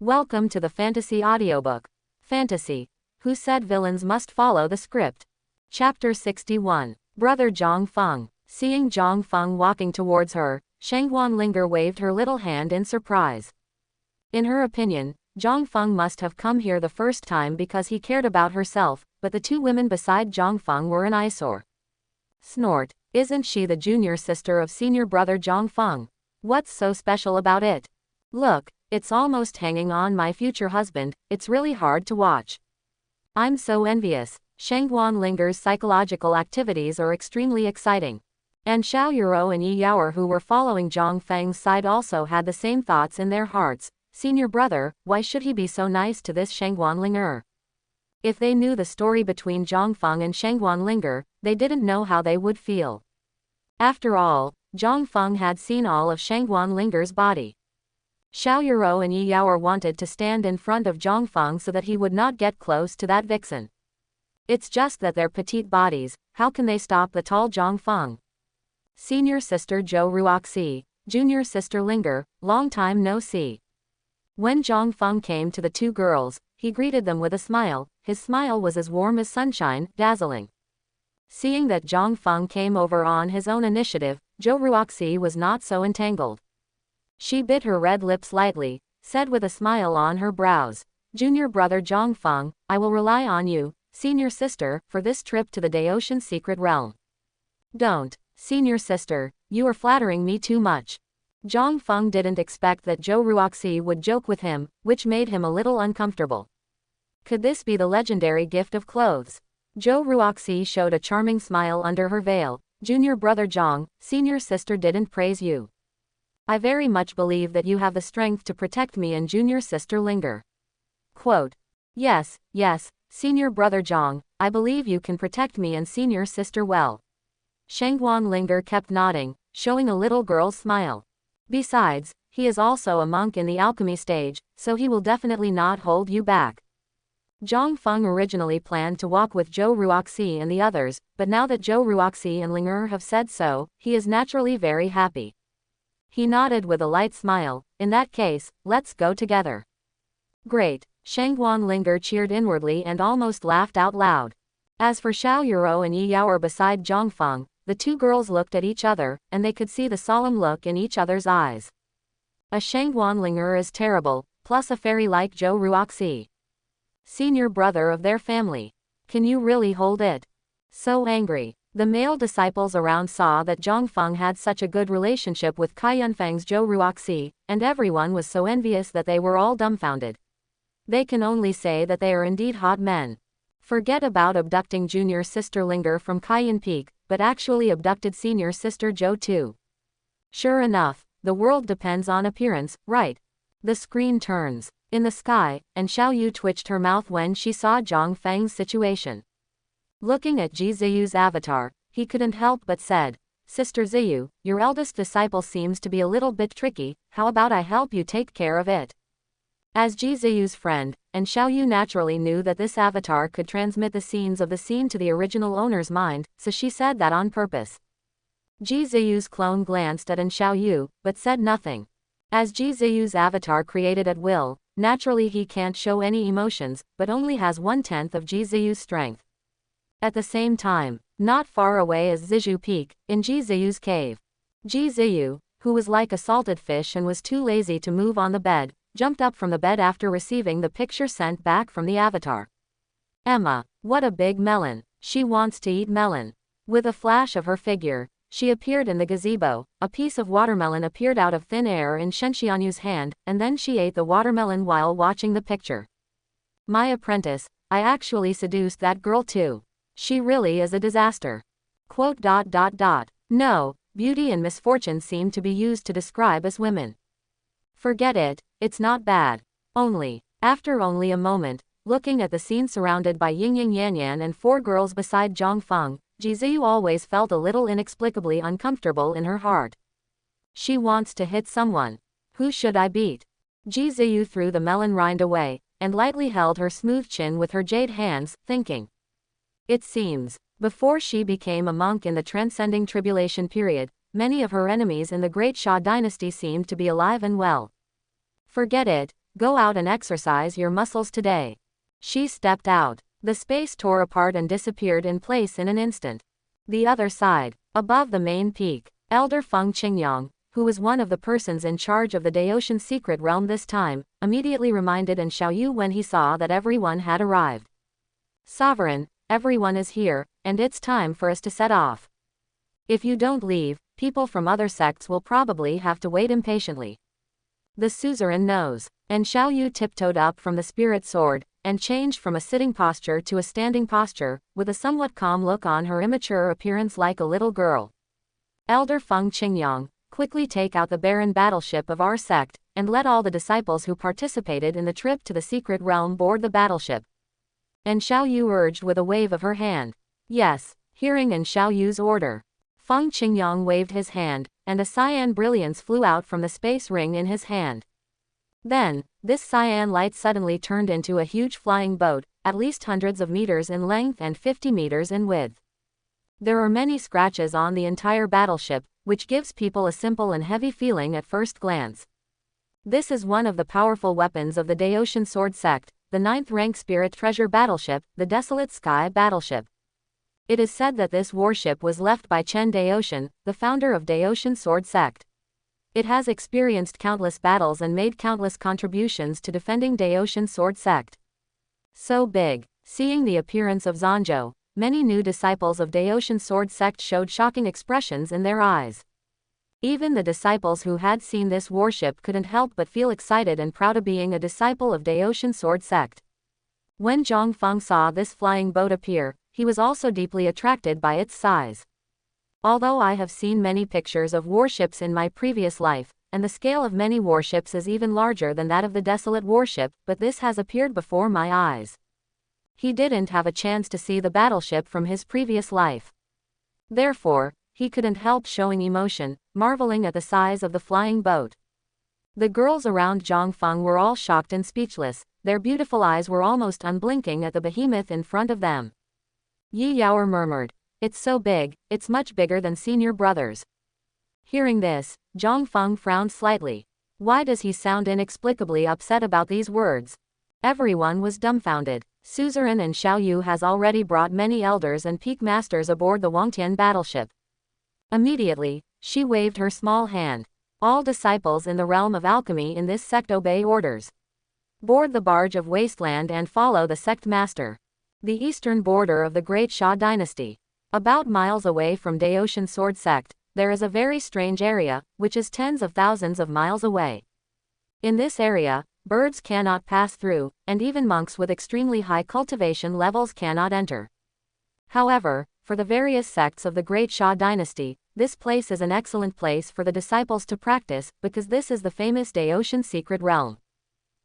Welcome to the Fantasy Audiobook. Fantasy. Who said villains must follow the script? Chapter 61. Brother Zhang Feng. Seeing Zhang Feng walking towards her, Shangguan Linger waved her little hand in surprise. In her opinion, Zhang Feng must have come here the first time because he cared about herself, but the two women beside Zhang Feng were an eyesore. Snort. Isn't she the junior sister of senior brother Zhang Feng? What's so special about it? Look, it's almost hanging on my future husband, it's really hard to watch. I'm so envious. Shangguan Linger's psychological activities are extremely exciting. And Xiao Yuro and Yi Yaoer, who were following Zhang Feng's side, also had the same thoughts in their hearts. Senior brother, why should he be so nice to this Shangguan Linger? If they knew the story between Zhang Feng and Shangguan Linger, they didn't know how they would feel. After all, Zhang Feng had seen all of Shangguan Linger's body. Xiao Yuro and Yi Yaoer wanted to stand in front of Zhang Feng so that he would not get close to that vixen. It's just that they're petite bodies, how can they stop the tall Zhang Feng? Senior sister Zhou Ruoxi, junior sister Linger, long time no see. When Zhang Feng came to the two girls, he greeted them with a smile. His smile was as warm as sunshine, dazzling. Seeing that Zhang Feng came over on his own initiative, Zhou Ruoxi was not so entangled. She bit her red lips lightly, said with a smile on her brows, "Junior brother Zhang Feng, I will rely on you, senior sister, for this trip to the Daotian secret realm." "Don't, senior sister, you are flattering me too much." Zhang Feng didn't expect that Zhou Ruoxi would joke with him, which made him a little uncomfortable. Could this be the legendary gift of clothes? Zhou Ruoxi showed a charming smile under her veil. "Junior brother Zhang, senior sister didn't praise you. I very much believe that you have the strength to protect me and junior sister Linger." Quote. Yes, senior brother Zhang, I believe you can protect me and senior sister well. Shangguan Linger kept nodding, showing a little girl's smile. Besides, he is also a monk in the alchemy stage, so he will definitely not hold you back. Zhang Feng originally planned to walk with Zhou Ruoxi and the others, but now that Zhou Ruoxi and Linger have said so, he is naturally very happy. He nodded with a light smile. "In that case, let's go together." "Great." Shangguan Linger cheered inwardly and almost laughed out loud. As for Xiao Yuro and Yi Yaoer beside Zhang Feng, the two girls looked at each other, and they could see the solemn look in each other's eyes. A Shangguan Linger is terrible, plus a fairy like Zhou Ruoxi. Senior brother of their family. Can you really hold it? So angry. The male disciples around saw that Zhang Feng had such a good relationship with Cai Yunfeng's Zhou Ruoxi, and everyone was so envious that they were all dumbfounded. They can only say that they are indeed hot men. Forget about abducting junior sister Linger from Caiyan Peak, but actually abducted senior sister Zhou too. Sure enough, the world depends on appearance, right? The screen turns in the sky, and Xiao Yu twitched her mouth when she saw Zhang Feng's situation. Looking at Ji Ziyu's avatar, he couldn't help but said, "Sister Ziyu, your eldest disciple seems to be a little bit tricky, how about I help you take care of it?" As Ji Ziyu's friend, and Xiao Yu naturally knew that this avatar could transmit the scenes of the scene to the original owner's mind, so she said that on purpose. Ji Ziyu's clone glanced at Xiao Yu, but said nothing. As Ji Ziyu's avatar created at will, naturally he can't show any emotions, but only has 1/10 of Ji Ziyu's strength. At the same time, not far away is Zizhu Peak, in Ji Ziyu's cave. Ji Ziyu, who was like a salted fish and was too lazy to move on the bed, jumped up from the bed after receiving the picture sent back from the avatar. Emma, what a big melon. She wants to eat melon. With a flash of her figure, she appeared in the gazebo. A piece of watermelon appeared out of thin air in Shenxianyu's hand, and then she ate the watermelon while watching the picture. "My apprentice, I actually seduced that girl too. She really is a disaster." Quote. No, beauty and misfortune seem to be used to describe us women. Forget it, it's not bad. After only a moment, looking at the scene surrounded by Ying Ying Yan Yan and four girls beside Zhang Feng, Ji Ziyu always felt a little inexplicably uncomfortable in her heart. She wants to hit someone. Who should I beat? Ji Ziyu threw the melon rind away, and lightly held her smooth chin with her jade hands, thinking. It seems, before she became a monk in the transcending tribulation period, many of her enemies in the Great Xia dynasty seemed to be alive and well. Forget it, go out and exercise your muscles today. She stepped out. The space tore apart and disappeared in place in an instant. The other side, above the main peak, Elder Feng Qingyang, who was one of the persons in charge of the Daotian secret realm this time, immediately reminded An Xiaoyu when he saw that everyone had arrived. Sovereign, everyone is here, and it's time for us to set off. If you don't leave, people from other sects will probably have to wait impatiently. The suzerain knows. An Xiaoyu tiptoed up from the spirit sword, and changed from a sitting posture to a standing posture, with a somewhat calm look on her immature appearance like a little girl. Elder Feng Qingyang, quickly take out the barren battleship of our sect, and let all the disciples who participated in the trip to the secret realm board the battleship. An Xiaoyu urged with a wave of her hand. Yes, hearing An Xiaoyu's order. Feng Qingyang waved his hand, and a cyan brilliance flew out from the space ring in his hand. Then, this cyan light suddenly turned into a huge flying boat, at least hundreds of meters in length and 50 meters in width. There are many scratches on the entire battleship, which gives people a simple and heavy feeling at first glance. This is one of the powerful weapons of the Daotian Sword Sect, the 9th rank Spirit Treasure Battleship, the Desolate Sky Battleship. It is said that this warship was left by Chen Daotian, the founder of Daotian Sword Sect. It has experienced countless battles and made countless contributions to defending Daotian Sword Sect. So big. Seeing the appearance of Zanzhou, many new disciples of Daotian Sword Sect showed shocking expressions in their eyes. Even the disciples who had seen this warship couldn't help but feel excited and proud of being a disciple of Daotian Sword Sect. When Zhang Feng saw this flying boat appear, he was also deeply attracted by its size. Although I have seen many pictures of warships in my previous life, and the scale of many warships is even larger than that of the Desolate warship, but this has appeared before my eyes. He didn't have a chance to see the battleship from his previous life. Therefore, he couldn't help showing emotion, marveling at the size of the flying boat. The girls around Zhang Feng were all shocked and speechless, their beautiful eyes were almost unblinking at the behemoth in front of them. Yi Yaoer murmured, "It's so big, it's much bigger than senior brothers." Hearing this, Zhang Feng frowned slightly. Why does he sound inexplicably upset about these words? Everyone was dumbfounded. Suzerain An Xiaoyu has already brought many elders and peak masters aboard the Wangtian battleship. Immediately, she waved her small hand. All disciples in the realm of alchemy in this sect obey orders. Board the barge of Wasteland and follow the sect master. The eastern border of the Great Xia dynasty. About miles away from Daotian Sword Sect, there is a very strange area, which is tens of thousands of miles away. In this area, birds cannot pass through, and even monks with extremely high cultivation levels cannot enter. However, for the various sects of the Great Xia dynasty, this place is an excellent place for the disciples to practice, because this is the famous Daotian secret realm.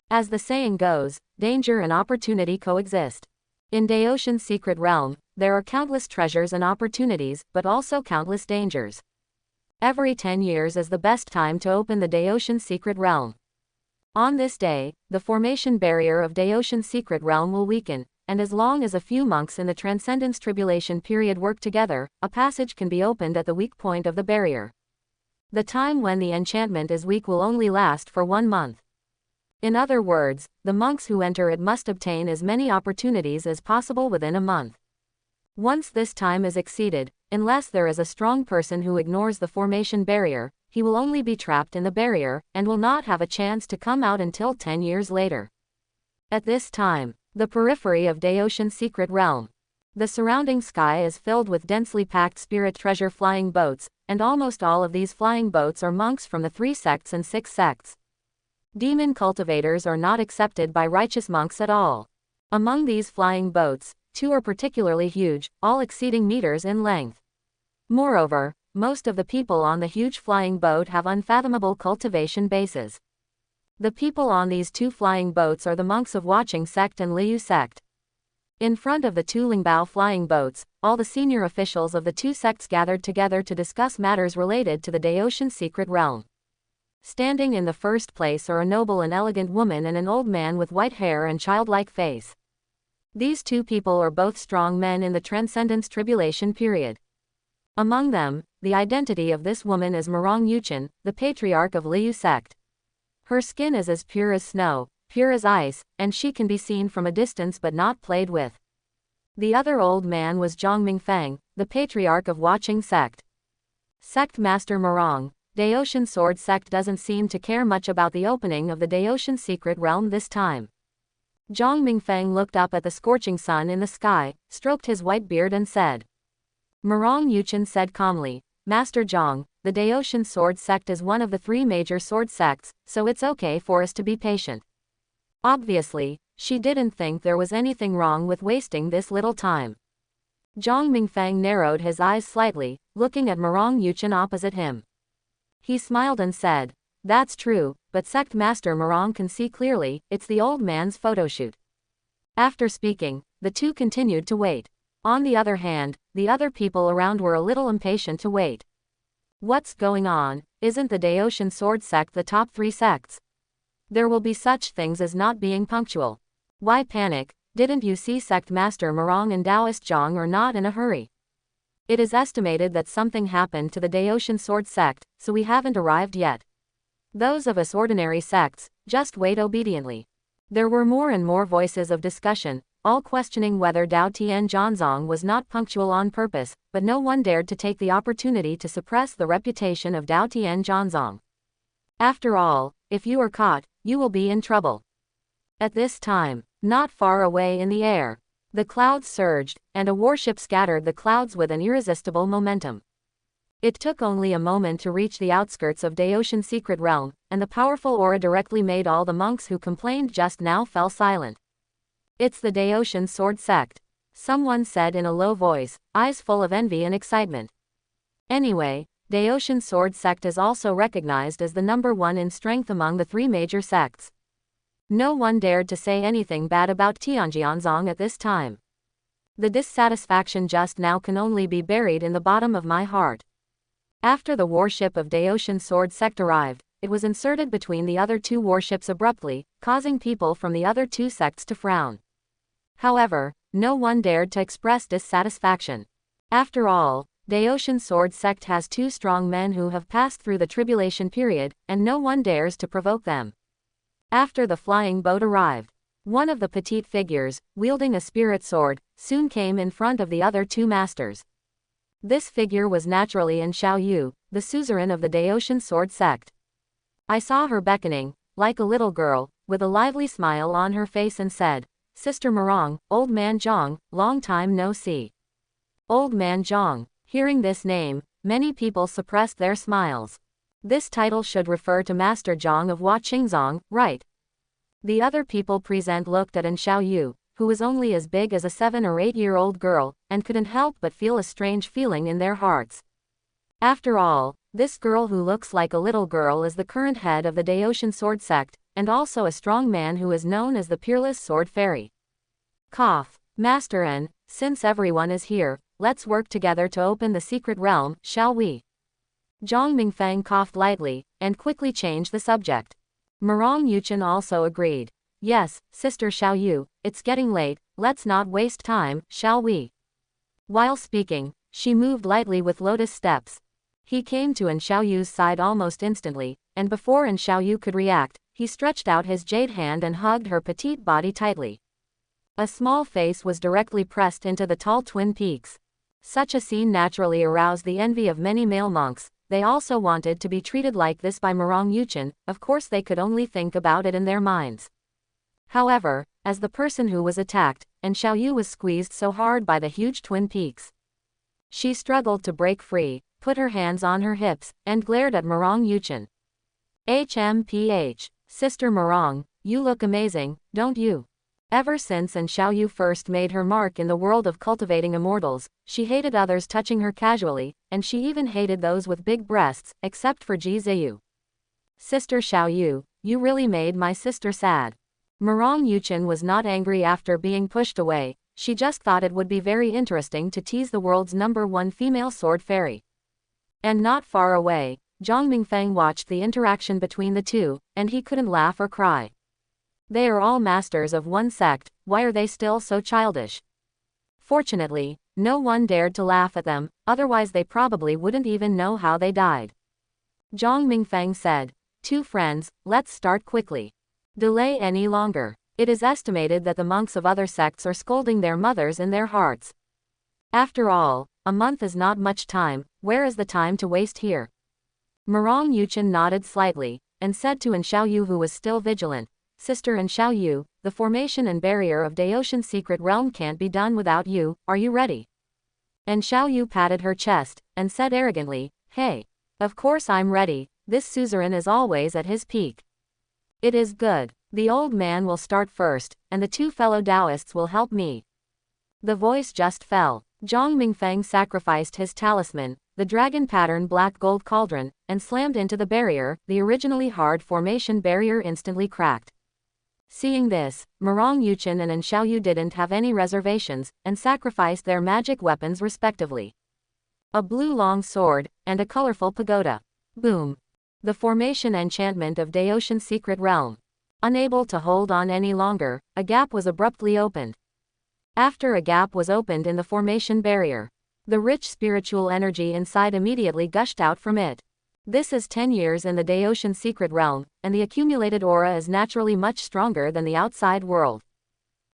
As the saying goes, danger and opportunity coexist. In Daotian secret realm, there are countless treasures and opportunities, but also countless dangers. Every 10 years is the best time to open the Daotian secret realm. On this day, the formation barrier of Daotian secret realm will weaken, and as long as a few monks in the Transcendence Tribulation period work together, a passage can be opened at the weak point of the barrier. The time when the enchantment is weak will only last for 1 month. In other words, the monks who enter it must obtain as many opportunities as possible within a month. Once this time is exceeded, unless there is a strong person who ignores the formation barrier, he will only be trapped in the barrier, and will not have a chance to come out until 10 years later. At this time, the periphery of Daotian secret realm. The surrounding sky is filled with densely packed spirit treasure flying boats, and almost all of these flying boats are monks from the 3 sects and 6 sects. Demon cultivators are not accepted by righteous monks at all. Among these flying boats, 2 are particularly huge, all exceeding meters in length. Moreover, most of the people on the huge flying boat have unfathomable cultivation bases. The people on these 2 flying boats are the monks of Watching Sect and Liu Sect. In front of the 2 Lingbao flying boats, all the senior officials of the 2 sects gathered together to discuss matters related to the Daotian secret realm. Standing in the first place are a noble and elegant woman and an old man with white hair and childlike face. These 2 people are both strong men in the Transcendence Tribulation period. Among them, the identity of this woman is Murong Yuchen, the patriarch of Liu Sect. Her skin is as pure as snow, pure as ice, and she can be seen from a distance but not played with. The other old man was Zhang Mingfang, the patriarch of Watching Sect. Sect Master Morong, Daotian Sword Sect doesn't seem to care much about the opening of the Daotian Secret Realm this time. Zhang Mingfang looked up at the scorching sun in the sky, stroked his white beard and said. Morong Yuchen said calmly, Master Zhang, the Daotian Sword Sect is one of the 3 major sword sects, so it's okay for us to be patient. Obviously, she didn't think there was anything wrong with wasting this little time. Zhang Mingfang narrowed his eyes slightly, looking at Morong Yuchen opposite him. He smiled and said, That's true, but Sect Master Morong can see clearly, it's the old man's photoshoot. After speaking, the two continued to wait. On the other hand, the other people around were a little impatient to wait. What's going on? Isn't the Daotian Sword Sect the top 3 sects? There will be such things as not being punctual. Why panic? Didn't you see Sect Master Morong and Taoist Zhang are not in a hurry? It is estimated that something happened to the Daotian Sword Sect, so we haven't arrived yet. Those of us ordinary sects, just wait obediently. There were more and more voices of discussion, all questioning whether Dao Tian Zhanzong was not punctual on purpose, but no one dared to take the opportunity to suppress the reputation of Dao Tian Zhanzong. After all, if you are caught, you will be in trouble. At this time, not far away in the air, the clouds surged, and a warship scattered the clouds with an irresistible momentum. It took only a moment to reach the outskirts of Daotian Secret Realm, and the powerful aura directly made all the monks who complained just now fell silent. It's the Daotian Sword Sect, someone said in a low voice, eyes full of envy and excitement. Anyway, Daotian Sword Sect is also recognized as the number 1 in strength among the 3 major sects. No one dared to say anything bad about Tianjianzong at this time. The dissatisfaction just now can only be buried in the bottom of my heart. After the warship of Daotian Sword Sect arrived, it was inserted between the other 2 warships abruptly, causing people from the other 2 sects to frown. However, no one dared to express dissatisfaction. After all, Daotian Sword Sect has 2 strong men who have passed through the tribulation period, and no one dares to provoke them. After the flying boat arrived, one of the petite figures, wielding a spirit sword, soon came in front of the other 2 masters. This figure was naturally An Xiaoyu, the suzerain of the Daotian Sword Sect. I saw her beckoning, like a little girl, with a lively smile on her face and said, Sister Morong, Old Man Zhang, long time no see. Old Man Zhang. Hearing this name, many people suppressed their smiles. This title should refer to Master Zhang of Huaqingzong, right? The other people present looked at An Xiaoyu, who was only as big as a 7 or 8-year-old girl, and couldn't help but feel a strange feeling in their hearts. After all, this girl who looks like a little girl is the current head of the Daotian Sword Sect, and also a strong man who is known as the Peerless Sword Fairy. Cough. Master N, since everyone is here, let's work together to open the secret realm, shall we? Zhang Mingfang coughed lightly, and quickly changed the subject. Morong Yuchen also agreed. Yes, Sister Xiaoyu, it's getting late, let's not waste time, shall we? While speaking, she moved lightly with lotus steps. He came to An Xiaoyu's side almost instantly, and before An Xiaoyu could react, he stretched out his jade hand and hugged her petite body tightly. A small face was directly pressed into the tall twin peaks. Such a scene naturally aroused the envy of many male monks. They also wanted to be treated like this by Morong Yuchen, of course they could only think about it in their minds. However, as the person who was attacked, An Xiaoyu was squeezed so hard by the huge twin peaks. She struggled to break free, put her hands on her hips, and glared at Morong Yuchen. HMPH, Sister Morong, you look amazing, don't you? Ever since An Xiaoyu first made her mark in the world of cultivating immortals, she hated others touching her casually, and she even hated those with big breasts, except for Ji Ziyu. Sister Xiaoyu, you really made my sister sad. Morong Yuchen was not angry after being pushed away, she just thought it would be very interesting to tease the world's #1 female sword fairy. And not far away, Zhang Mingfang watched the interaction between the two, and he couldn't laugh or cry. They are all masters of one sect, why are they still so childish? Fortunately, no one dared to laugh at them, otherwise they probably wouldn't even know how they died. Zhang Mingfang said, 2 friends, let's start quickly. delay any longer. It is estimated that the monks of other sects are scolding their mothers in their hearts. After all, a month is not much time, where is the time to waste here? Murong Yuchen nodded slightly, and said to An Xiaoyu, who was still vigilant, Sister An Xiaoyu, the formation and barrier of Daoshan's secret realm can't be done without you, are you ready? An Xiaoyu patted her chest, and said arrogantly, Hey. Of course I'm ready, this suzerain is always at his peak. It is good. The old man will start first, and the two fellow Taoists will help me. The voice just fell. Zhang Mingfeng sacrificed his talisman, the dragon pattern black gold cauldron, and slammed into the barrier. The originally hard formation barrier instantly cracked. Seeing this, Murong Yuchen and An Xiaoyu didn't have any reservations, and sacrificed their magic weapons respectively. A blue long sword, and a colorful pagoda. Boom. The formation enchantment of Daoshan's secret realm. Unable to hold on any longer, a gap was abruptly opened. After a gap was opened in the formation barrier, the rich spiritual energy inside immediately gushed out from it. This is 10 years in the Daoshan secret realm, and the accumulated aura is naturally much stronger than the outside world.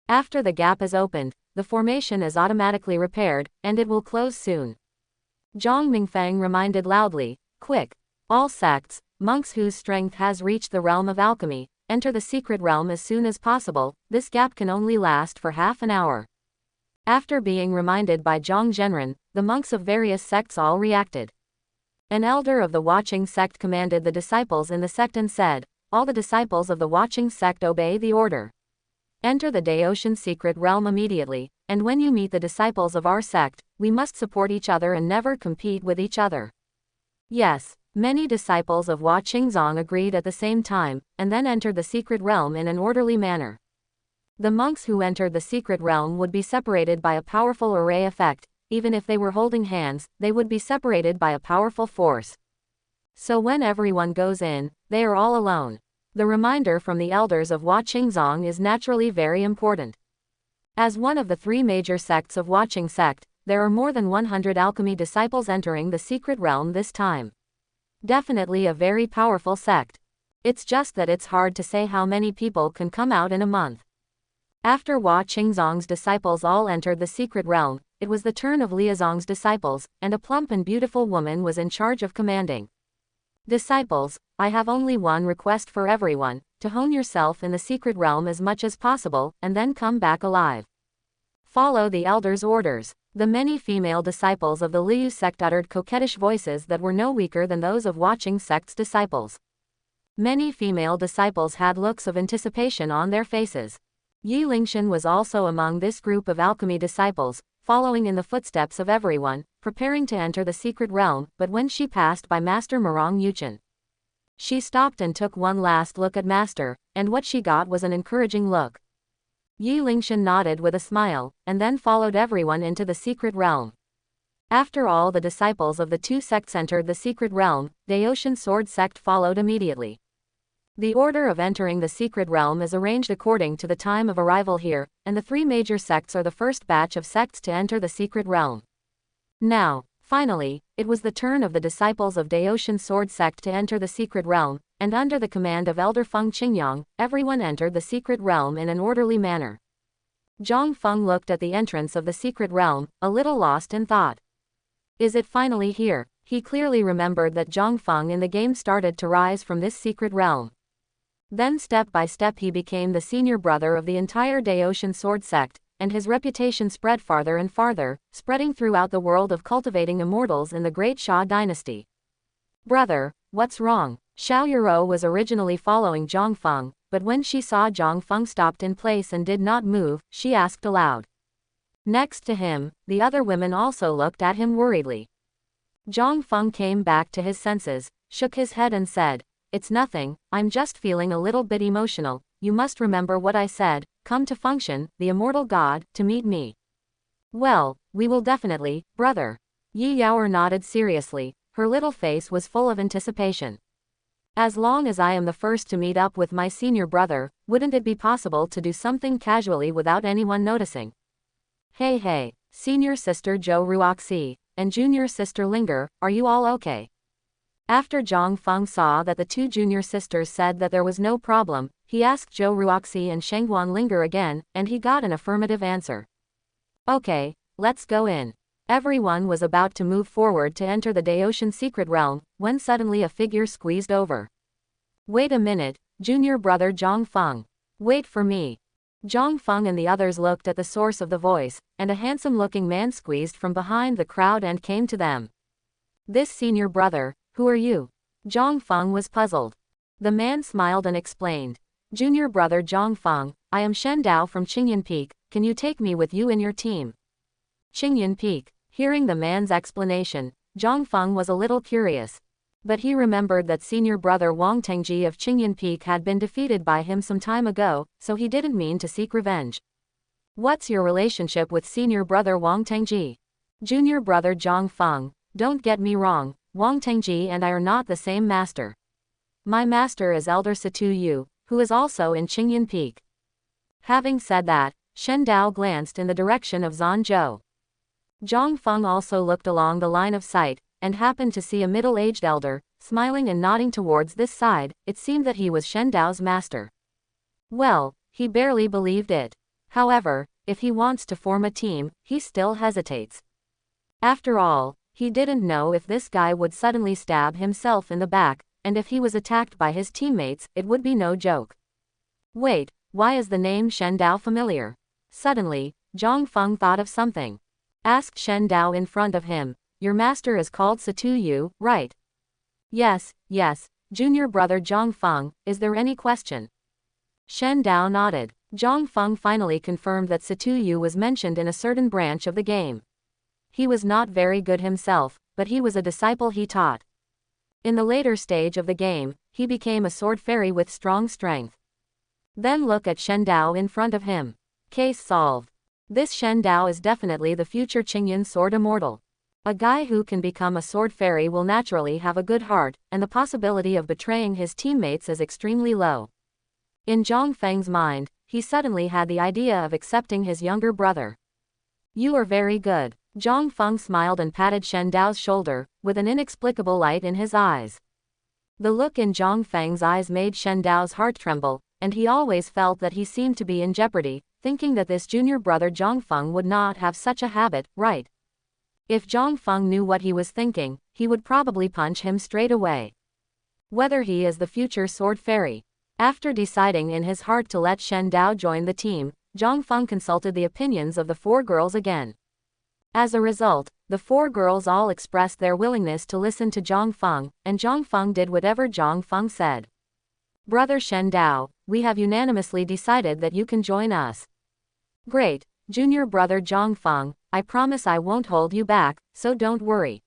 After the gap is opened, the formation is automatically repaired, and it will close soon. Zhang Mingfeng reminded loudly, Quick! All sects, monks whose strength has reached the realm of alchemy, enter the secret realm as soon as possible. This gap can only last for half an hour. After being reminded by Zhang Zhenren, the monks of various sects all reacted. An elder of the watching sect commanded the disciples in the sect and said, All the disciples of the watching sect obey the order. Enter the Daoshan secret realm immediately, and when you meet the disciples of our sect, we must support each other and never compete with each other. Yes, many disciples of Hua Qingzong agreed at the same time, and then entered the secret realm in an orderly manner. The monks who entered the secret realm would be separated by a powerful array effect. Even if they were holding hands, they would be separated by a powerful force. So when everyone goes in, they are all alone. The reminder from the elders of Hua Qingzong is naturally very important. As one of the three major sects of Hua Qing sect, there are more than 100 alchemy disciples entering the secret realm this time. Definitely a very powerful sect. It's just that it's hard to say how many people can come out in a month. After Hua Qingzong's disciples all entered the secret realm, it was the turn of Liaozong's disciples, and a plump and beautiful woman was in charge of commanding. Disciples, I have only one request for everyone, to hone yourself in the secret realm as much as possible, and then come back alive. Follow the elders' orders. The many female disciples of the Liu sect uttered coquettish voices that were no weaker than those of Hua Qing sect's disciples. Many female disciples had looks of anticipation on their faces. Yi Lingshan was also among this group of alchemy disciples, following in the footsteps of everyone, preparing to enter the secret realm, but when she passed by Master Murong Yuchen, she stopped and took one last look at Master, and what she got was an encouraging look. Yi Lingshan nodded with a smile, and then followed everyone into the secret realm. After all the disciples of the two sects entered the secret realm, Daoshan Sword sect followed immediately. The order of entering the secret realm is arranged according to the time of arrival here, and the three major sects are the first batch of sects to enter the secret realm. Now, finally, it was the turn of the disciples of Daoshan Sword sect to enter the secret realm, and under the command of Elder Feng Qingyang, everyone entered the secret realm in an orderly manner. Zhang Feng looked at the entrance of the secret realm, a little lost in thought. Is it finally here? He clearly remembered that Zhang Feng in the game started to rise from this secret realm. Then step by step he became the senior brother of the entire Daoshan Sword sect, and his reputation spread farther and farther, spreading throughout the world of cultivating immortals in the great Xia dynasty. Brother, what's wrong? Xiao Yuro was originally following Zhang Feng, but when she saw Zhang Feng stopped in place and did not move, she asked aloud. Next to him, the other women also looked at him worriedly. Zhang Feng came back to his senses, shook his head and said, It's nothing, I'm just feeling a little bit emotional. You must remember what I said, come to Function, the immortal god, to meet me. Well, we will definitely, brother. Yi Yaoer nodded seriously, her little face was full of anticipation. As long as I am the first to meet up with my senior brother, wouldn't it be possible to do something casually without anyone noticing? Hey, senior sister Zhou Ruoxi, and junior sister Linger, are you all okay? After Zhang Feng saw that the two junior sisters said that there was no problem, He asked Zhou Ruoxi and Shengguan Linger again, and he got an affirmative answer. Okay, let's go in. Everyone was about to move forward to enter the Daotian secret realm, when suddenly a figure squeezed over. Wait a minute, junior brother Zhang Feng. Wait for me. Zhang Feng and the others looked at the source of the voice, and a handsome-looking man squeezed from behind the crowd and came to them. This senior brother, who are you? Zhang Feng was puzzled. The man smiled and explained. Junior brother Zhang Feng, I am Shen Dao from Qingyan Peak, can you take me with you in your team? Qingyan Peak. Hearing the man's explanation, Zhang Feng was a little curious. But he remembered that senior brother Wang Tengji of Qingyan Peak had been defeated by him some time ago, so he didn't mean to seek revenge. What's your relationship with senior brother Wang Tengji? Junior brother Zhang Feng, don't get me wrong, Wang Tengji and I are not the same master. My master is Elder Situ Yu, who is also in Qingyan Peak. Having said that, Shen Dao glanced in the direction of Zanzhou. Zhang Feng also looked along the line of sight, and happened to see a middle-aged elder, smiling and nodding towards this side. It seemed that he was Shen Dao's master. Well, he barely believed it. However, if he wants to form a team, he still hesitates. After all, he didn't know if this guy would suddenly stab himself in the back, and if he was attacked by his teammates, it would be no joke. Wait, why is the name Shen Dao familiar? Suddenly, Zhang Feng thought of something. Asked Shen Dao in front of him, your master is called Situ Yu, right? Yes, junior brother Zhang Feng, is there any question? Shen Dao nodded. Zhang Feng finally confirmed that Situ Yu was mentioned in a certain branch of the game. He was not very good himself, but he was a disciple he taught. In the later stage of the game, he became a sword fairy with strong strength. Then look at Shen Dao in front of him. Case solved. This Shen Dao is definitely the future Qingyan sword immortal. A guy who can become a sword fairy will naturally have a good heart, and the possibility of betraying his teammates is extremely low. In Zhang Feng's mind, he suddenly had the idea of accepting his younger brother. You are very good. Zhang Feng smiled and patted Shen Dao's shoulder, with an inexplicable light in his eyes. The look in Zhang Feng's eyes made Shen Dao's heart tremble, and he always felt that he seemed to be in jeopardy, thinking that this junior brother Zhang Feng would not have such a habit, right? If Zhang Feng knew what he was thinking, he would probably punch him straight away. Whether he is the future sword fairy. After deciding in his heart to let Shen Dao join the team, Zhang Feng consulted the opinions of the four girls again. As a result, the four girls all expressed their willingness to listen to Zhang Feng, and Zhang Feng did whatever Zhang Feng said. Brother Shen Dao, we have unanimously decided that you can join us. Great, junior brother Zhang Feng, I promise I won't hold you back, so don't worry.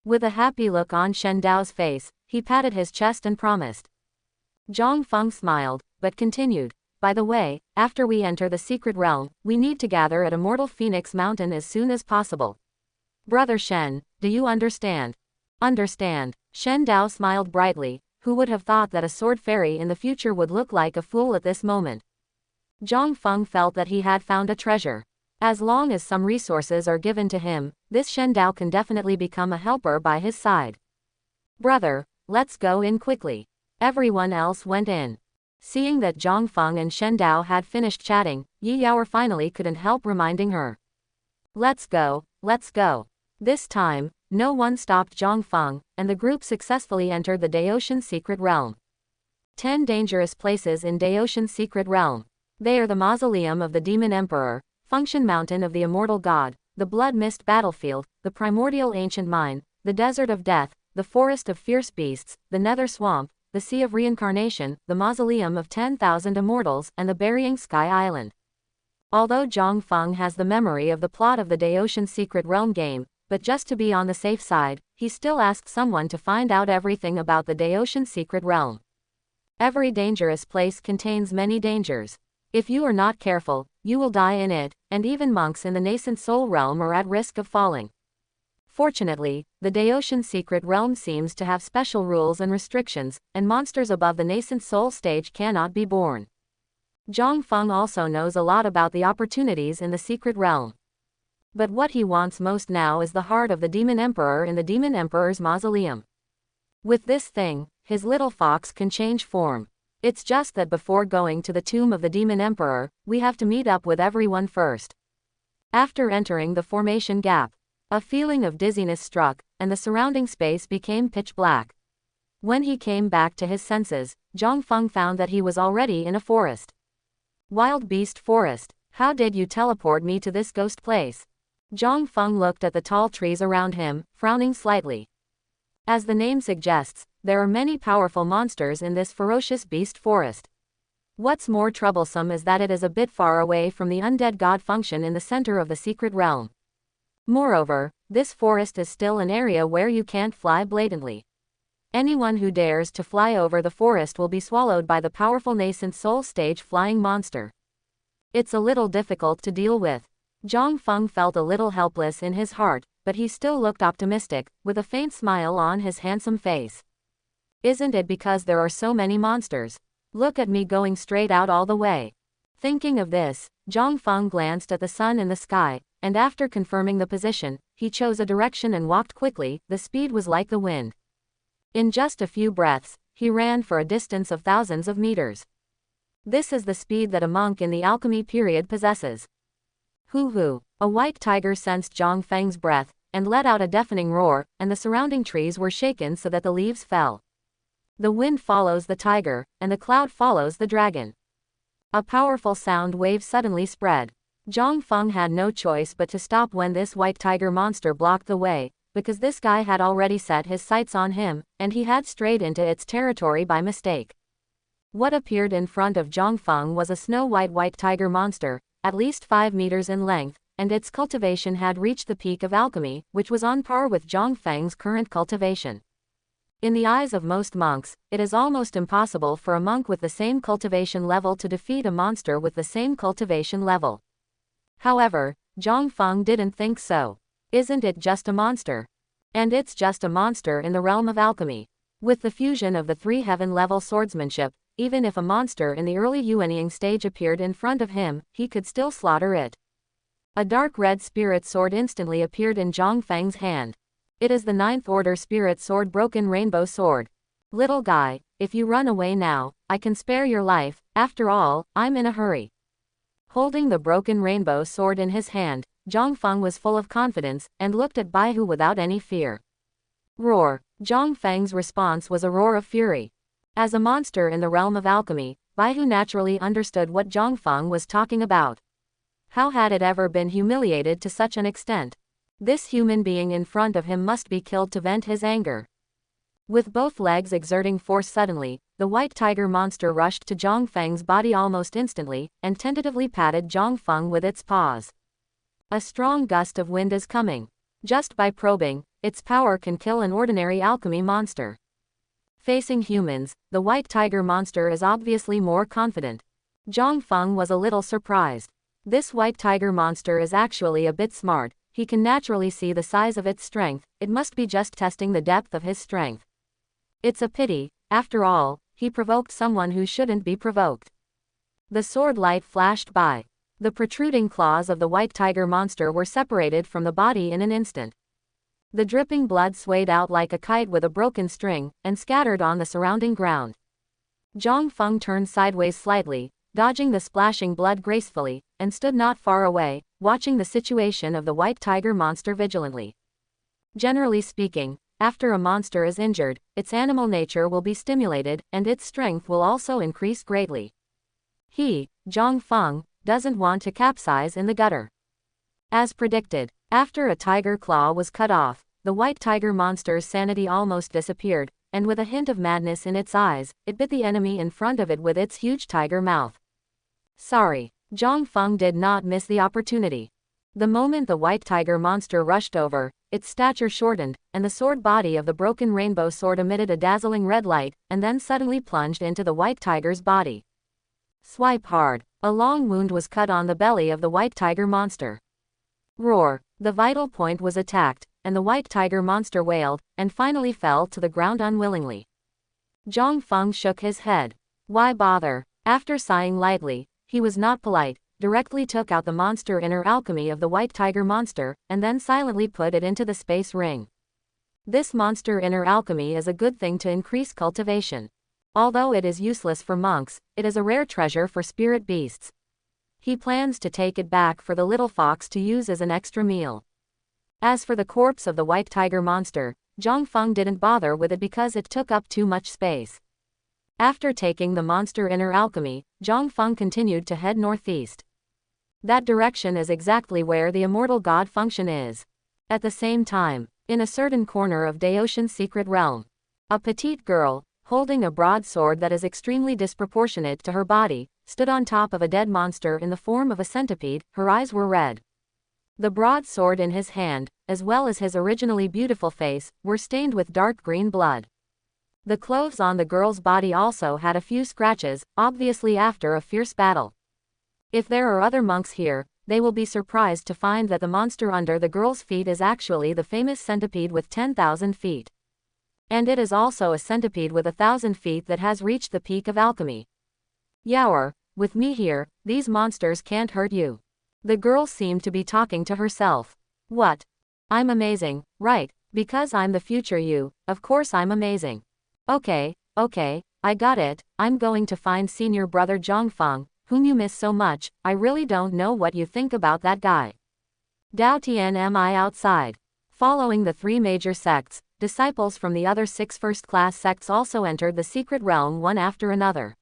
With a happy look on Shen Dao's face, he patted his chest and promised. Zhang Feng smiled, but continued, by the way, after we enter the secret realm, we need to gather at Immortal Phoenix Mountain as soon as possible. Brother Shen, do you understand? Understand. Shen Dao smiled brightly. Who would have thought that a sword fairy in the future would look like a fool at this moment? Zhang Feng felt that he had found a treasure. As long as some resources are given to him, this Shen Dao can definitely become a helper by his side. Brother, let's go in quickly. Everyone else went in. Seeing that Zhang Feng and Shen Dao had finished chatting, Yi Yaoer finally couldn't help reminding her. Let's go, let's go. This time, no one stopped Zhang Feng, and the group successfully entered the Daotian secret realm. 10 dangerous places in Daotian secret realm. They are the Mausoleum of the Demon Emperor, Function Mountain of the Immortal God, the Blood Mist Battlefield, the Primordial Ancient Mine, the Desert of Death, the Forest of Fierce Beasts, the Nether Swamp, the Sea of Reincarnation, the Mausoleum of 10,000 Immortals, and the Burying Sky Island. Although Zhang Feng has the memory of the plot of the Daotian secret realm game, but just to be on the safe side, he still asked someone to find out everything about the Daotian secret realm. Every dangerous place contains many dangers. If you are not careful, you will die in it, and even monks in the nascent soul realm are at risk of falling. Fortunately, the Daotian secret realm seems to have special rules and restrictions, and monsters above the nascent soul stage cannot be born. Zhang Feng also knows a lot about the opportunities in the secret realm. But what he wants most now is the heart of the Demon Emperor in the Demon Emperor's mausoleum. With this thing, his little fox can change form. It's just that before going to the tomb of the Demon Emperor, we have to meet up with everyone first. After entering the formation gap, a feeling of dizziness struck, and the surrounding space became pitch black. When he came back to his senses, Zhang Feng found that he was already in a forest. Wild beast forest, how did you teleport me to this ghost place? Zhang Feng looked at the tall trees around him, frowning slightly. As the name suggests, there are many powerful monsters in this ferocious beast forest. What's more troublesome is that it is a bit far away from the undead god function in the center of the secret realm. Moreover, this forest is still an area where you can't fly blatantly. Anyone who dares to fly over the forest will be swallowed by the powerful nascent soul stage flying monster. It's a little difficult to deal with. Zhang Feng felt a little helpless in his heart, but he still looked optimistic, with a faint smile on his handsome face. Isn't it because there are so many monsters? Look at me going straight out all the way. Thinking of this, Zhang Feng glanced at the sun in the sky, and after confirming the position, he chose a direction and walked quickly. The speed was like the wind. In just a few breaths, he ran for a distance of thousands of meters. This is the speed that a monk in the alchemy period possesses. Hoo-hoo! A white tiger sensed Zhang Feng's breath, and let out a deafening roar, and the surrounding trees were shaken so that the leaves fell. The wind follows the tiger, and the cloud follows the dragon. A powerful sound wave suddenly spread. Zhang Feng had no choice but to stop when this white tiger monster blocked the way, because this guy had already set his sights on him, and he had strayed into its territory by mistake. What appeared in front of Zhang Feng was a snow-white white tiger monster, at least 5 meters in length, and its cultivation had reached the peak of alchemy, which was on par with Zhang Feng's current cultivation. In the eyes of most monks, it is almost impossible for a monk with the same cultivation level to defeat a monster with the same cultivation level. However, Zhang Feng didn't think so. Isn't it just a monster? And it's just a monster in the realm of alchemy. With the fusion of the 3 heaven-level swordsmanship, even if a monster in the early Yuanying stage appeared in front of him, he could still slaughter it. A dark red spirit sword instantly appeared in Zhang Feng's hand. It is the 9th order spirit sword, broken rainbow sword. Little guy, if you run away now, I can spare your life. After all, I'm in a hurry. Holding the broken rainbow sword in his hand, Zhang Feng was full of confidence, and looked at Baihu without any fear. Roar! Zhang Feng's response was a roar of fury. As a monster in the realm of alchemy, Baihu naturally understood what Zhang Feng was talking about. How had it ever been humiliated to such an extent? This human being in front of him must be killed to vent his anger. With both legs exerting force suddenly, the white tiger monster rushed to Zhang Feng's body almost instantly, and tentatively patted Zhang Feng with its paws. A strong gust of wind is coming. Just by probing, its power can kill an ordinary alchemy monster. Facing humans, the white tiger monster is obviously more confident. Zhang Feng was a little surprised. This white tiger monster is actually a bit smart. He can naturally see the size of its strength. It must be just testing the depth of his strength. It's a pity, after all, he provoked someone who shouldn't be provoked. The sword light flashed by. The protruding claws of the white tiger monster were separated from the body in an instant. The dripping blood swayed out like a kite with a broken string, and scattered on the surrounding ground. Zhang Feng turned sideways slightly, dodging the splashing blood gracefully, and stood not far away, watching the situation of the white tiger monster vigilantly. Generally speaking, after a monster is injured, its animal nature will be stimulated, and its strength will also increase greatly. He, Zhang Feng, doesn't want to capsize in the gutter. As predicted, after a tiger claw was cut off, the white tiger monster's sanity almost disappeared, and with a hint of madness in its eyes, it bit the enemy in front of it with its huge tiger mouth. Sorry, Zhang Feng did not miss the opportunity. The moment the white tiger monster rushed over, its stature shortened, and the sword body of the broken rainbow sword emitted a dazzling red light, and then suddenly plunged into the white tiger's body. Swipe hard. A long wound was cut on the belly of the white tiger monster. Roar! The vital point was attacked, and the white tiger monster wailed, and finally fell to the ground unwillingly. Zhang Feng shook his head. Why bother? After sighing lightly, he was not polite, directly took out the monster inner alchemy of the white tiger monster, and then silently put it into the space ring. This monster inner alchemy is a good thing to increase cultivation. Although it is useless for monks, it is a rare treasure for spirit beasts. He plans to take it back for the little fox to use as an extra meal. As for the corpse of the white tiger monster, Zhang Feng didn't bother with it because it took up too much space. After taking the monster inner alchemy, Zhang Feng continued to head northeast. That direction is exactly where the immortal god function is. At the same time, in a certain corner of Daoshan's secret realm, a petite girl, holding a broadsword that is extremely disproportionate to her body, stood on top of a dead monster in the form of a centipede. Her eyes were red. The broadsword in his hand, as well as his originally beautiful face, were stained with dark green blood. The clothes on the girl's body also had a few scratches, obviously after a fierce battle. If there are other monks here, they will be surprised to find that the monster under the girl's feet is actually the famous centipede with 10,000 feet. And it is also a centipede with 1,000 feet that has reached the peak of alchemy. Yower, with me here, these monsters can't hurt you. The girl seemed to be talking to herself. What? I'm amazing, right? Because I'm the future you, of course I'm amazing. Okay, I got it. I'm going to find senior brother Zhang Feng, whom you miss so much. I really don't know what you think about that guy. Dao Tian am I outside. Following the three major sects, disciples from the other 6 first-class sects also entered the secret realm one after another.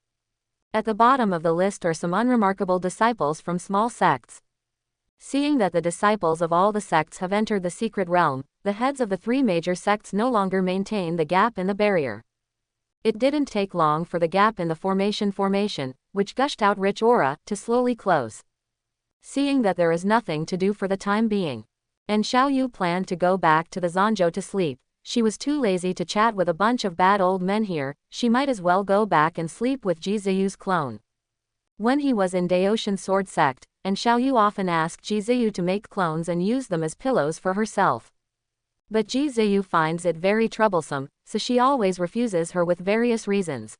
At the bottom of the list are some unremarkable disciples from small sects. Seeing that the disciples of all the sects have entered the secret realm, the heads of the 3 major sects no longer maintain the gap in the barrier. It didn't take long for the gap in the formation, which gushed out rich aura, to slowly close. Seeing that there is nothing to do for the time being, and Xiaoyu planned to go back to the Zanzhou to sleep, she was too lazy to chat with a bunch of bad old men here. She might as well go back and sleep with Ji Ziyu's clone. When he was in Daoshan Sword Sect, and Xiaoyu often asked Ji Ziyu to make clones and use them as pillows for herself. But Ji Ziyu finds it very troublesome, so she always refuses her with various reasons.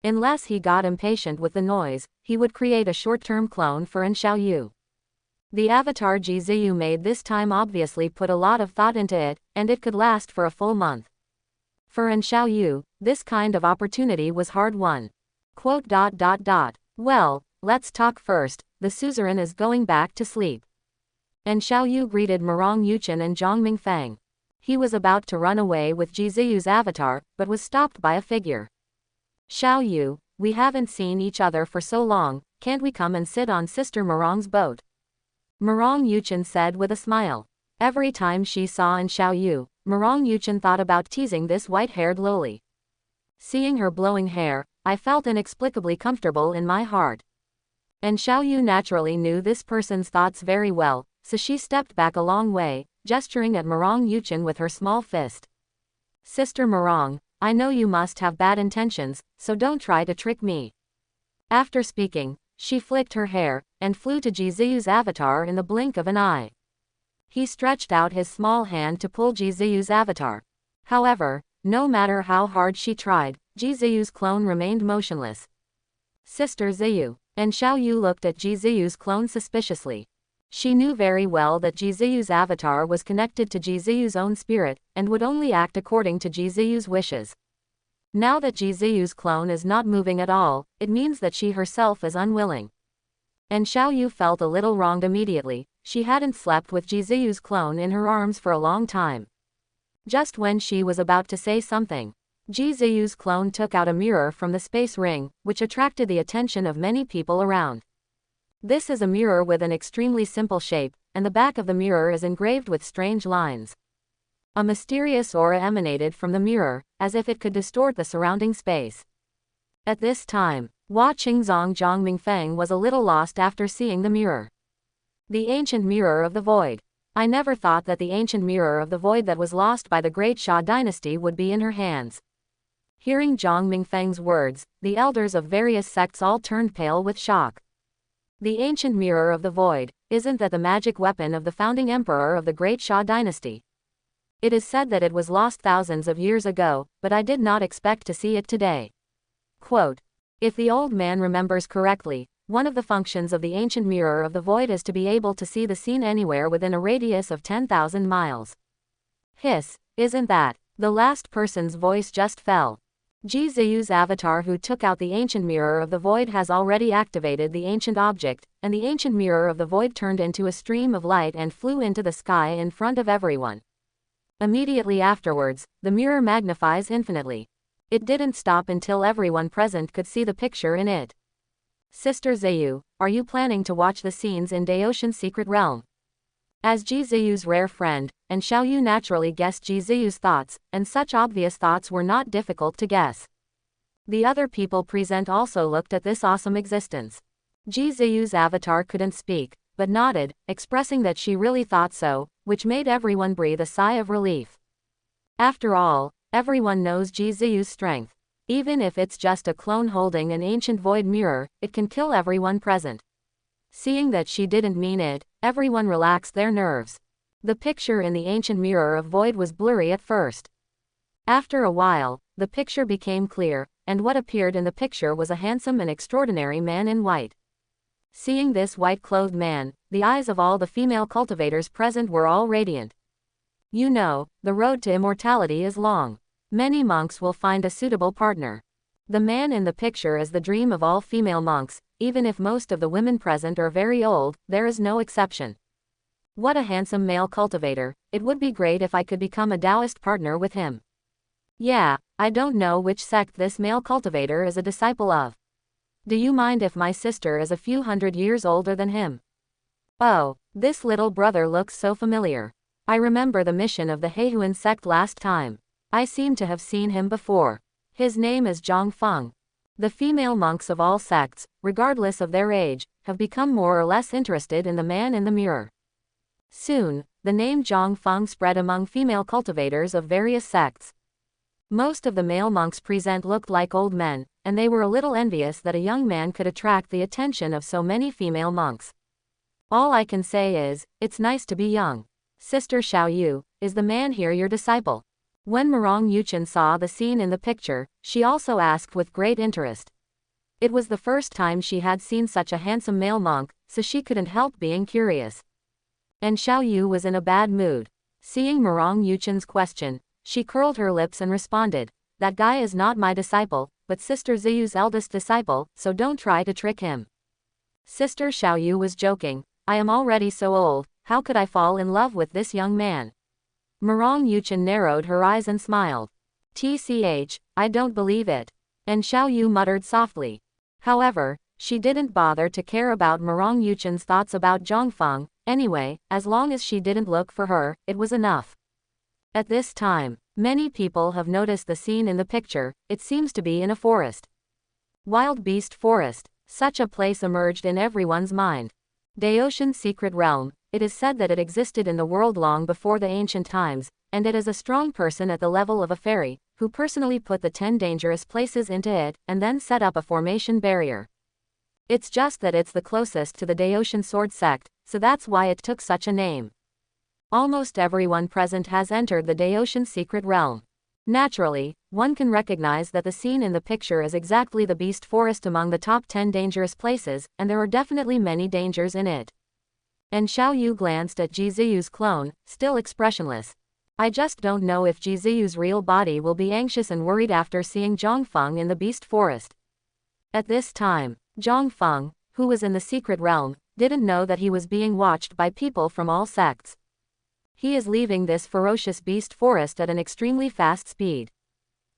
Unless he got impatient with the noise, he would create a short-term clone for Xiaoyu. The avatar Ji Ziyu made this time obviously put a lot of thought into it, and it could last for a full month. For Xiaoyu, this kind of opportunity was hard-won. Well, let's talk first. The suzerain is going back to sleep. And Xiaoyu greeted Murong Yuchen and Zhang Mingfeng. He was about to run away with Ji Ziyu's avatar, but was stopped by a figure. Xiaoyu, we haven't seen each other for so long, can't we come and sit on Sister Murong's boat? Murong Yuchen said with a smile. Every time she saw Xiaoyu, Murong Yuchen thought about teasing this white-haired loli. Seeing her blowing hair, I felt inexplicably comfortable in my heart. And Xiaoyu naturally knew this person's thoughts very well, so she stepped back a long way, gesturing at Murong Yuchen with her small fist. Sister Murong, I know you must have bad intentions, so don't try to trick me. After speaking, she flicked her hair, and flew to Ji Ziyu's avatar in the blink of an eye. He stretched out his small hand to pull Ji Ziyu's avatar. However, no matter how hard she tried, Ji Ziyu's clone remained motionless. Sister Ziyu, and Xiaoyu looked at Ji Ziyu's clone suspiciously. She knew very well that Ji Ziyu's avatar was connected to Ji Ziyu's own spirit, and would only act according to Ji Ziyu's wishes. Now that Ji Ziyu's clone is not moving at all, it means that she herself is unwilling. And Xiaoyu felt a little wronged immediately. She hadn't slept with Ji Ziyu's clone in her arms for a long time. Just when she was about to say something, Ji Ziyu's clone took out a mirror from the space ring, which attracted the attention of many people around. This is a mirror with an extremely simple shape, and the back of the mirror is engraved with strange lines. A mysterious aura emanated from the mirror, as if it could distort the surrounding space. At this time, Hua Qingzong Zhang Mingfeng was a little lost after seeing the mirror. The ancient mirror of the void. I never thought that the ancient mirror of the void that was lost by the great Xia dynasty would be in her hands. Hearing Zhang Mingfeng's words, the elders of various sects all turned pale with shock. The ancient mirror of the void, isn't that the magic weapon of the founding emperor of the great Xia dynasty? It is said that it was lost thousands of years ago, but I did not expect to see it today. Quote, if the old man remembers correctly, one of the functions of the ancient mirror of the void is to be able to see the scene anywhere within a radius of 10,000 miles. Hiss, isn't that? The last person's voice just fell. Ji Ziyu's avatar who took out the ancient mirror of the void has already activated the ancient object, and the ancient mirror of the void turned into a stream of light and flew into the sky in front of everyone. Immediately afterwards, the mirror magnifies infinitely. It didn't stop until everyone present could see the picture in it. Sister Ziyu, are you planning to watch the scenes in Daoshin's secret realm? As Ji Ziyu's rare friend, and Xiaoyu naturally guessed Ji Ziyu's thoughts, and such obvious thoughts were not difficult to guess. The other people present also looked at this awesome existence. Ji Ziyu's avatar couldn't speak, but nodded, expressing that she really thought so, which made everyone breathe a sigh of relief. After all, everyone knows Ji Ziyu's strength. Even if it's just a clone holding an ancient void mirror, it can kill everyone present. Seeing that she didn't mean it, everyone relaxed their nerves. The picture in the ancient mirror of void was blurry at first. After a while, the picture became clear, and what appeared in the picture was a handsome and extraordinary man in white. Seeing this white-clothed man, the eyes of all the female cultivators present were all radiant. You know, the road to immortality is long. Many monks will find a suitable partner. The man in the picture is the dream of all female monks, even if most of the women present are very old, there is no exception. What a handsome male cultivator, it would be great if I could become a Taoist partner with him. Yeah, I don't know which sect this male cultivator is a disciple of. Do you mind if my sister is a few hundred years older than him? Oh, this little brother looks so familiar. I remember the mission of the Heihuan sect last time. I seem to have seen him before. His name is Zhang Feng. The female monks of all sects, regardless of their age, have become more or less interested in the man in the mirror. Soon, the name Zhang Feng spread among female cultivators of various sects. Most of the male monks present looked like old men, and they were a little envious that a young man could attract the attention of so many female monks. All I can say is, it's nice to be young. Sister Xiaoyu, is the man here your disciple? When Murong Yuchen saw the scene in the picture, she also asked with great interest. It was the first time she had seen such a handsome male monk, so she couldn't help being curious. And Xiaoyu was in a bad mood. Seeing Murong Yuchen's question, she curled her lips and responded, that guy is not my disciple, but Sister Ziyu's eldest disciple, so don't try to trick him. Sister Xiaoyu was joking, I am already so old, how could I fall in love with this young man? Murong Yuchen narrowed her eyes and smiled. TCH, I don't believe it. And Xiaoyu muttered softly. However, she didn't bother to care about Murong Yuchen's thoughts about Zhangfeng, anyway, as long as she didn't look for her, it was enough. At this time, many people have noticed the scene in the picture, it seems to be in a forest. Wild beast forest, such a place emerged in everyone's mind. Daoshin's secret realm, it is said that it existed in the world long before the ancient times, and it is a strong person at the level of a fairy, who personally put the 10 dangerous places into it, and then set up a formation barrier. It's just that it's the closest to the Daoshin sword sect, so that's why it took such a name. Almost everyone present has entered the Daoshin secret realm. Naturally, one can recognize that the scene in the picture is exactly the beast forest among the top 10 dangerous places, and there are definitely many dangers in it. And Xiaoyu glanced at Ji Ziyu's clone, still expressionless. I just don't know if Ji Ziyu's real body will be anxious and worried after seeing Zhangfeng in the beast forest. At this time, Zhangfeng, who was in the secret realm, didn't know that he was being watched by people from all sects. He is leaving this ferocious beast forest at an extremely fast speed.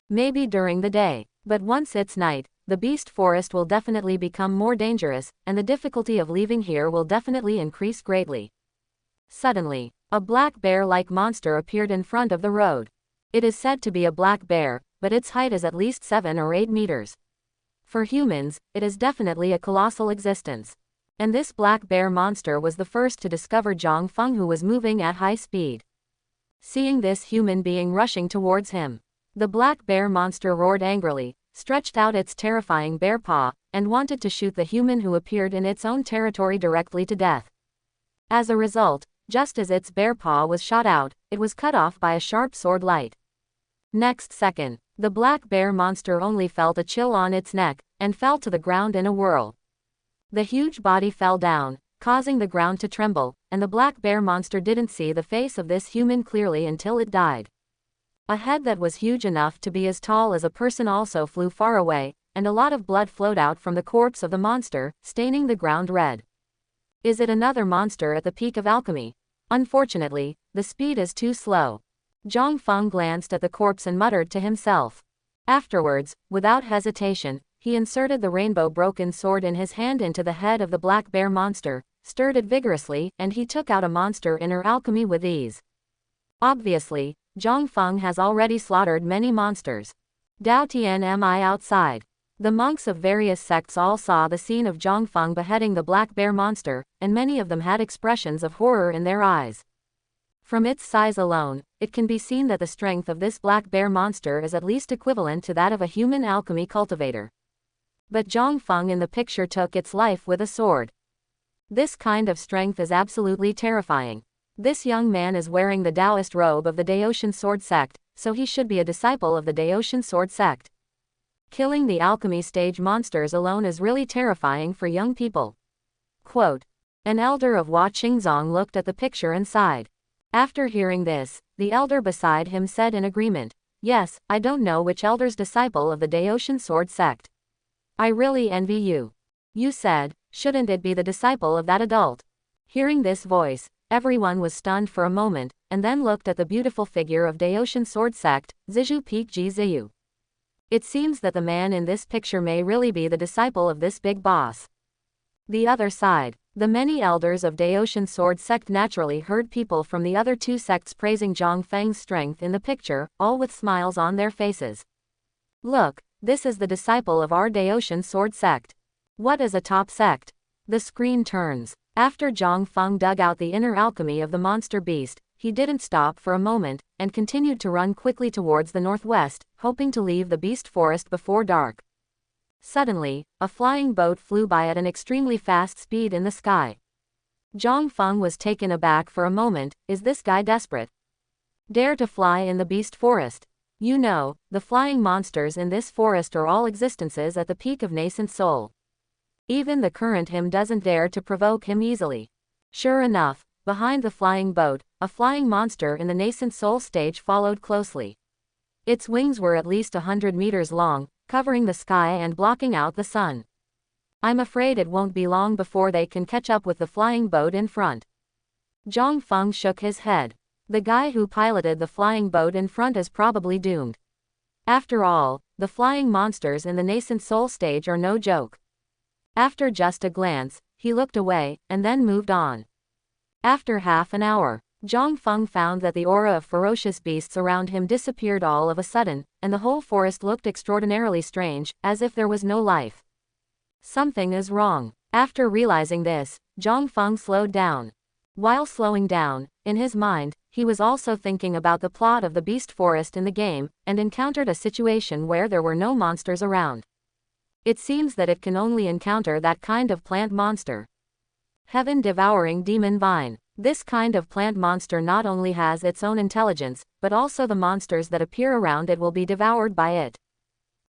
Maybe during the day, but once it's night, the beast forest will definitely become more dangerous, and the difficulty of leaving here will definitely increase greatly. Suddenly, a black bear-like monster appeared in front of the road. It is said to be a black bear, but its height is at least 7 or 8 meters. For humans, it is definitely a colossal existence. And this black bear monster was the first to discover Zhangfeng, who was moving at high speed. Seeing this human being rushing towards him, the black bear monster roared angrily, stretched out its terrifying bear paw, and wanted to shoot the human who appeared in its own territory directly to death. As a result, just as its bear paw was shot out, it was cut off by a sharp sword light. Next second, the black bear monster only felt a chill on its neck, and fell to the ground in a whirl. The huge body fell down, causing the ground to tremble, and the black bear monster didn't see the face of this human clearly until it died. A head that was huge enough to be as tall as a person also flew far away, and a lot of blood flowed out from the corpse of the monster, staining the ground red. Is it another monster at the peak of alchemy? Unfortunately, the speed is too slow. Zhang Feng glanced at the corpse and muttered to himself. Afterwards, without hesitation, he inserted the rainbow broken sword in his hand into the head of the black bear monster, stirred it vigorously, and he took out a monster inner alchemy with ease. Obviously, Zhang Feng has already slaughtered many monsters. Dao Tianmi outside. The monks of various sects all saw the scene of Zhang Feng beheading the black bear monster, and many of them had expressions of horror in their eyes. From its size alone, it can be seen that the strength of this black bear monster is at least equivalent to that of a human alchemy cultivator. But Zhang Feng in the picture took its life with a sword. This kind of strength is absolutely terrifying. This young man is wearing the Taoist robe of the Daotian Sword Sect, so he should be a disciple of the Daotian Sword Sect. Killing the alchemy stage monsters alone is really terrifying for young people. Quote. An elder of Hua Qingzong looked at the picture and sighed. After hearing this, the elder beside him said in agreement, yes, I don't know which elder's disciple of the Daotian Sword Sect. I really envy you. You said, shouldn't it be the disciple of that adult? Hearing this voice, everyone was stunned for a moment, and then looked at the beautiful figure of Daotian Sword Sect, Zizhu Peak Ji Ziyu. It seems that the man in this picture may really be the disciple of this big boss. The other side. The many elders of Daotian Sword Sect naturally heard people from the other two sects praising Zhang Feng's strength in the picture, all with smiles on their faces. Look, this is the disciple of our Daotian Sword Sect. What is a top sect? The screen turns. After Zhang Feng dug out the inner alchemy of the monster beast, he didn't stop for a moment, and continued to run quickly towards the northwest, hoping to leave the beast forest before dark. Suddenly, a flying boat flew by at an extremely fast speed in the sky. Zhang Feng was taken aback for a moment. Is this guy desperate? Dare to fly in the beast forest? You know, the flying monsters in this forest are all existences at the peak of nascent soul. Even the current him doesn't dare to provoke him easily. Sure enough, behind the flying boat, a flying monster in the nascent soul stage followed closely. Its wings were at least 100 meters long, covering the sky and blocking out the sun. I'm afraid it won't be long before they can catch up with the flying boat in front. Zhang Feng shook his head. The guy who piloted the flying boat in front is probably doomed. After all, the flying monsters in the nascent soul stage are no joke. After just a glance, he looked away, and then moved on. After half an hour, Zhang Feng found that the aura of ferocious beasts around him disappeared all of a sudden, and the whole forest looked extraordinarily strange, as if there was no life. Something is wrong. After realizing this, Zhang Feng slowed down. While slowing down, in his mind, he was also thinking about the plot of the beast forest in the game, and encountered a situation where there were no monsters around. It seems that it can only encounter that kind of plant monster. Heaven-devouring demon vine. This kind of plant monster not only has its own intelligence, but also the monsters that appear around it will be devoured by it.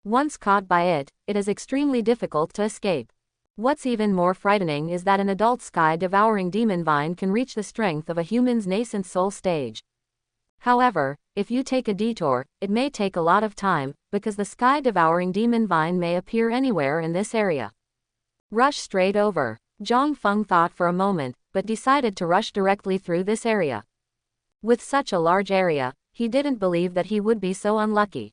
Once caught by it, it is extremely difficult to escape. What's even more frightening is that an adult sky-devouring demon vine can reach the strength of a human's nascent soul stage. However, if you take a detour, it may take a lot of time, because the sky-devouring demon vine may appear anywhere in this area. Rush straight over. Zhang Feng thought for a moment, but decided to rush directly through this area. With such a large area, he didn't believe that he would be so unlucky.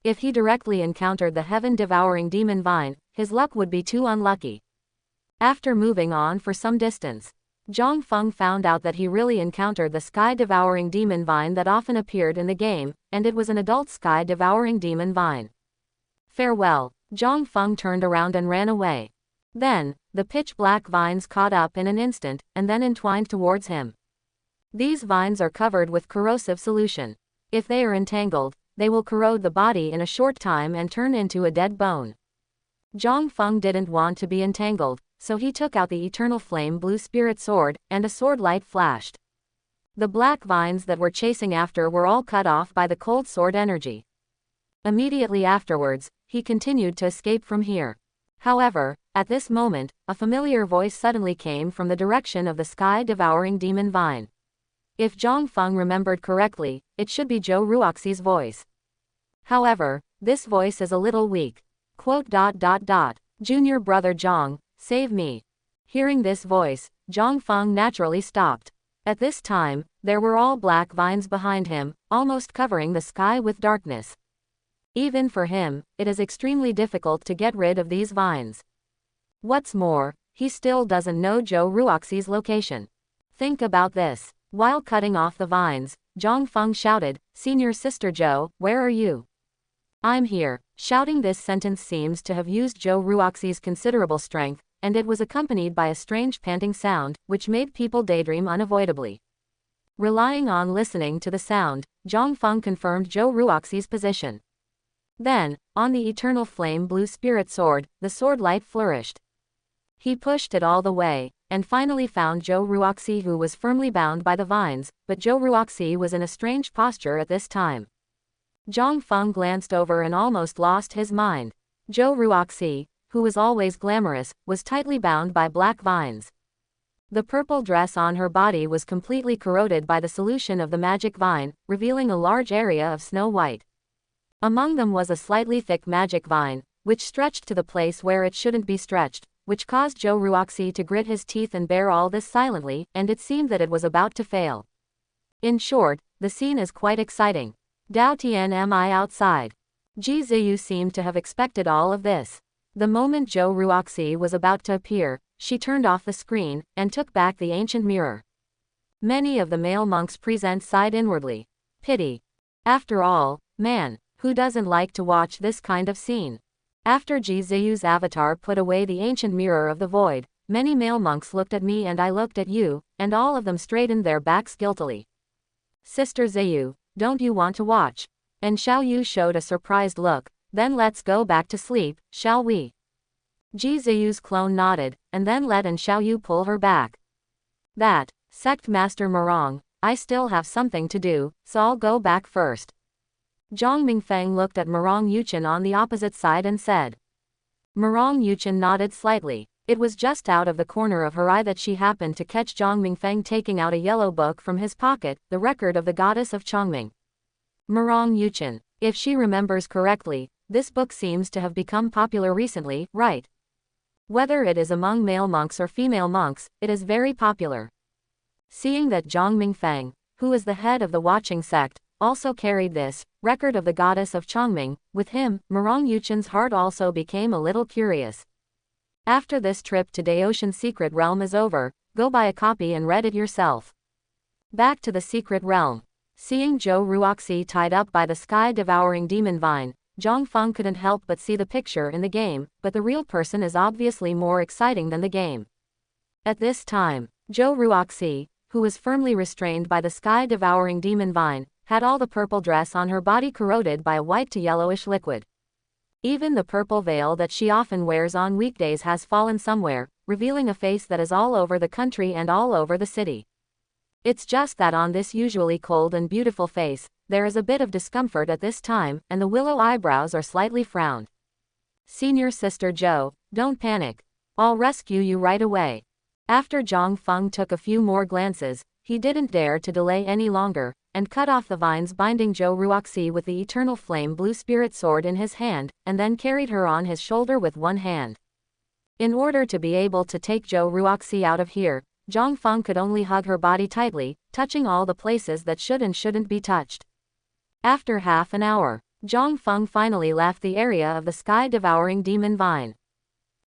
If he directly encountered the heaven-devouring demon vine, his luck would be too unlucky. After moving on for some distance, Zhang Feng found out that he really encountered the sky-devouring demon vine that often appeared in the game, and it was an adult sky-devouring demon vine. Farewell. Zhang Feng turned around and ran away. Then, the pitch-black vines caught up in an instant, and then entwined towards him. These vines are covered with corrosive solution. If they are entangled, they will corrode the body in a short time and turn into a dead bone. Zhang Feng didn't want to be entangled, so he took out the eternal flame blue spirit sword, and a sword light flashed. The black vines that were chasing after were all cut off by the cold sword energy. Immediately afterwards, he continued to escape from here. However, at this moment, a familiar voice suddenly came from the direction of the sky-devouring demon vine. If Zhang Feng remembered correctly, it should be Zhou Ruoxi's voice. However, this voice is a little weak. Junior brother Zhang, save me. Hearing this voice, Zhang Feng naturally stopped. At this time, there were all black vines behind him, almost covering the sky with darkness. Even for him, it is extremely difficult to get rid of these vines. What's more, he still doesn't know Zhou Ruoxi's location. Think about this. While cutting off the vines, Zhang Feng shouted, "Senior Sister Zhou, where are you?" "I'm here." Shouting this sentence seems to have used Zhou Ruoxi's considerable strength, and it was accompanied by a strange panting sound, which made people daydream unavoidably. Relying on listening to the sound, Zhang Feng confirmed Zhou Ruoxi's position. Then, on the eternal flame blue spirit sword, the sword light flourished. He pushed it all the way, and finally found Zhou Ruoxi, who was firmly bound by the vines, but Zhou Ruoxi was in a strange posture at this time. Zhang Feng glanced over and almost lost his mind. Zhou Ruoxi, who was always glamorous, was tightly bound by black vines. The purple dress on her body was completely corroded by the solution of the magic vine, revealing a large area of snow white. Among them was a slightly thick magic vine, which stretched to the place where it shouldn't be stretched, which caused Zhou Ruoxi to grit his teeth and bear all this silently, and it seemed that it was about to fail. In short, the scene is quite exciting. Dao Tianmi outside. Ji Ziyu seemed to have expected all of this. The moment Zhou Ruoxi was about to appear, she turned off the screen, and took back the ancient mirror. Many of the male monks present sighed inwardly. Pity. After all, man, who doesn't like to watch this kind of scene? After Ji Ziyu's avatar put away the ancient mirror of the void, many male monks looked at me and I looked at you, and all of them straightened their backs guiltily. Sister Ziyu, don't you want to watch? And Xiao Yu showed a surprised look. Then let's go back to sleep, shall we? Ji Ziyu's clone nodded, and then let and Xiao Yu pull her back. That, Sect Master Morong, I still have something to do, so I'll go back first. Zhang Mingfeng looked at Morong Yuchen on the opposite side and said. Morong Yuchen nodded slightly. It was just out of the corner of her eye that she happened to catch Zhang Mingfeng taking out a yellow book from his pocket, the record of the goddess of Chongming. Morong Yuchen, if she remembers correctly, this book seems to have become popular recently, right? Whether it is among male monks or female monks, it is very popular. Seeing that Zhang Mingfeng, who is the head of the watching sect, also carried this record of the goddess of Chongming with him, Morong Yuchen's heart also became a little curious. After this trip to Daotian Secret Realm is over, go buy a copy and read it yourself. Back to the Secret Realm. Seeing Zhou Ruoxi tied up by the sky-devouring demon vine, Zhang Feng couldn't help but see the picture in the game, but the real person is obviously more exciting than the game. At this time, Zhou Ruoxi, who was firmly restrained by the sky-devouring demon vine, had all the purple dress on her body corroded by a white to yellowish liquid. Even the purple veil that she often wears on weekdays has fallen somewhere, revealing a face that is all over the country and all over the city. It's just that on this usually cold and beautiful face, there is a bit of discomfort at this time, and the willow eyebrows are slightly frowned. Senior Sister Zhou, don't panic. I'll rescue you right away. After Zhang Feng took a few more glances, he didn't dare to delay any longer, and cut off the vines binding Zhou Ruoxi with the eternal flame blue spirit sword in his hand, and then carried her on his shoulder with one hand. In order to be able to take Zhou Ruoxi out of here, Zhang Feng could only hug her body tightly, touching all the places that should and shouldn't be touched. After half an hour, Zhang Feng finally left the area of the sky-devouring demon vine.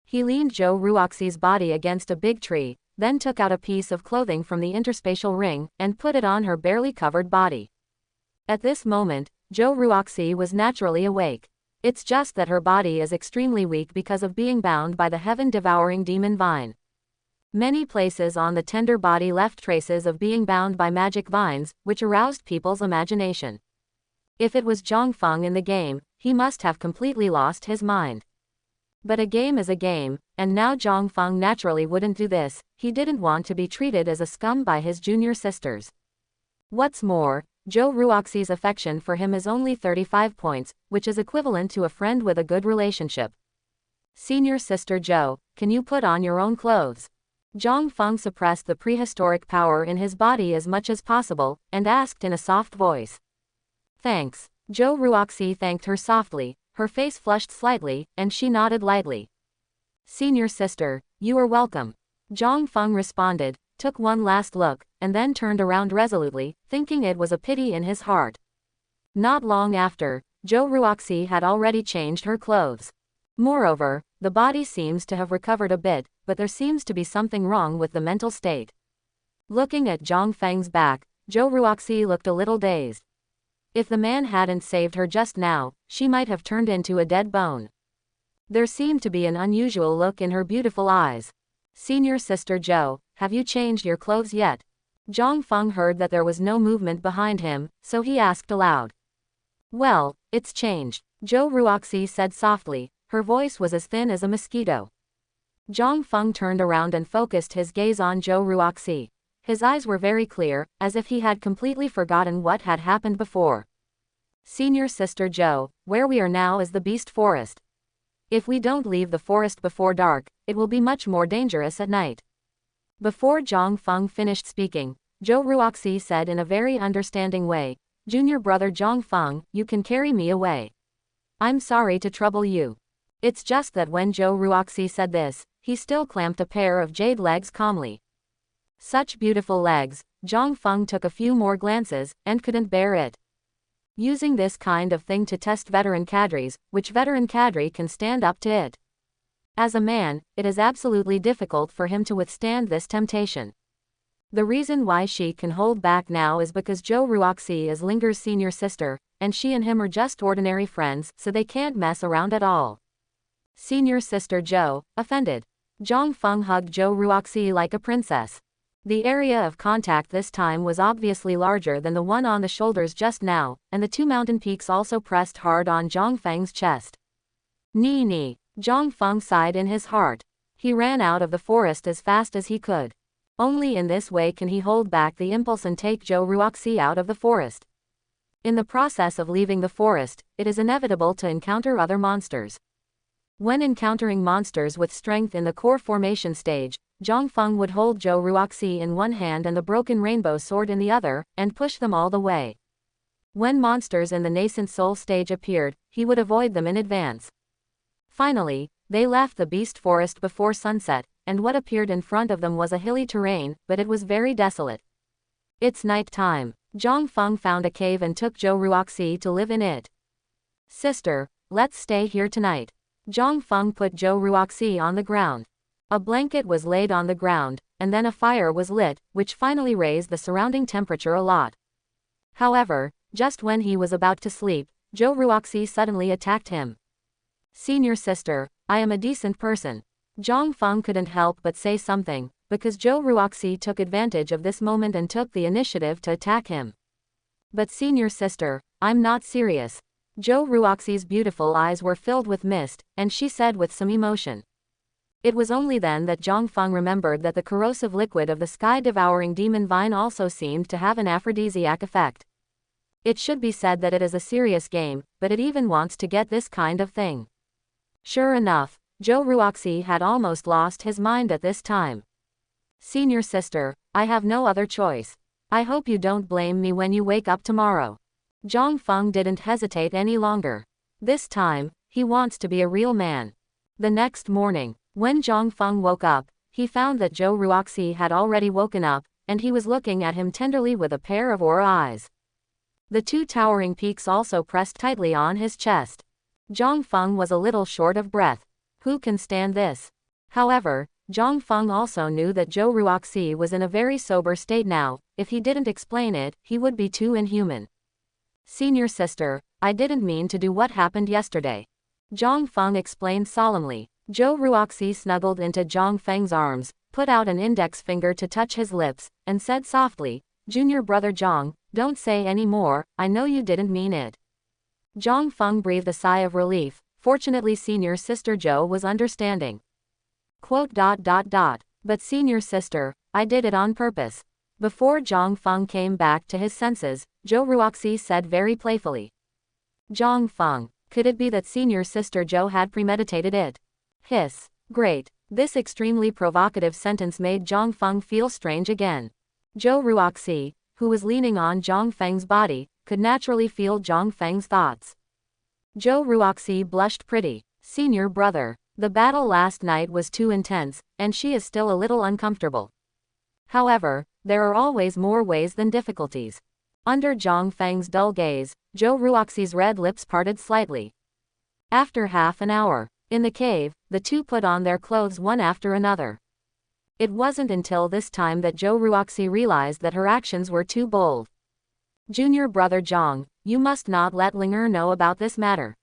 He leaned Zhou Ruoxi's body against a big tree, then took out a piece of clothing from the interspatial ring, and put it on her barely covered body. At this moment, Zhou Ruoxi was naturally awake. It's just that her body is extremely weak because of being bound by the heaven-devouring demon vine. Many places on the tender body left traces of being bound by magic vines, which aroused people's imagination. If it was Zhang Feng in the game, he must have completely lost his mind. But a game is a game, and now Zhang Feng naturally wouldn't do this. He didn't want to be treated as a scum by his junior sisters. What's more, Zhou Ruoxi's affection for him is only 35 points, which is equivalent to a friend with a good relationship. Senior Sister Zhou, can you put on your own clothes? Zhang Feng suppressed the prehistoric power in his body as much as possible, and asked in a soft voice. Thanks. Zhou Ruoxi thanked her softly, her face flushed slightly, and she nodded lightly. Senior sister, you are welcome. Zhang Feng responded, took one last look, and then turned around resolutely, thinking it was a pity in his heart. Not long after, Zhou Ruoxi had already changed her clothes. Moreover, the body seems to have recovered a bit, but there seems to be something wrong with the mental state. Looking at Zhang Feng's back, Zhou Ruoxi looked a little dazed. If the man hadn't saved her just now, she might have turned into a dead bone. There seemed to be an unusual look in her beautiful eyes. Senior sister Zhou, have you changed your clothes yet? Zhang Feng heard that there was no movement behind him, so he asked aloud. Well, it's changed, Zhou Ruoxi said softly. Her voice was as thin as a mosquito. Zhang Feng turned around and focused his gaze on Zhou Ruoxi. His eyes were very clear, as if he had completely forgotten what had happened before. Senior sister Zhou, where we are now is the beast forest. If we don't leave the forest before dark, it will be much more dangerous at night. Before Zhang Feng finished speaking, Zhou Ruoxi said in a very understanding way, Junior brother Zhang Feng, you can carry me away. I'm sorry to trouble you. It's just that when Zhou Ruoxi said this, he still clamped a pair of jade legs calmly. Such beautiful legs, Zhang Feng took a few more glances, and couldn't bear it. Using this kind of thing to test veteran cadres, which veteran cadre can stand up to it? As a man, it is absolutely difficult for him to withstand this temptation. The reason why she can hold back now is because Zhou Ruoxi is Linger's senior sister, and she and him are just ordinary friends, so they can't mess around at all. Senior sister Zhou, offended. Zhang Feng hugged Zhou Ruoxi like a princess. The area of contact this time was obviously larger than the one on the shoulders just now, and the two mountain peaks also pressed hard on Zhang Feng's chest. Nee. Zhang Feng sighed in his heart. He ran out of the forest as fast as he could. Only in this way can he hold back the impulse and take Zhou Ruoxi out of the forest. In the process of leaving the forest, it is inevitable to encounter other monsters. When encountering monsters with strength in the core formation stage, Zhang Feng would hold Zhou Ruoxi in one hand and the broken rainbow sword in the other, and push them all the way. When monsters in the nascent soul stage appeared, he would avoid them in advance. Finally, they left the beast forest before sunset, and what appeared in front of them was a hilly terrain, but it was very desolate. It's night time. Zhang Feng found a cave and took Zhou Ruoxi to live in it. Sister, let's stay here tonight. Zhang Feng put Zhou Ruoxi on the ground. A blanket was laid on the ground, and then a fire was lit, which finally raised the surrounding temperature a lot. However, just when he was about to sleep, Zhou Ruoxi suddenly attacked him. Senior sister, I am a decent person. Zhang Feng couldn't help but say something, because Zhou Ruoxi took advantage of this moment and took the initiative to attack him. But senior sister, I'm not serious. Zhou Ruoxi's beautiful eyes were filled with mist, and she said with some emotion. It was only then that Zhang Feng remembered that the corrosive liquid of the sky-devouring demon vine also seemed to have an aphrodisiac effect. It should be said that it is a serious game, but it even wants to get this kind of thing. Sure enough, Zhou Ruoxi had almost lost his mind at this time. Senior sister, I have no other choice. I hope you don't blame me when you wake up tomorrow. Zhang Feng didn't hesitate any longer. This time, he wants to be a real man. The next morning, when Zhang Feng woke up, he found that Zhou Ruoxi had already woken up, and he was looking at him tenderly with a pair of aura eyes. The two towering peaks also pressed tightly on his chest. Zhang Feng was a little short of breath. Who can stand this? However, Zhang Feng also knew that Zhou Ruoxi was in a very sober state now. If he didn't explain it, he would be too inhuman. Senior sister, I didn't mean to do what happened yesterday. Zhang Feng explained solemnly. Zhou Ruoxi snuggled into Zhang Feng's arms, put out an index finger to touch his lips, and said softly, Junior brother Zhang, don't say any more, I know you didn't mean it. Zhang Feng breathed a sigh of relief. Fortunately senior sister Zhou was understanding. But senior sister, I did it on purpose. Before Zhang Feng came back to his senses, Zhou Ruoxi said very playfully. Zhang Feng, could it be that senior sister Zhou had premeditated it? Hiss. Great. This extremely provocative sentence made Zhang Feng feel strange again. Zhou Ruoxi, who was leaning on Zhang Feng's body, could naturally feel Zhang Feng's thoughts. Zhou Ruoxi blushed pretty. Senior brother. The battle last night was too intense, and she is still a little uncomfortable. However, there are always more ways than difficulties. Under Zhang Feng's dull gaze, Zhou Ruoxi's red lips parted slightly. After half an hour, in the cave, the two put on their clothes one after another. It wasn't until this time that Zhou Ruoxi realized that her actions were too bold. Junior brother Zhang, you must not let Linger know about this matter.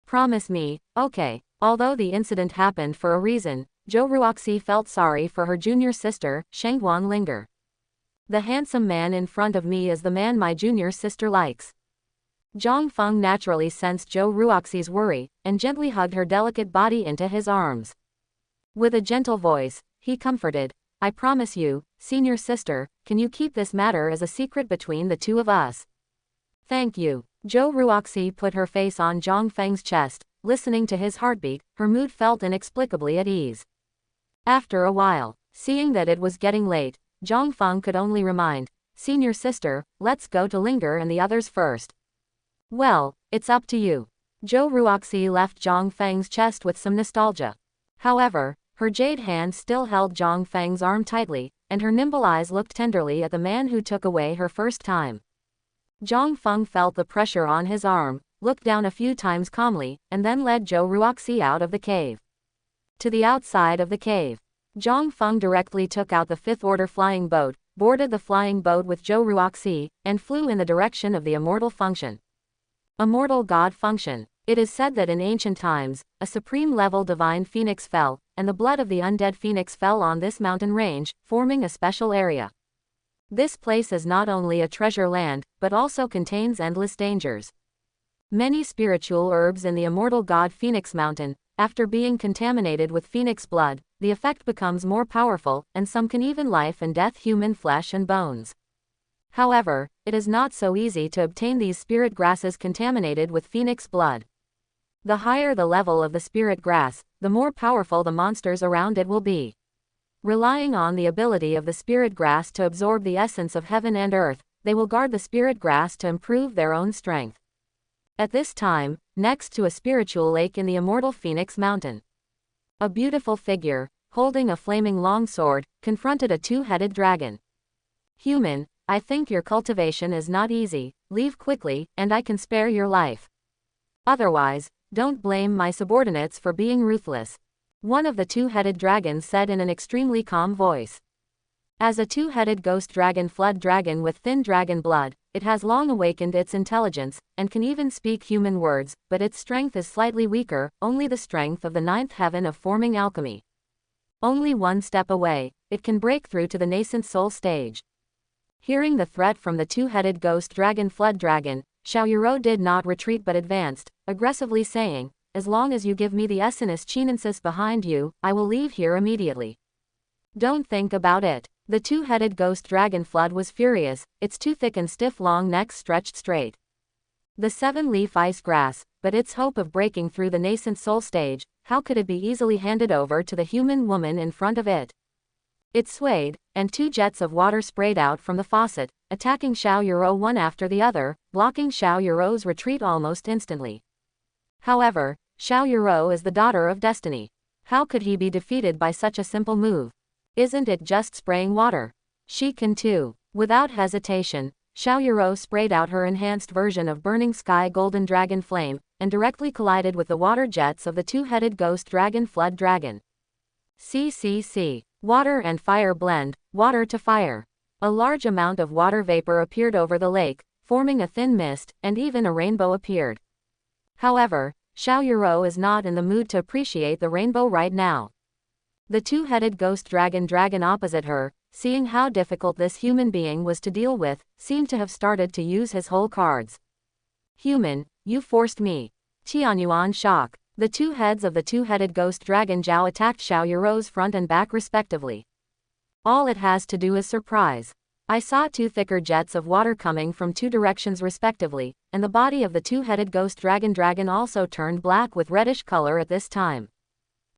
Promise me, okay. Although the incident happened for a reason, Zhou Ruoxi felt sorry for her junior sister, Shengguan Linger. The handsome man in front of me is the man my junior sister likes. Zhang Feng naturally sensed Zhou Ruoxi's worry, and gently hugged her delicate body into his arms. With a gentle voice, he comforted, I promise you, senior sister, can you keep this matter as a secret between the two of us? Thank you. Zhou Ruoxi put her face on Zhang Feng's chest, listening to his heartbeat, her mood felt inexplicably at ease. After a while, seeing that it was getting late, Zhang Feng could only remind, senior sister, let's go to Linger and the others first. Well, it's up to you. Zhou Ruoxi left Zhang Feng's chest with some nostalgia. However, her jade hand still held Zhang Feng's arm tightly, and her nimble eyes looked tenderly at the man who took away her first time. Zhang Feng felt the pressure on his arm, looked down a few times calmly, and then led Zhou Ruoxi out of the cave. To the outside of the cave, Zhang Feng directly took out the fifth-order flying boat, boarded the flying boat with Zhou Ruoxi, and flew in the direction of the immortal function. Immortal God function. It is said that in ancient times, a supreme-level divine phoenix fell, and the blood of the undead phoenix fell on this mountain range, forming a special area. This place is not only a treasure land, but also contains endless dangers. Many spiritual herbs in the immortal god Phoenix Mountain, after being contaminated with phoenix blood, the effect becomes more powerful, and some can even life and death human flesh and bones. However, it is not so easy to obtain these spirit grasses contaminated with phoenix blood. The higher the level of the spirit grass, the more powerful the monsters around it will be. Relying on the ability of the spirit grass to absorb the essence of heaven and earth, they will guard the spirit grass to improve their own strength. At this time, next to a spiritual lake in the immortal Phoenix Mountain, a beautiful figure, holding a flaming longsword, confronted a two-headed dragon. Human, I think your cultivation is not easy, leave quickly, and I can spare your life. Otherwise, don't blame my subordinates for being ruthless. One of the two-headed dragons said in an extremely calm voice. As a two-headed ghost dragon flood dragon with thin dragon blood, it has long awakened its intelligence, and can even speak human words, but its strength is slightly weaker, only the strength of the ninth heaven of forming alchemy. Only one step away, it can break through to the nascent soul stage. Hearing the threat from the two-headed ghost dragon flood dragon, Xiao Yuro did not retreat but advanced, aggressively saying, as long as you give me the Essenis Chinensis behind you, I will leave here immediately. Don't think about it. The two-headed ghost dragon flood was furious, its two thick and stiff long necks stretched straight. The seven-leaf ice grass, but its hope of breaking through the nascent soul stage, how could it be easily handed over to the human woman in front of it? It swayed, and two jets of water sprayed out from the faucet, attacking Xiao Yuro one after the other, blocking Xiao Yuro's retreat almost instantly. However, Xiao Yuro is the daughter of destiny. How could he be defeated by such a simple move? Isn't it just spraying water? She can too. Without hesitation, Xiao Yuro sprayed out her enhanced version of Burning Sky Golden Dragon Flame, and directly collided with the water jets of the two-headed ghost dragon flood dragon. CCC. Water and fire blend, water to fire. A large amount of water vapor appeared over the lake, forming a thin mist, and even a rainbow appeared. However, Xiao Yuro is not in the mood to appreciate the rainbow right now. The two-headed ghost dragon opposite her, seeing how difficult this human being was to deal with, seemed to have started to use his whole cards. Human, you forced me. Tianyuan shock. The two heads of the two-headed ghost dragon Zhao attacked Xiao Yuro's front and back respectively. All it has to do is surprise. I saw two thicker jets of water coming from two directions respectively, and the body of the two-headed ghost dragon also turned black with reddish color at this time.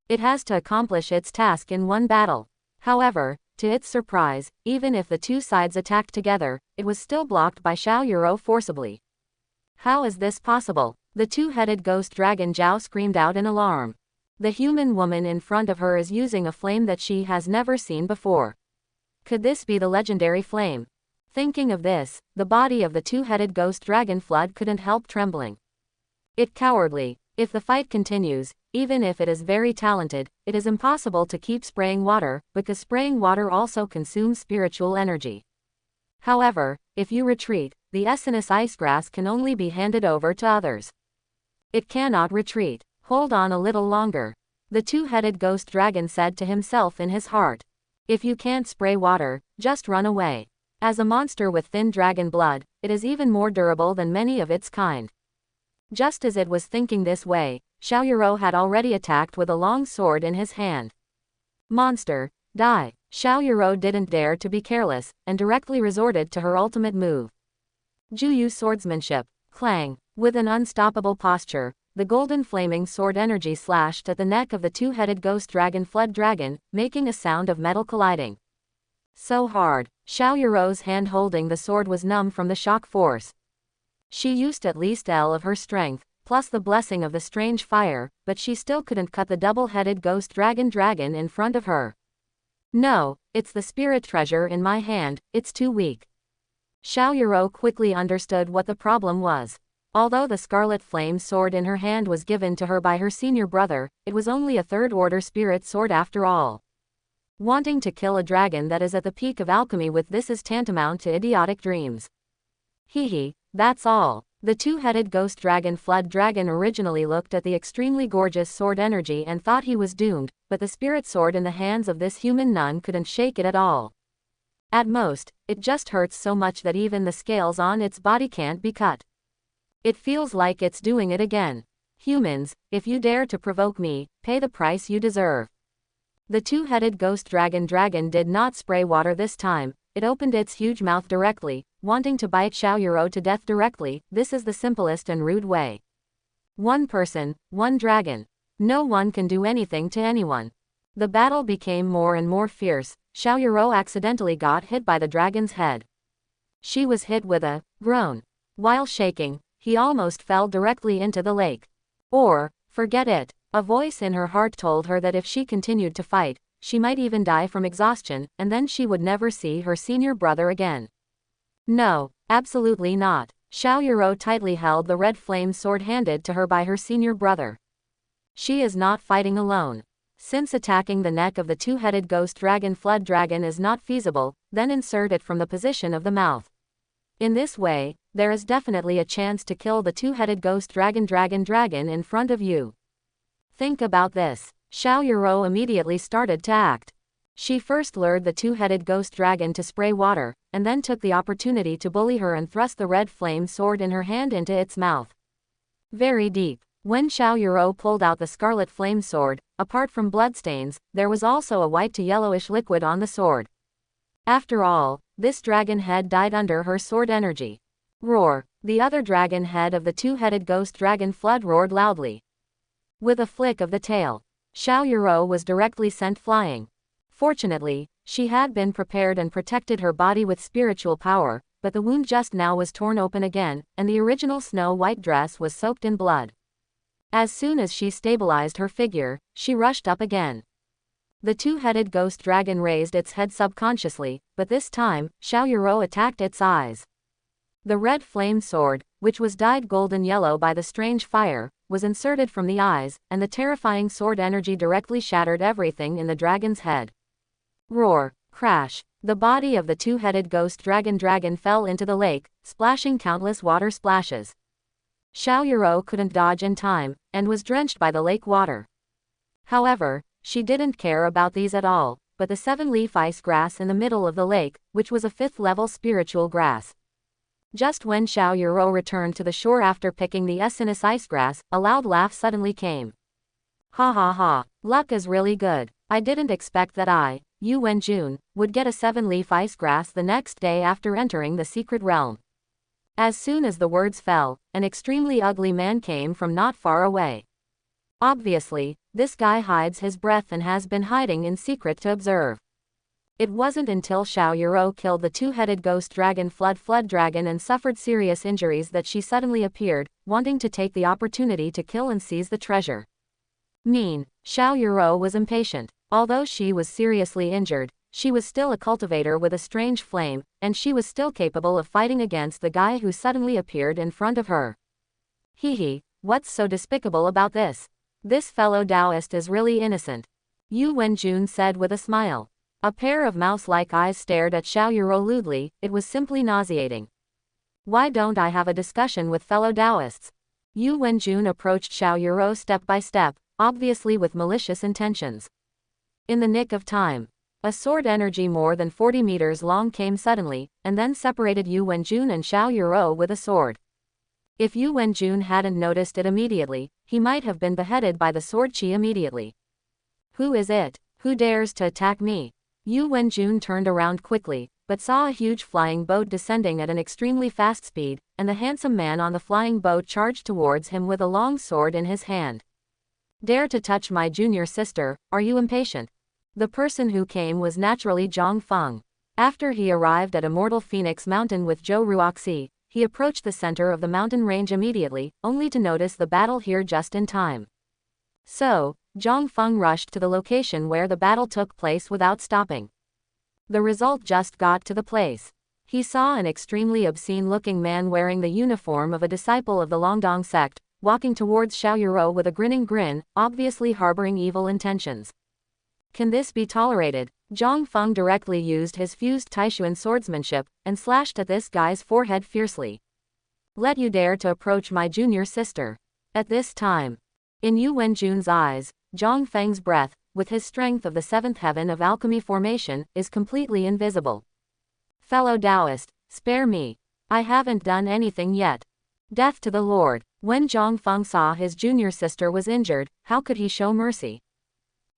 It has to accomplish its task in one battle. However, to its surprise, even if the two sides attacked together, it was still blocked by Xiao Yuro forcibly. How is this possible? The two-headed ghost dragon Zhao screamed out in alarm. The human woman in front of her is using a flame that she has never seen before. Could this be the legendary flame? Thinking of this, the body of the two-headed ghost dragon flood couldn't help trembling. It cowardly. If the fight continues, even if it is very talented, it is impossible to keep spraying water, because spraying water also consumes spiritual energy. However, if you retreat, the Essenis icegrass can only be handed over to others. It cannot retreat. Hold on a little longer. The two-headed ghost dragon said to himself in his heart. If you can't spray water, just run away. As a monster with thin dragon blood, it is even more durable than many of its kind. Just as it was thinking this way, Xiao Yuro had already attacked with a long sword in his hand. Monster, die! Xiao Yuro didn't dare to be careless, and directly resorted to her ultimate move. Juyu swordsmanship. Clang. With an unstoppable posture, the golden flaming sword energy slashed at the neck of the two-headed ghost dragon flood dragon, making a sound of metal colliding. So hard. Xiao Yuro's hand holding the sword was numb from the shock force. She used at least L of her strength, plus the blessing of the strange fire, but she still couldn't cut the double-headed ghost dragon in front of her. No, it's the spirit treasure in my hand, it's too weak. Xiao Yuro quickly understood what the problem was. Although the scarlet flame sword in her hand was given to her by her senior brother, it was only a third-order spirit sword after all. Wanting to kill a dragon that is at the peak of alchemy with this is tantamount to idiotic dreams. Hehe, that's all. The two-headed ghost dragon flood dragon originally looked at the extremely gorgeous sword energy and thought he was doomed, but the spirit sword in the hands of this human nun couldn't shake it at all. At most, it just hurts so much that even the scales on its body can't be cut. It feels like it's doing it again. Humans, if you dare to provoke me, pay the price you deserve. The two-headed ghost dragon did not spray water this time. It opened its huge mouth directly, wanting to bite Xiao Yuro to death directly. This is the simplest and rude way. One person, one dragon. No one can do anything to anyone. The battle became more and more fierce. Xiao Yuro accidentally got hit by the dragon's head. She was hit with a groan. While shaking, he almost fell directly into the lake. Or, forget it. A voice in her heart told her that if she continued to fight, she might even die from exhaustion, and then she would never see her senior brother again. No, absolutely not. Xiao Yuro tightly held the red flame sword handed to her by her senior brother. She is not fighting alone. Since attacking the neck of the two-headed ghost dragon flood dragon is not feasible, then insert it from the position of the mouth. In this way, there is definitely a chance to kill the two-headed ghost dragon in front of you. Think about this. Xiao Yuro immediately started to act. She first lured the two-headed ghost dragon to spray water, and then took the opportunity to bully her and thrust the red flame sword in her hand into its mouth. Very deep. When Xiao Yuro pulled out the scarlet flame sword, apart from bloodstains, there was also a white to yellowish liquid on the sword. After all, this dragon head died under her sword energy. Roar! The other dragon head of the two-headed ghost dragon flood roared loudly. With a flick of the tail, Xiao Yuro was directly sent flying. Fortunately, she had been prepared and protected her body with spiritual power, but the wound just now was torn open again, and the original snow-white dress was soaked in blood. As soon as she stabilized her figure, she rushed up again. The two-headed ghost dragon raised its head subconsciously, but this time, Xiao Yuro attacked its eyes. The red flame sword, which was dyed golden yellow by the strange fire, was inserted from the eyes, and the terrifying sword energy directly shattered everything in the dragon's head. Roar! Crash! The body of the two-headed ghost dragon fell into the lake, splashing countless water splashes. Xiao Yuro couldn't dodge in time, and was drenched by the lake water. However, she didn't care about these at all, but the 7-leaf ice grass in the middle of the lake, which was a 5th-level spiritual grass. Just when Xiao Yuro returned to the shore after picking the Essenis ice grass, a loud laugh suddenly came. Ha ha ha, luck is really good. I didn't expect that Yu Wenjun, would get a 7-leaf ice grass the next day after entering the secret realm. As soon as the words fell, an extremely ugly man came from not far away. Obviously, This guy hides his breath and has been hiding in secret to observe. It wasn't until Xiao Yuro killed the two-headed ghost dragon Flood Dragon and suffered serious injuries that she suddenly appeared, wanting to take the opportunity to kill and seize the treasure. Mean. Xiao Yuro was impatient. Although she was seriously injured, she was still a cultivator with a strange flame, and she was still capable of fighting against the guy who suddenly appeared in front of her. Hee, what's so despicable about this? This fellow Taoist is really innocent. Yu Wenjun said with a smile. A pair of mouse-like eyes stared at Xiao Yuro lewdly. It was simply nauseating. Why don't I have a discussion with fellow Taoists? Yu Wenjun approached Xiao Yuro step by step, obviously with malicious intentions. In the nick of time, a sword energy more than 40 meters long came suddenly, and then separated Yu Wenjun and Xiao Yuro with a sword. If Yu Wenjun hadn't noticed it immediately, he might have been beheaded by the sword chi immediately. Who is it? Who dares to attack me? Yu Wenjun turned around quickly, but saw a huge flying boat descending at an extremely fast speed, and the handsome man on the flying boat charged towards him with a long sword in his hand. Dare to touch my junior sister, are you impatient? The person who came was naturally Zhang Feng. After he arrived at Immortal Phoenix Mountain with Zhou Ruoxi, he approached the center of the mountain range immediately, only to notice the battle here just in time. So, Zhang Feng rushed to the location where the battle took place without stopping. The result just got to the place. He saw an extremely obscene-looking man wearing the uniform of a disciple of the Longdong sect, walking towards Xiao Yuro with a grinning grin, obviously harboring evil intentions. Can this be tolerated? Zhang Feng directly used his fused Taishuan swordsmanship, and slashed at this guy's forehead fiercely. Let you dare to approach my junior sister. At this time, in Yu Wenjun's eyes, Zhang Feng's breath, with his strength of the seventh heaven of alchemy formation, is completely invisible. Fellow Taoist, spare me. I haven't done anything yet. Death to the Lord. When Zhang Feng saw his junior sister was injured, how could he show mercy?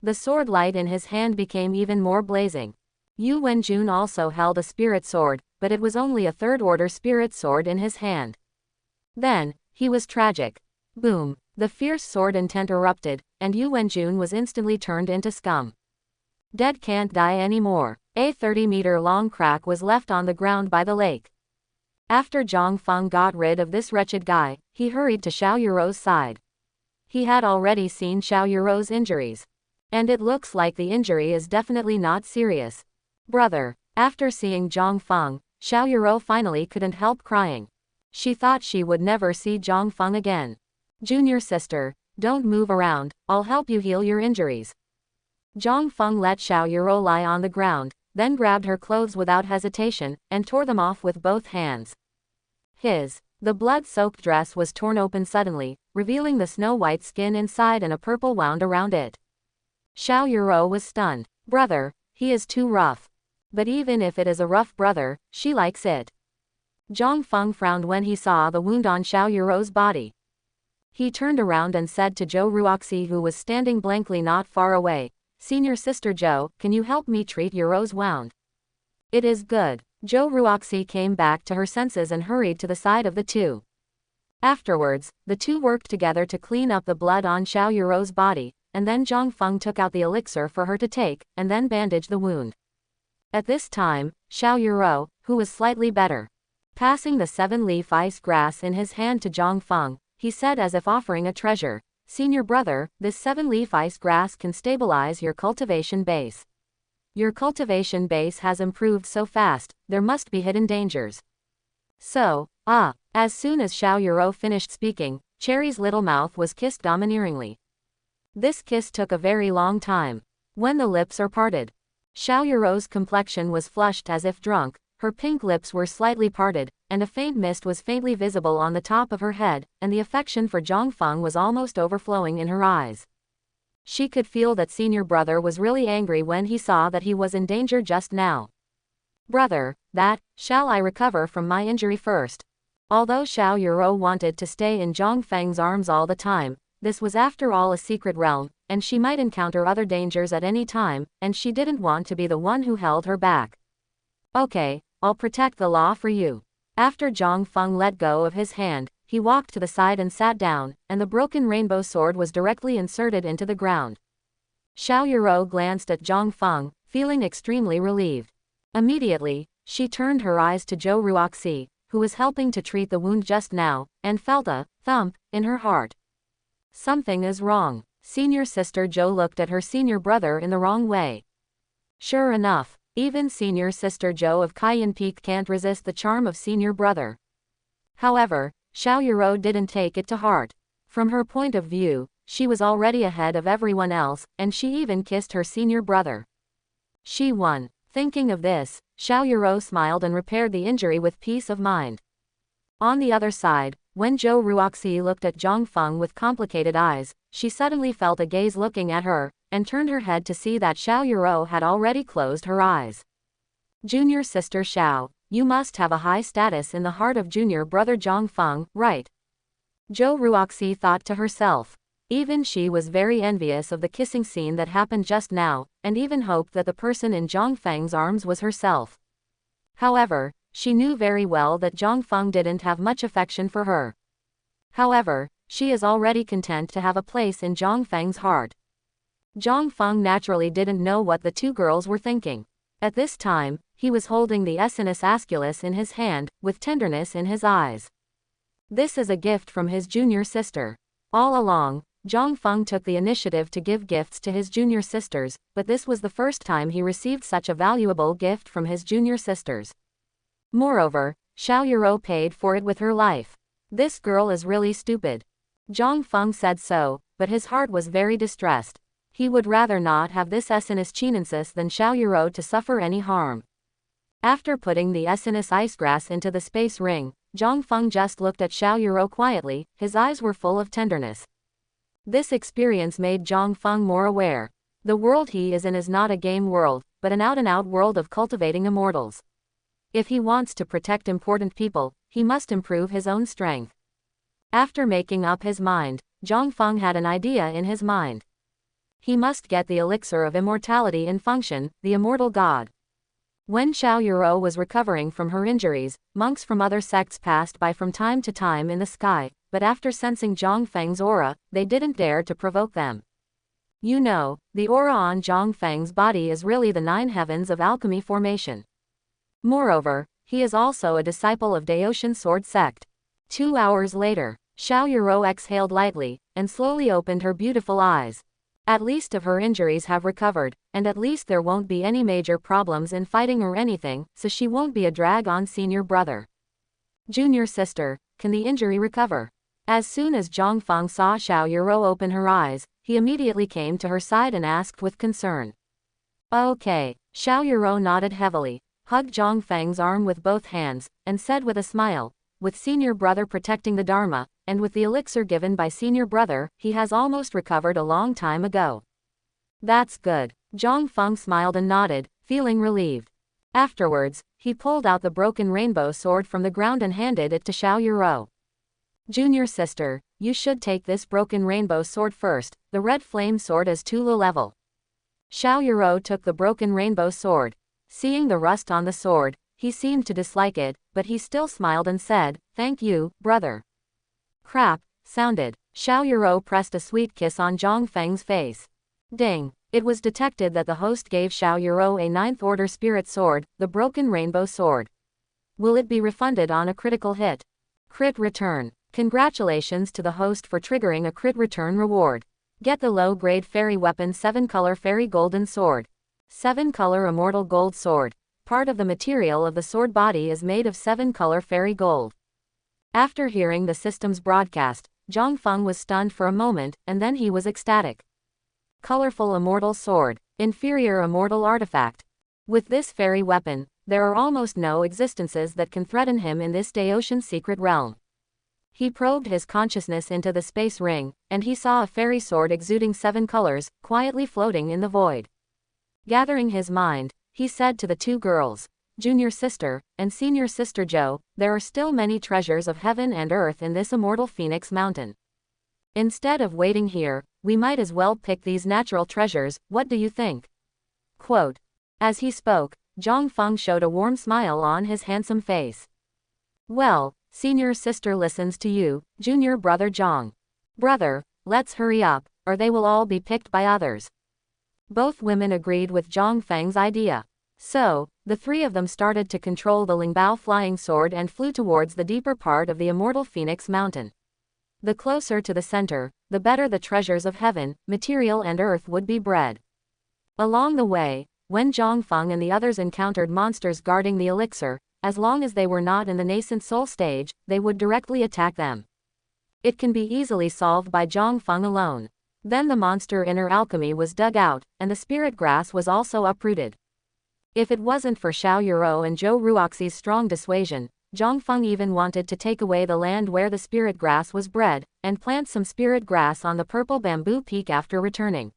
The sword light in his hand became even more blazing. Yu Wenjun also held a spirit sword, but it was only a third-order spirit sword in his hand. Then, he was tragic. Boom. The fierce sword intent erupted, and Yu Wenjun was instantly turned into scum. Dead can't die anymore. A 30-meter-long crack was left on the ground by the lake. After Zhang Feng got rid of this wretched guy, he hurried to Xiao Yuro's side. He had already seen Xiao Yuro's injuries. And it looks like the injury is definitely not serious. Brother. After seeing Zhang Feng, Xiao Yuro finally couldn't help crying. She thought she would never see Zhang Feng again. Junior sister, don't move around, I'll help you heal your injuries. Zhang Feng let Xiao Yuro lie on the ground, then grabbed her clothes without hesitation, and tore them off with both hands. The blood-soaked dress was torn open suddenly, revealing the snow-white skin inside and a purple wound around it. Xiao Yuro was stunned. Brother, he is too rough. But even if it is a rough brother, she likes it. Zhang Feng frowned when he saw the wound on Xiao Yuro's body. He turned around and said to Zhou Ruoxi, who was standing blankly not far away, Senior Sister Zhou, can you help me treat Yuro's wound? It is good. Zhou Ruoxi came back to her senses and hurried to the side of the two. Afterwards, the two worked together to clean up the blood on Xiao Yuro's body, and then Zhang Feng took out the elixir for her to take, and then bandaged the wound. At this time, Xiao Yuro, who was slightly better, passing the 7-leaf ice grass in his hand to Zhang Feng, he said as if offering a treasure, Senior brother, this 7-leaf ice grass can stabilize your cultivation base. Your cultivation base has improved so fast, there must be hidden dangers. So, as soon as Xiao Yuro finished speaking, Cherry's little mouth was kissed domineeringly. This kiss took a very long time. When the lips are parted, Xiao Yuro's complexion was flushed as if drunk, her pink lips were slightly parted, and a faint mist was faintly visible on the top of her head, and the affection for Zhang Feng was almost overflowing in her eyes. She could feel that senior brother was really angry when he saw that he was in danger just now. Brother, shall I recover from my injury first? Although Xiao Yuro wanted to stay in Zhang Feng's arms all the time, this was after all a secret realm, and she might encounter other dangers at any time, and she didn't want to be the one who held her back. Okay, I'll protect the law for you. After Zhang Feng let go of his hand, he walked to the side and sat down, and the broken rainbow sword was directly inserted into the ground. Xiao Yuro glanced at Zhang Feng, feeling extremely relieved. Immediately, she turned her eyes to Zhou Ruoxi, who was helping to treat the wound just now, and felt a thump in her heart. Something is wrong. Senior sister Zhou looked at her senior brother in the wrong way. Sure enough, even senior sister Zhou of Cayenne Peak can't resist the charm of senior brother. However, Xiao Yuro didn't take it to heart. From her point of view, she was already ahead of everyone else, and she even kissed her senior brother. She won. Thinking of this, Xiao Yuro smiled and repaired the injury with peace of mind. On the other side, when Zhou Ruoxi looked at Zhang Feng with complicated eyes, she suddenly felt a gaze looking at her, and turned her head to see that Xiao Yuro had already closed her eyes. Junior sister Xiao, you must have a high status in the heart of junior brother Zhang Feng, right? Zhou Ruoxi thought to herself. Even she was very envious of the kissing scene that happened just now, and even hoped that the person in Zhang Feng's arms was herself. However, she knew very well that Zhang Feng didn't have much affection for her. However, she is already content to have a place in Zhang Feng's heart. Zhang Feng naturally didn't know what the two girls were thinking. At this time, he was holding the Essinus Asculus in his hand, with tenderness in his eyes. This is a gift from his junior sister. All along, Zhang Feng took the initiative to give gifts to his junior sisters, but this was the first time he received such a valuable gift from his junior sisters. Moreover, Xiao Yuro paid for it with her life. This girl is really stupid. Zhang Feng said so, but his heart was very distressed. He would rather not have this Essinus chinensis than Xiao Yuro to suffer any harm. After putting the Essinus icegrass into the space ring, Zhang Feng just looked at Xiao Yuro quietly, his eyes were full of tenderness. This experience made Zhang Feng more aware. The world he is in is not a game world, but an out-and-out world of cultivating immortals. If he wants to protect important people, he must improve his own strength. After making up his mind, Zhang Feng had an idea in his mind. He must get the elixir of immortality in function, the immortal god. When Xiao Yuro was recovering from her injuries, monks from other sects passed by from time to time in the sky, but after sensing Zhang Feng's aura, they didn't dare to provoke them. You know, the aura on Zhang Feng's body is really the 9 heavens of alchemy formation. Moreover, he is also a disciple of Daotian sword sect. 2 hours later, Xiao Yuro exhaled lightly, and slowly opened her beautiful eyes. At least of her injuries have recovered, and at least there won't be any major problems in fighting or anything, so she won't be a drag on senior brother. Junior sister, can the injury recover? As soon as Zhang Feng saw Xiao Yuro open her eyes, he immediately came to her side and asked with concern. Okay. Xiao Yuro nodded heavily, hugged Zhang Feng's arm with both hands, and said with a smile, with senior brother protecting the Dharma, and with the elixir given by senior brother, he has almost recovered a long time ago. That's good. Zhang Feng smiled and nodded, feeling relieved. Afterwards, he pulled out the broken rainbow sword from the ground and handed it to Xiao Yuro. Junior sister, you should take this broken rainbow sword first, the red flame sword is too low level. Xiao Yuro took the broken rainbow sword. Seeing the rust on the sword, he seemed to dislike it, but he still smiled and said, "Thank you, brother." Crap, sounded. Xiao Yuro pressed a sweet kiss on Zhang Feng's face. Ding. It was detected that the host gave Xiao Yuro a 9th order spirit sword, the broken rainbow sword. Will it be refunded on a critical hit? Crit return. Congratulations to the host for triggering a crit return reward. Get the low-grade fairy weapon 7-color fairy golden sword. 7-color immortal gold sword. Part of the material of the sword body is made of 7-color fairy gold. After hearing the system's broadcast, Zhang Feng was stunned for a moment, and then he was ecstatic. Colorful immortal sword. Inferior immortal artifact. With this fairy weapon, there are almost no existences that can threaten him in this Daotian secret realm. He probed his consciousness into the space ring, and he saw a fairy sword exuding 7 colors, quietly floating in the void. Gathering his mind, he said to the 2 girls, Junior sister, and senior sister Zhou, there are still many treasures of heaven and earth in this immortal Phoenix Mountain. Instead of waiting here, we might as well pick these natural treasures, what do you think? Quote. As he spoke, Zhang Feng showed a warm smile on his handsome face. Well, Senior sister listens to you, junior brother Zhang. Brother, let's hurry up, or they will all be picked by others. Both women agreed with Zhang Feng's idea. So, the three of them started to control the Lingbao flying sword and flew towards the deeper part of the immortal Phoenix Mountain. The closer to the center, the better the treasures of heaven, material and earth would be bred. Along the way, when Zhang Feng and the others encountered monsters guarding the elixir, as long as they were not in the nascent soul stage, they would directly attack them. It can be easily solved by Zhang Feng alone. Then the monster inner alchemy was dug out, and the spirit grass was also uprooted. If it wasn't for Xiao Yuro and Zhou Ruoxi's strong dissuasion, Zhang Feng even wanted to take away the land where the spirit grass was bred, and plant some spirit grass on the purple bamboo peak after returning.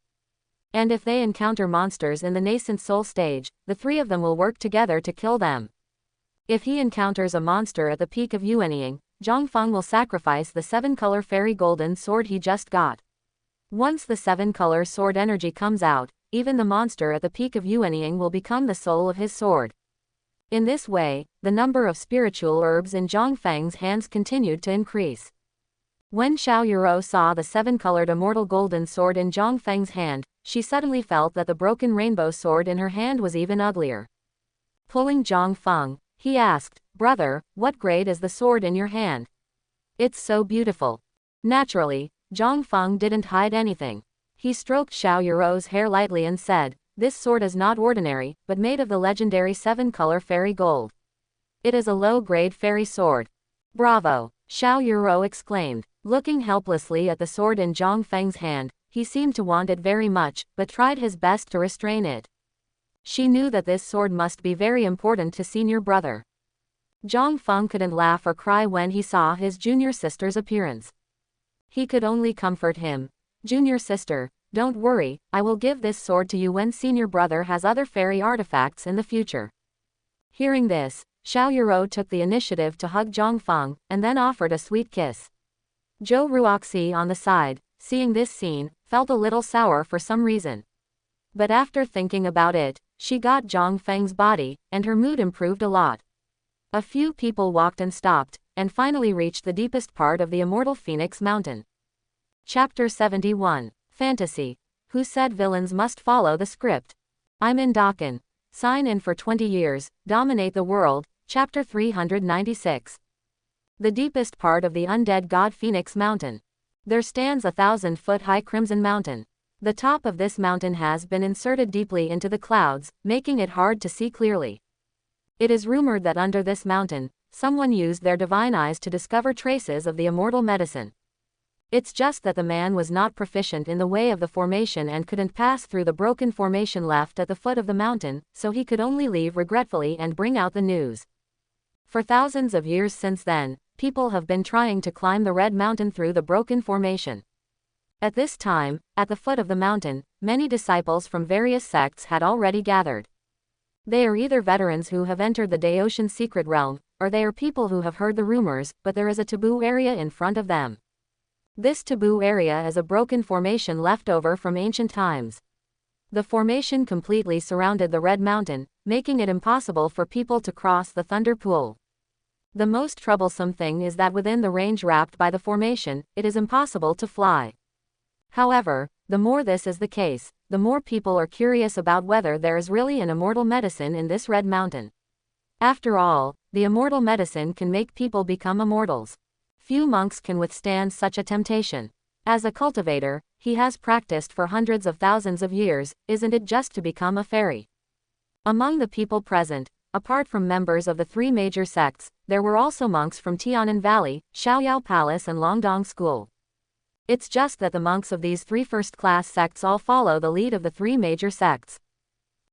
And if they encounter monsters in the nascent soul stage, the three of them will work together to kill them. If he encounters a monster at the peak of Yuanying, Zhang Feng will sacrifice the 7-color fairy golden sword he just got. Once the 7-color sword energy comes out, even the monster at the peak of Yuanying will become the soul of his sword. In this way, the number of spiritual herbs in Zhang Feng's hands continued to increase. When Xiao Yuro saw the 7-colored immortal golden sword in Zhang Feng's hand, she suddenly felt that the broken rainbow sword in her hand was even uglier. Pulling Zhang Feng, he asked, "Brother, what grade is the sword in your hand?" "It's so beautiful." Naturally, Zhang Feng didn't hide anything. He stroked Xiao Yuro's hair lightly and said, "This sword is not ordinary, but made of the legendary 7-color fairy gold. It is a low-grade fairy sword." "Bravo!" Xiao Yuro exclaimed. Looking helplessly at the sword in Zhang Feng's hand, he seemed to want it very much, but tried his best to restrain it. She knew that this sword must be very important to senior brother. Zhang Feng couldn't laugh or cry when he saw his junior sister's appearance. He could only comfort him. "Junior sister, don't worry, I will give this sword to you when senior brother has other fairy artifacts in the future." Hearing this, Xiao Yuro took the initiative to hug Zhang Feng, and then offered a sweet kiss. Zhou Ruoxi on the side, seeing this scene, felt a little sour for some reason. But after thinking about it, she got Zhang Feng's body, and her mood improved a lot. A few people walked and stopped, and finally reached the deepest part of the immortal Phoenix Mountain. Chapter 71. Fantasy. Who said villains must follow the script? I'm in Dakin. Sign in for 20 years, dominate the world. Chapter 396. The deepest part of the undead god Phoenix Mountain. There stands a 1,000-foot-high Crimson Mountain. The top of this mountain has been inserted deeply into the clouds, making it hard to see clearly. It is rumored that under this mountain, someone used their divine eyes to discover traces of the immortal medicine. It's just that the man was not proficient in the way of the formation and couldn't pass through the broken formation left at the foot of the mountain, so he could only leave regretfully and bring out the news. For thousands of years since then, people have been trying to climb the Red Mountain through the broken formation. At this time, at the foot of the mountain, many disciples from various sects had already gathered. They are either veterans who have entered the Daotian secret realm, or they are people who have heard the rumors, but there is a taboo area in front of them. This taboo area is a broken formation left over from ancient times. The formation completely surrounded the Red Mountain, making it impossible for people to cross the Thunder Pool. The most troublesome thing is that within the range wrapped by the formation, it is impossible to fly. However, the more this is the case, the more people are curious about whether there is really an immortal medicine in this Red Mountain. After all, the immortal medicine can make people become immortals. Few monks can withstand such a temptation. As a cultivator, he has practiced for hundreds of thousands of years, isn't it just to become a fairy? Among the people present, apart from members of the three major sects, there were also monks from Tianan Valley, Shaoyao Palace and Longdong School. It's just that the monks of these three first-class sects all follow the lead of the three major sects.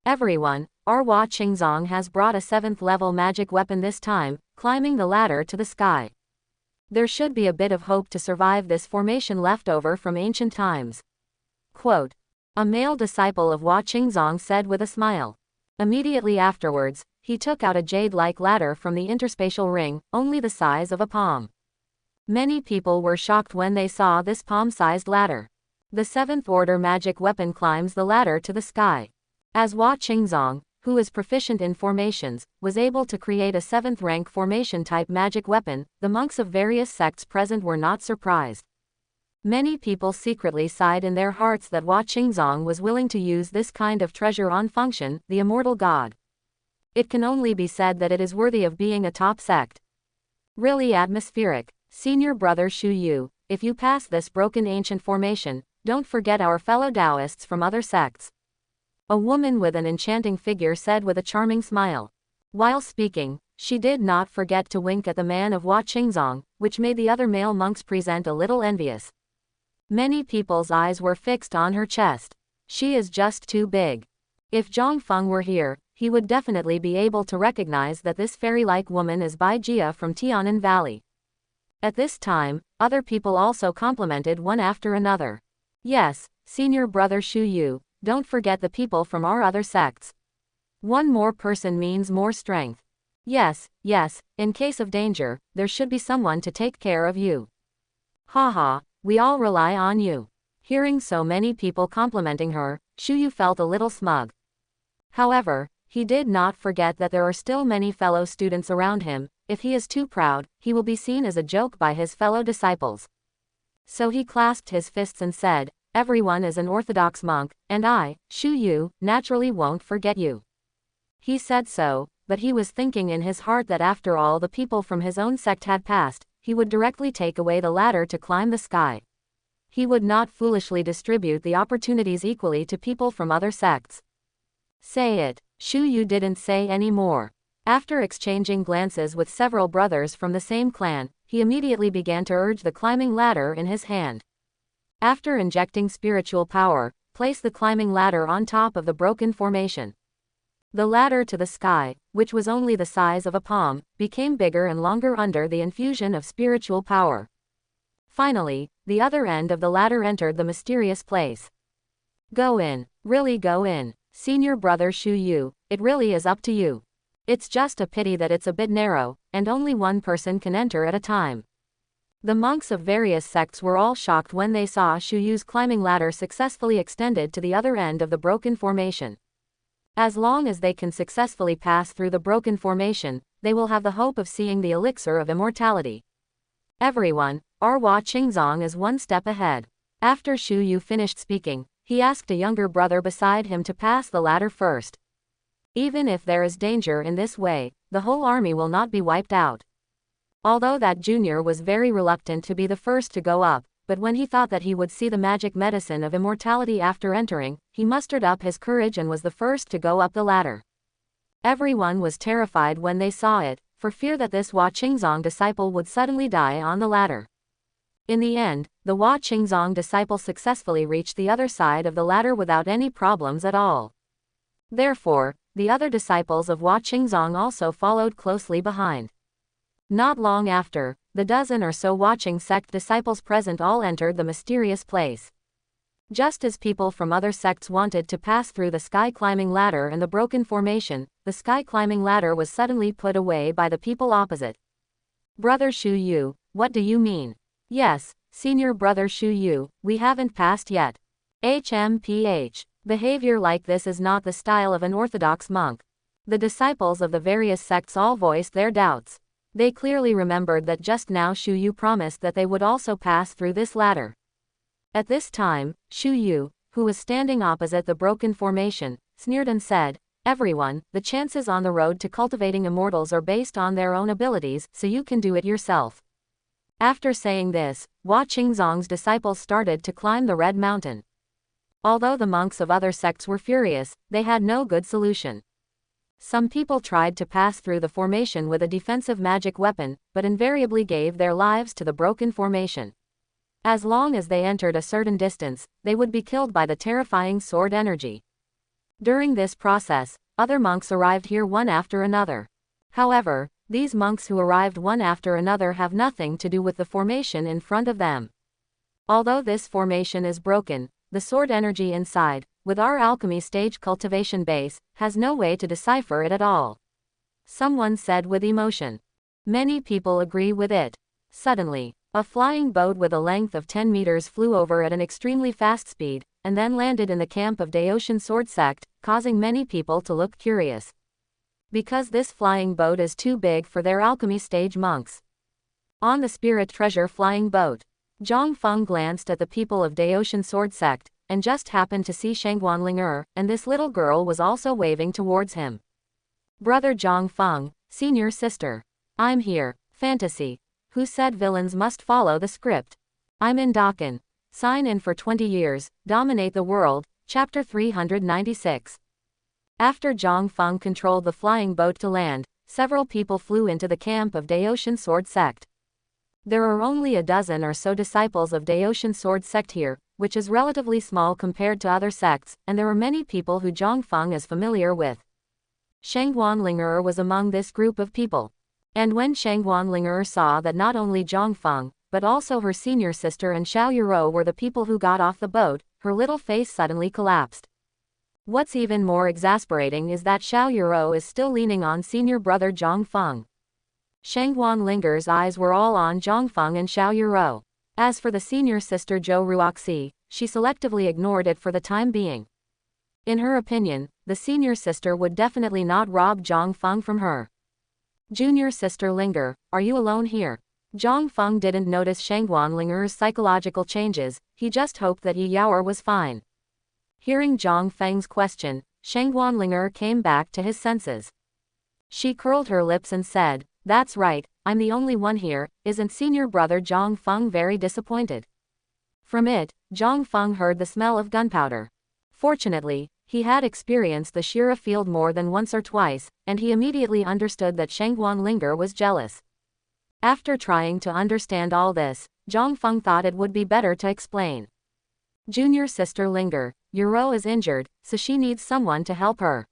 Everyone, Arhua Qingzong has brought a 7th-level magic weapon this time, climbing the ladder to the sky. There should be a bit of hope to survive this formation left over from ancient times. Quote. A male disciple of Hua Qingzong said with a smile. Immediately afterwards, he took out a jade-like ladder from the interspatial ring, only the size of a palm. Many people were shocked when they saw this palm-sized ladder. The 7th order magic weapon climbs the ladder to the sky. As Hua Qingzong, who is proficient in formations, was able to create a 7th rank formation-type magic weapon. The monks of various sects present were not surprised. Many people secretly sighed in their hearts that Hua Qingzong was willing to use this kind of treasure on Function, the immortal god. It can only be said that it is worthy of being a top sect. Really atmospheric. Senior brother Shu Yu, if you pass this broken ancient formation, don't forget our fellow Taoists from other sects. A woman with an enchanting figure said with a charming smile. While speaking, she did not forget to wink at the man of Hua Qingzong, which made the other male monks present a little envious. Many people's eyes were fixed on her chest. She is just too big. If Zhang Feng were here, he would definitely be able to recognize that this fairy-like woman is Bai Jia from Tianan Valley. At this time, other people also complimented one after another. Yes, senior brother Shu Yu, don't forget the people from our other sects. One more person means more strength. Yes, in case of danger, there should be someone to take care of you. Haha, we all rely on you. Hearing so many people complimenting her, Shu Yu felt a little smug. However, he did not forget that there are still many fellow students around him. If he is too proud, he will be seen as a joke by his fellow disciples. So he clasped his fists and said, everyone is an orthodox monk, and I, Shu Yu, naturally won't forget you. He said so, but he was thinking in his heart that after all the people from his own sect had passed, he would directly take away the ladder to climb the sky. He would not foolishly distribute the opportunities equally to people from other sects. Say it. Shu Yu didn't say any more. After exchanging glances with several brothers from the same clan, he immediately began to urge the climbing ladder in his hand. After injecting spiritual power, place the climbing ladder on top of the broken formation. The ladder to the sky, which was only the size of a palm, became bigger and longer under the infusion of spiritual power. Finally, the other end of the ladder entered the mysterious place. Go in, really go in. Senior brother Shu Yu, it really is up to you. It's just a pity that it's a bit narrow, and only one person can enter at a time. The monks of various sects were all shocked when they saw Shu Yu's climbing ladder successfully extended to the other end of the broken formation. As long as they can successfully pass through the broken formation, they will have the hope of seeing the elixir of immortality. Everyone, our Hua Qingzong is one step ahead. After Shu Yu finished speaking, he asked a younger brother beside him to pass the ladder first. Even if there is danger in this way, the whole army will not be wiped out. Although that junior was very reluctant to be the first to go up, but when he thought that he would see the magic medicine of immortality after entering, he mustered up his courage and was the first to go up the ladder. Everyone was terrified when they saw it, for fear that this Hua Qingzong disciple would suddenly die on the ladder. In the end, the Hua Qingzong disciple successfully reached the other side of the ladder without any problems at all. Therefore, the other disciples of Hua Qingzong also followed closely behind. Not long after, the dozen or so watching sect disciples present all entered the mysterious place. Just as people from other sects wanted to pass through the sky-climbing ladder and the broken formation, the sky-climbing ladder was suddenly put away by the people opposite. Brother Shu Yu, what do you mean? Yes, senior brother Shu Yu, we haven't passed yet. HMPH. Behavior like this is not the style of an orthodox monk. The disciples of the various sects all voiced their doubts. They clearly remembered that just now Shu Yu promised that they would also pass through this ladder. At this time, Shu Yu, who was standing opposite the broken formation, sneered and said, everyone, the chances on the road to cultivating immortals are based on their own abilities, so you can do it yourself. After saying this, Hua Qingzong's disciples started to climb the Red Mountain. Although the monks of other sects were furious, they had no good solution. Some people tried to pass through the formation with a defensive magic weapon, but invariably gave their lives to the broken formation. As long as they entered a certain distance, they would be killed by the terrifying sword energy. During this process, other monks arrived here one after another. However, these monks who arrived one after another have nothing to do with the formation in front of them. Although this formation is broken, the sword energy inside, with our alchemy stage cultivation base, has no way to decipher it at all. Someone said with emotion. Many people agree with it. Suddenly, A flying boat with a length of 10 meters flew over at an extremely fast speed, and then landed in the camp of Daoshin sword sect, causing many people to look curious. Because this flying boat is too big for their alchemy stage monks. On the spirit treasure flying boat, Zhang Feng glanced at the people of Daoshin sword sect, and just happened to see Shangguanling and this little girl was also waving towards him. Brother Zhang Feng, senior sister. I'm here. Fantasy. Who said villains must follow the script? I'm in Dakin. Sign in for 20 years, dominate the world. Chapter 396. After Zhang Feng controlled the flying boat to land, several people flew into the camp of Daoshin sword sect. There are only a dozen or so disciples of Daoshin sword sect here, which is relatively small compared to other sects, and there are many people who Zhang Feng is familiar with. Shangguanling was among this group of people. And when Shangguanling saw that not only Zhang Feng, but also her senior sister and Xiao Yuro were the people who got off the boat, her little face suddenly collapsed. What's even more exasperating is that Xiao Yuro is still leaning on senior brother Zhang Feng. Shangguanling's eyes were all on Zhang Feng and Xiao Yuro. As for the senior sister Zhou Ruoxi, she selectively ignored it for the time being. In her opinion, the senior sister would definitely not rob Zhang Feng from her. Junior sister Linger, are you alone here? Zhang Feng didn't notice Shangguanling's psychological changes, he just hoped that Yi Yaoer was fine. Hearing Zhang Feng's question, Shangguanling came back to his senses. She curled her lips and said, "That's right, I'm the only one here, isn't senior brother Zhang Feng very disappointed?" From it, Zhang Feng heard the smell of gunpowder. Fortunately, he had experienced the Shira field more than once or twice, and he immediately understood that Shangguanling was jealous. After trying to understand all this, Zhang Feng thought it would be better to explain. Junior sister Linger, Yuro is injured, so she needs someone to help her.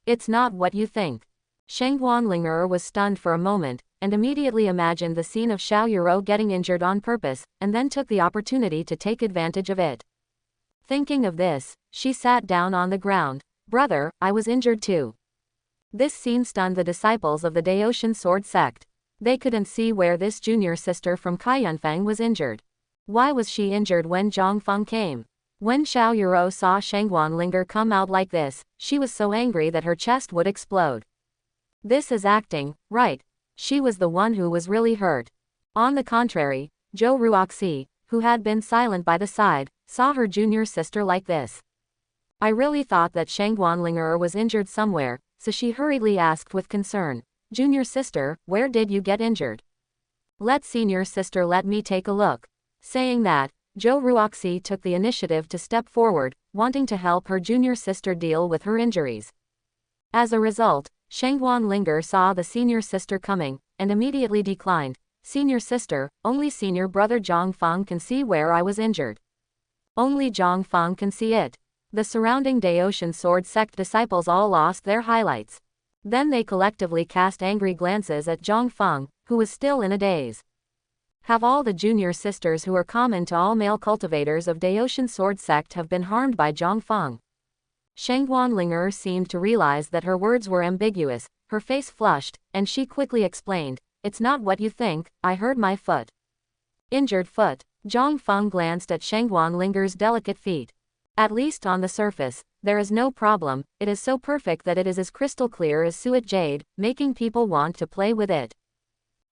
It's not what you think. Shangguanling was stunned for a moment, and immediately imagined the scene of Xiao Yuro getting injured on purpose, and then took the opportunity to take advantage of it. Thinking of this, she sat down on the ground. Brother, I was injured too. This scene stunned the disciples of the Daoshin sword sect. They couldn't see where this junior sister from Kaiyunfeng was injured. Why was she injured when Zhang Feng came? When Xiao Yuro saw Shangguanling come out like this, she was so angry that her chest would explode. This is acting, right? She was the one who was really hurt. On the contrary, Zhou Ruoxi, who had been silent by the side, saw her junior sister like this. I really thought that Shangguanling was injured somewhere, so she hurriedly asked with concern, "Junior sister, where did you get injured? Let senior sister let me take a look." Saying that, Zhou Ruoxi took the initiative to step forward, wanting to help her junior sister deal with her injuries. As a result, Shangguanling saw the senior sister coming, and immediately declined. "Senior sister, only senior brother Zhang Feng can see where I was injured. Only Zhang Feng can see it." The surrounding Daoshin sword sect disciples all lost their highlights. Then they collectively cast angry glances at Zhang Feng, who was still in a daze. Have all the junior sisters who are common to all male cultivators of Daoshin sword sect have been harmed by Zhang Feng? Shangguanling seemed to realize that her words were ambiguous, her face flushed, and she quickly explained, "It's not what you think, I hurt my foot." Injured foot. Zhang Feng glanced at Shangguanling's delicate feet. At least on the surface, there is no problem, it is so perfect that it is as crystal clear as suet jade, making people want to play with it.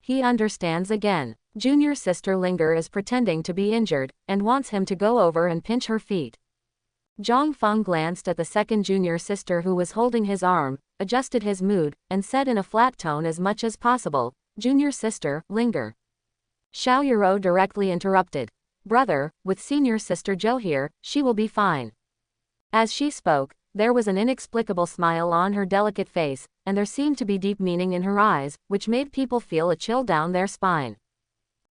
He understands again. Junior sister Linger is pretending to be injured, and wants him to go over and pinch her feet. Zhang Feng glanced at the second junior sister who was holding his arm, adjusted his mood, and said in a flat tone as much as possible, "Junior sister, Linger." Xiao Yuro directly interrupted. "Brother, with senior sister Zhou here, she will be fine." As she spoke, there was an inexplicable smile on her delicate face, and there seemed to be deep meaning in her eyes, which made people feel a chill down their spine.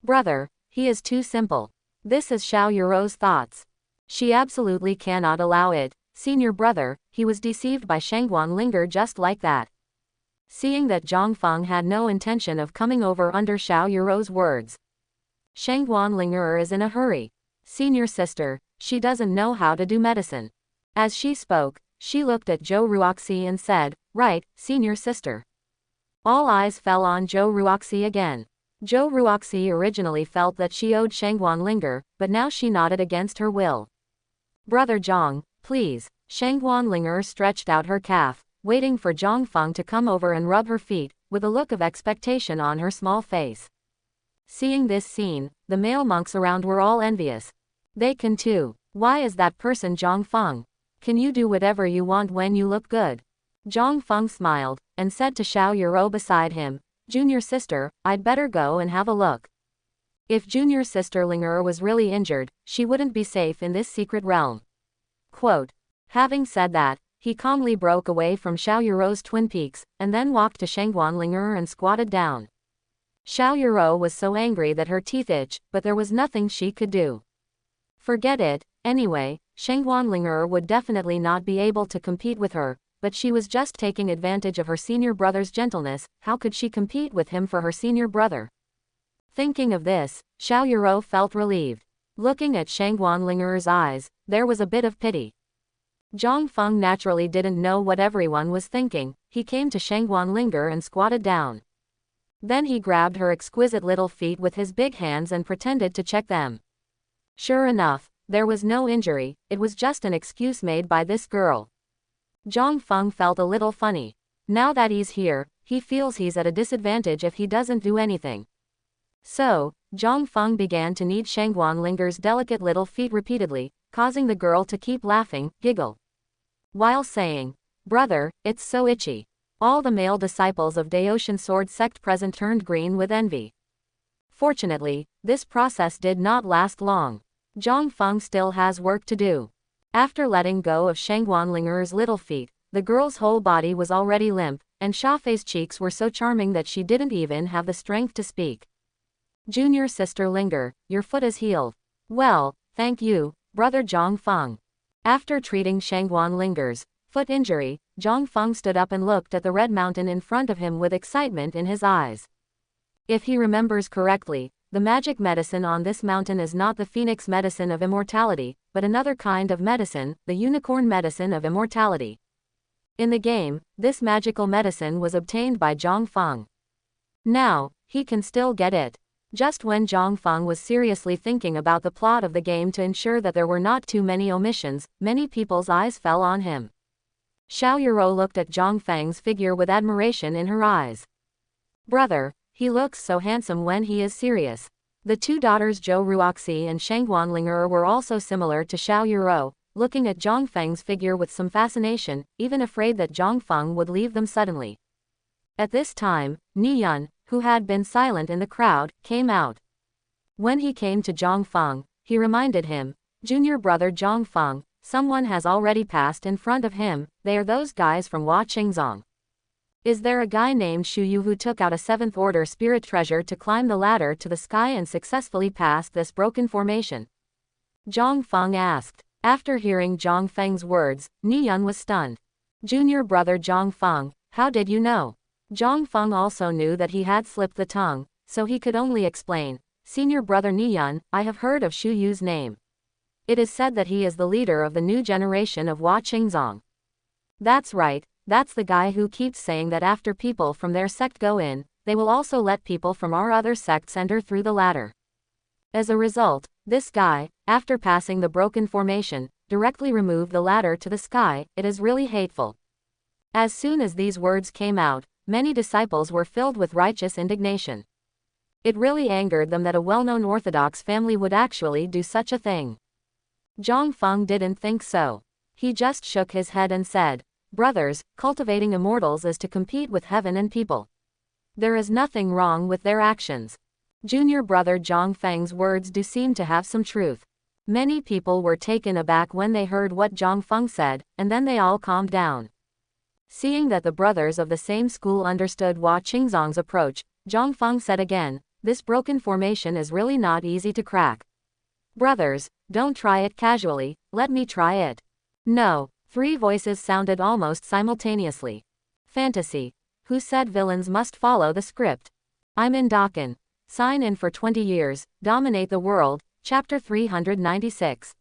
Brother, he is too simple. This is Xiao Yuro's thoughts. She absolutely cannot allow it. Senior brother, he was deceived by Shangguanling just like that. Seeing that Zhang Feng had no intention of coming over under Xiao Yuro's words. Shangguanling is in a hurry. Senior sister, she doesn't know how to do medicine. As she spoke, she looked at Zhou Ruoxi and said, "Right, senior sister." All eyes fell on Zhou Ruoxi again. Zhou Ruoxi originally felt that she owed Shangguan Linger, but now she nodded against her will. Brother Zhang, please. Shangguan Linger stretched out her calf, waiting for Zhang Feng to come over and rub her feet, with a look of expectation on her small face. Seeing this scene, the male monks around were all envious. They can too. Why is that person Zhang Feng? Can you do whatever you want when you look good? Zhang Feng smiled, and said to Xiao Yuro beside him, Junior sister, I'd better go and have a look. If junior sister Linger was really injured, she wouldn't be safe in this secret realm. Quote. Having said that, he calmly broke away from Xiao Yuro's twin peaks, and then walked to Shangguan Linger and squatted down. Xiao Yuro was so angry that her teeth itched, but there was nothing she could do. Forget it, anyway, Shangguan Linger would definitely not be able to compete with her, but she was just taking advantage of her senior brother's gentleness. How could she compete with him for her senior brother? Thinking of this, Xiao Yuro felt relieved. Looking at Shangguan Linger's eyes, there was a bit of pity. Zhang Feng naturally didn't know what everyone was thinking. He came to Shangguan Linger and squatted down. Then he grabbed her exquisite little feet with his big hands and pretended to check them. Sure enough, there was no injury, it was just an excuse made by this girl. Zhang Feng felt a little funny. Now that he's here, he feels he's at a disadvantage if he doesn't do anything. So, Zhang Feng began to knead Shangguan Linger's delicate little feet repeatedly, causing the girl to keep laughing, giggle, while saying, Brother, it's so itchy. All the male disciples of Daotian Sword sect present turned green with envy. Fortunately, this process did not last long. Zhang Feng still has work to do. After letting go of Shangguan Linger's little feet, the girl's whole body was already limp, and Shafei's cheeks were so charming that she didn't even have the strength to speak. Junior sister Linger, your foot is healed. Well, thank you, brother Zhang Feng. After treating Shangguan Linger's foot injury, Zhang Feng stood up and looked at the red mountain in front of him with excitement in his eyes. If he remembers correctly, the magic medicine on this mountain is not the phoenix medicine of immortality, but another kind of medicine, the unicorn medicine of immortality. In the game, this magical medicine was obtained by Zhang Feng. Now, he can still get it. Just when Zhang Feng was seriously thinking about the plot of the game to ensure that there were not too many omissions, many people's eyes fell on him. Xiao Yuro looked at Zhang Feng's figure with admiration in her eyes. Brother, he looks so handsome when he is serious. The two daughters Zhou Ruoxi and Shangguan Linger were also similar to Xiao Yuro, looking at Zhang Feng's figure with some fascination, even afraid that Zhang Feng would leave them suddenly. At this time, Niyun, who had been silent in the crowd, came out. When he came to Zhang Feng, he reminded him, Junior brother Zhang Feng, someone has already passed in front of him, they are those guys from Hua Qingzong. Is there a guy named Shu Yu who took out a 7th order spirit treasure to climb the ladder to the sky and successfully passed this broken formation? Zhang Feng asked. After hearing Zhang Feng's words, Niyun was stunned. Junior brother Zhang Feng, how did you know? Zhang Feng also knew that he had slipped the tongue, so he could only explain, Senior brother Niyun, I have heard of Shu Yu's name. It is said that he is the leader of the new generation of Hua Qingzong. That's right, that's the guy who keeps saying that after people from their sect go in, they will also let people from our other sects enter through the ladder. As a result, this guy, after passing the broken formation, directly removed the ladder to the sky. It is really hateful. As soon as these words came out, many disciples were filled with righteous indignation. It really angered them that a well-known Orthodox family would actually do such a thing. Zhang Feng didn't think so. He just shook his head and said, Brothers, cultivating immortals is to compete with heaven and people. There is nothing wrong with their actions. Junior brother Zhang Feng's words do seem to have some truth. Many people were taken aback when they heard what Zhang Feng said, and then they all calmed down. Seeing that the brothers of the same school understood Hua Qingzong's approach, Zhang Feng said again, this broken formation is really not easy to crack. Brothers, don't try it casually, let me try it. No, 3 voices sounded almost simultaneously. Fantasy. Who said villains must follow the script? I'm in Dakin. Sign in for 20 years, dominate the world, chapter 396.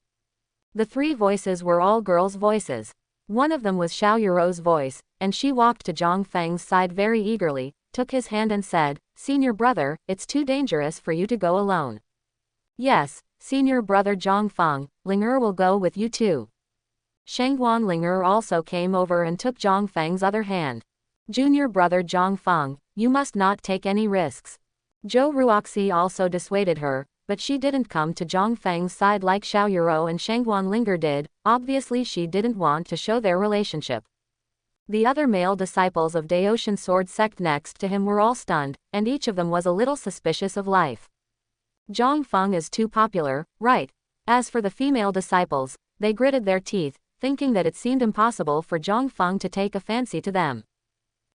The 3 voices were all girls' voices. One of them was Xiao Yuro's voice, and she walked to Zhang Feng's side very eagerly, took his hand and said, "Senior brother, it's too dangerous for you to go alone." "Yes, senior brother Zhang Feng, Ling will go with you too." Shangguan Ling also came over and took Zhang Feng's other hand. "Junior brother Zhang Feng, you must not take any risks." Zhou Ruoxi also dissuaded her, but she didn't come to Zhang Feng's side like Xiao Yuro and Shangguan Ling did. Obviously she didn't want to show their relationship. The other male disciples of Daotian Sword sect next to him were all stunned, and each of them was a little suspicious of life. Zhang Feng is too popular, right? As for the female disciples, they gritted their teeth, thinking that it seemed impossible for Zhang Feng to take a fancy to them.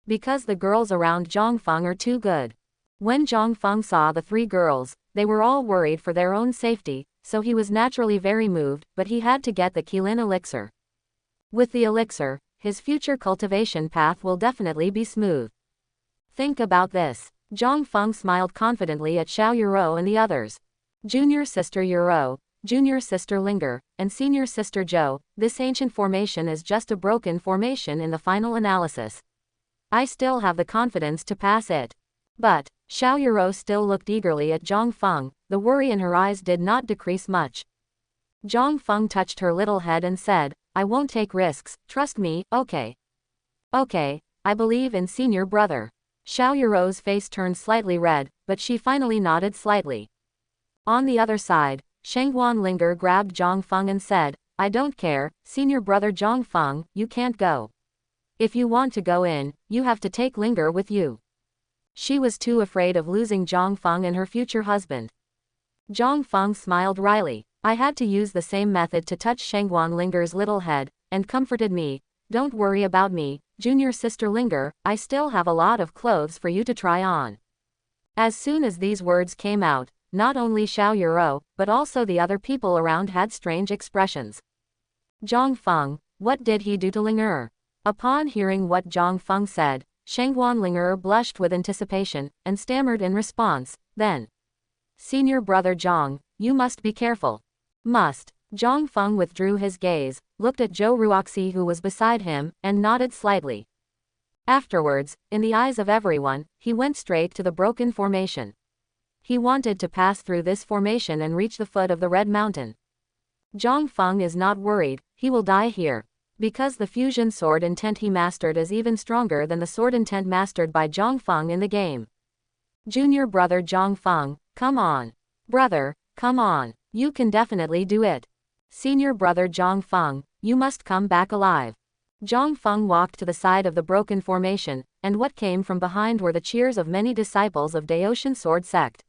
Because the girls around Zhang Feng are too good. When Zhang Feng saw the three girls, they were all worried for their own safety, so he was naturally very moved, but he had to get the Qilin elixir. With the elixir, his future cultivation path will definitely be smooth. Think about this. Zhang Feng smiled confidently at Xiao Yuro and the others. Junior sister Yuro, junior sister Linger, and senior sister Zhou, this ancient formation is just a broken formation in the final analysis. I still have the confidence to pass it. But, Xiao Yuro still looked eagerly at Zhang Feng, the worry in her eyes did not decrease much. Zhang Feng touched her little head and said, "I won't take risks, trust me, okay." "Okay, I believe in senior brother." Xiao Yuro's face turned slightly red, but she finally nodded slightly. On the other side, Shangguan Linger grabbed Zhang Feng and said, "I don't care, senior brother Zhang Feng, you can't go. If you want to go in, you have to take Linger with you." She was too afraid of losing Zhang Feng and her future husband. Zhang Feng smiled wryly. "I had to use the same method to touch Shangguan Linger's little head, and comforted me. Don't worry about me, junior sister Linger, I still have a lot of clothes for you to try on." As soon as these words came out, not only Xiao Yuro, but also the other people around had strange expressions. Zhang Feng, what did he do to Linger? Upon hearing what Zhang Feng said, Shangguan Linger blushed with anticipation, and stammered in response, then. "Senior brother Zhang, you must be careful." "Must." Zhang Feng withdrew his gaze, looked at Zhou Ruoxi who was beside him, and nodded slightly. Afterwards, in the eyes of everyone, he went straight to the broken formation. He wanted to pass through this formation and reach the foot of the Red Mountain. Zhang Feng is not worried, he will die here. Because the fusion sword intent he mastered is even stronger than the sword intent mastered by Zhang Feng in the game. Junior brother Zhang Feng, come on. Brother, come on, you can definitely do it. Senior brother Zhang Feng, you must come back alive. Zhang Feng walked to the side of the broken formation, and what came from behind were the cheers of many disciples of Daotian Sword sect.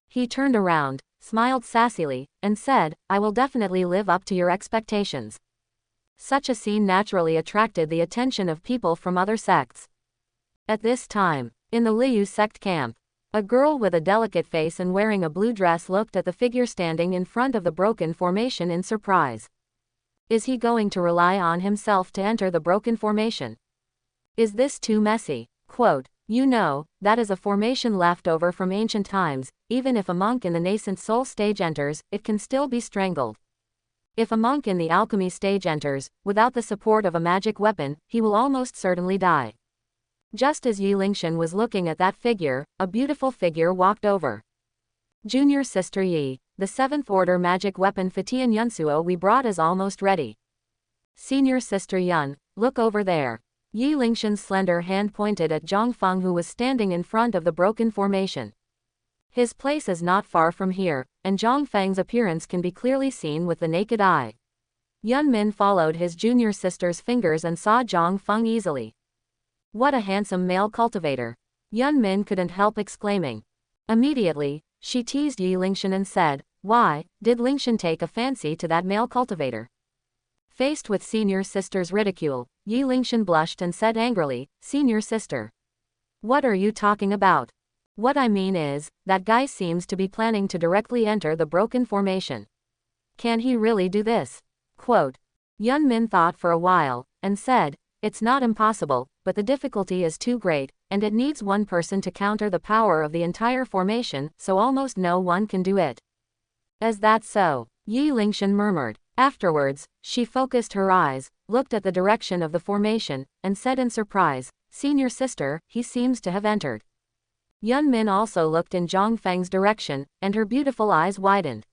He turned around, smiled sassily, and said, "I will definitely live up to your expectations." Such a scene naturally attracted the attention of people from other sects. At this time, in the Liu sect camp, a girl with a delicate face and wearing a blue dress looked at the figure standing in front of the broken formation in surprise. Is he going to rely on himself to enter the broken formation? Is this too messy? Quote, "You know, that is a formation left over from ancient times. Even if a monk in the nascent soul stage enters, it can still be strangled. If a monk in the alchemy stage enters, without the support of a magic weapon, he will almost certainly die." Just as Yi Lingshan was looking at that figure, a beautiful figure walked over. "Junior sister Yi, the 7th order magic weapon Fatian Yunsuo we brought is almost ready." "Senior sister Yun, look over there." Yi Lingshan's slender hand pointed at Zhang Feng who was standing in front of the broken formation. His place is not far from here, and Zhang Feng's appearance can be clearly seen with the naked eye. Yun Min followed his junior sister's fingers and saw Zhang Feng easily. What a handsome male cultivator. Yun Min couldn't help exclaiming. Immediately, she teased Yi Lingshan and said, "Why, did Lingshan take a fancy to that male cultivator?" Faced with senior sister's ridicule, Yi Lingshan blushed and said angrily, "Senior sister. What are you talking about? What I mean is, that guy seems to be planning to directly enter the broken formation. Can he really do this?" Quote. Yun Min thought for a while, and said, "It's not impossible, but the difficulty is too great, and it needs one person to counter the power of the entire formation, so almost no one can do it." "Is that so?" Yi Lingshan murmured. Afterwards, she focused her eyes, looked at the direction of the formation, and said in surprise, "Senior sister, he seems to have entered." Yun Min also looked in Zhang Feng's direction, and her beautiful eyes widened.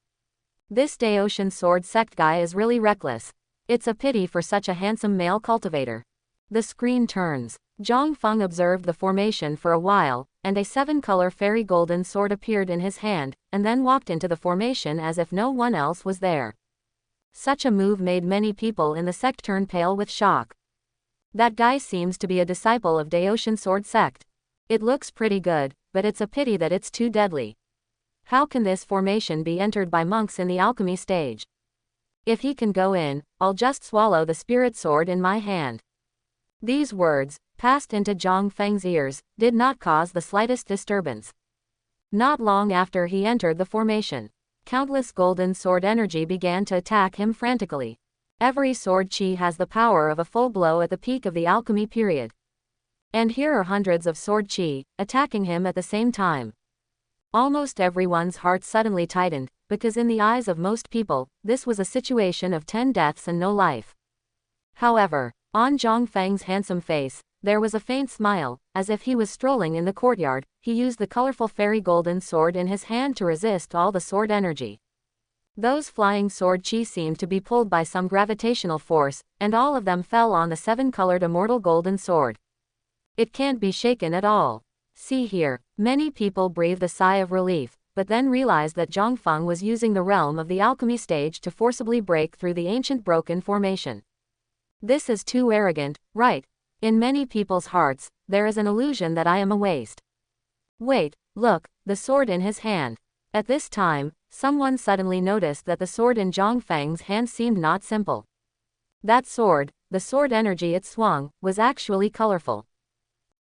This Daotian sword sect guy is really reckless. It's a pity for such a handsome male cultivator. The screen turns. Zhang Feng observed the formation for a while, and a 7-color fairy golden sword appeared in his hand, and then walked into the formation as if no one else was there. Such a move made many people in the sect turn pale with shock. That guy seems to be a disciple of Daotian sword sect. It looks pretty good, but it's a pity that it's too deadly. How can this formation be entered by monks in the alchemy stage? If he can go in, I'll just swallow the spirit sword in my hand. These words, passed into Zhang Feng's ears, did not cause the slightest disturbance. Not long after he entered the formation, countless golden sword energy began to attack him frantically. Every sword chi has the power of a full blow at the peak of the alchemy period. And here are hundreds of sword chi, attacking him at the same time. Almost everyone's heart suddenly tightened, because in the eyes of most people, this was a situation of 10 deaths and no life. However, on Zhang Feng's handsome face, there was a faint smile, as if he was strolling in the courtyard. He used the colorful fairy golden sword in his hand to resist all the sword energy. Those flying sword chi seemed to be pulled by some gravitational force, and all of them fell on the 7-colored immortal golden sword. It can't be shaken at all. See here. Many people breathed a sigh of relief, but then realized that Zhang Feng was using the realm of the alchemy stage to forcibly break through the ancient broken formation. This is too arrogant, right? In many people's hearts, there is an illusion that I am a waste. Wait, look, the sword in his hand. At this time, someone suddenly noticed that the sword in Zhang Feng's hand seemed not simple. That sword, the sword energy it swung, was actually colorful.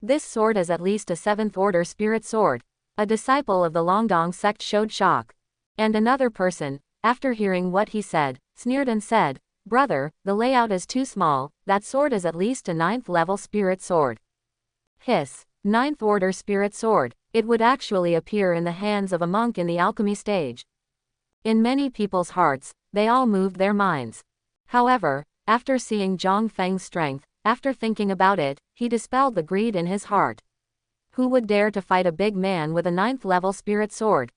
This sword is at least a 7th-order spirit sword. A disciple of the Longdong sect showed shock. And another person, after hearing what he said, sneered and said, "Brother, the layout is too small, that sword is at least a 9th-level spirit sword." Hiss. 9th-order spirit sword. It would actually appear in the hands of a monk in the alchemy stage. In many people's hearts, they all moved their minds. However, after seeing Zhang Feng's strength, after thinking about it, he dispelled the greed in his heart. Who would dare to fight a big man with a 9th-level spirit sword?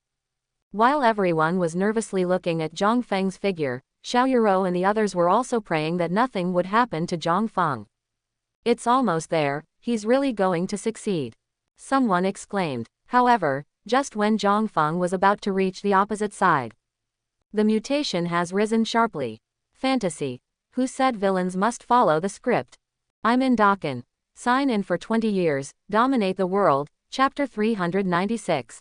While everyone was nervously looking at Zhang Feng's figure, Xiao Yuro and the others were also praying that nothing would happen to Zhang Feng. It's almost there, he's really going to succeed. Someone exclaimed. However, just when Zhang Feng was about to reach the opposite side, the mutation has risen sharply. Fantasy. Who said villains must follow the script? I'm in Dakin. Sign in for 20 years, dominate the world. Chapter 396.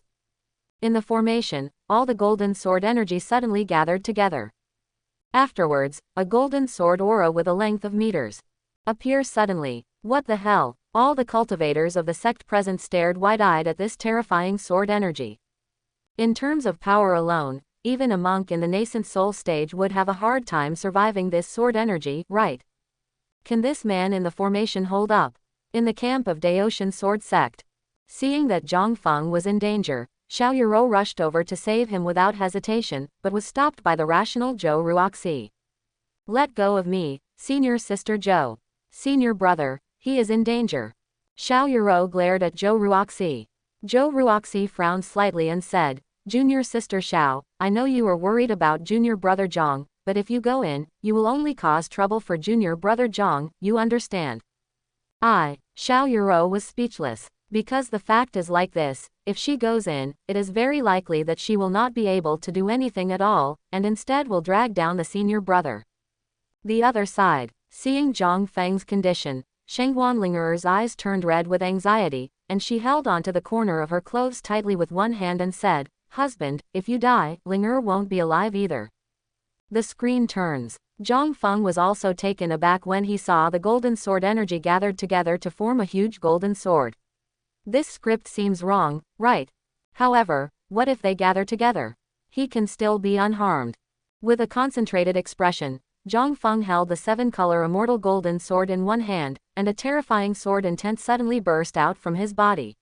In the formation, all the golden sword energy suddenly gathered together. Afterwards, a golden sword aura with a length of meters appears suddenly. What the hell? All the cultivators of the sect present stared wide-eyed at this terrifying sword energy. In terms of power alone, even a monk in the nascent soul stage would have a hard time surviving this sword energy, right? Can this man in the formation hold up? In the camp of Daotian sword sect, seeing that Zhang Feng was in danger, Xiao Yuro rushed over to save him without hesitation, but was stopped by the rational Zhou Ruoxi. Let go of me, senior sister Zhou. Senior brother, he is in danger. Xiao Yuro glared at Zhou Ruoxi. Zhou Ruoxi frowned slightly and said, Junior sister Xiao, I know you are worried about junior brother Zhang, but if you go in, you will only cause trouble for junior brother Zhang, you understand? Xiao Yuro was speechless. Because the fact is like this, if she goes in, it is very likely that she will not be able to do anything at all, and instead will drag down the senior brother. The other side, seeing Zhang Feng's condition, Shengguan Linger's eyes turned red with anxiety, and she held onto the corner of her clothes tightly with one hand and said, Husband, if you die, Linger won't be alive either. The screen turns. Zhang Feng was also taken aback when he saw the golden sword energy gathered together to form a huge golden sword. This script seems wrong, right? However, what if they gather together? He can still be unharmed. With a concentrated expression, Zhang Feng held the 7-color immortal golden sword in one hand, and a terrifying sword intent suddenly burst out from his body.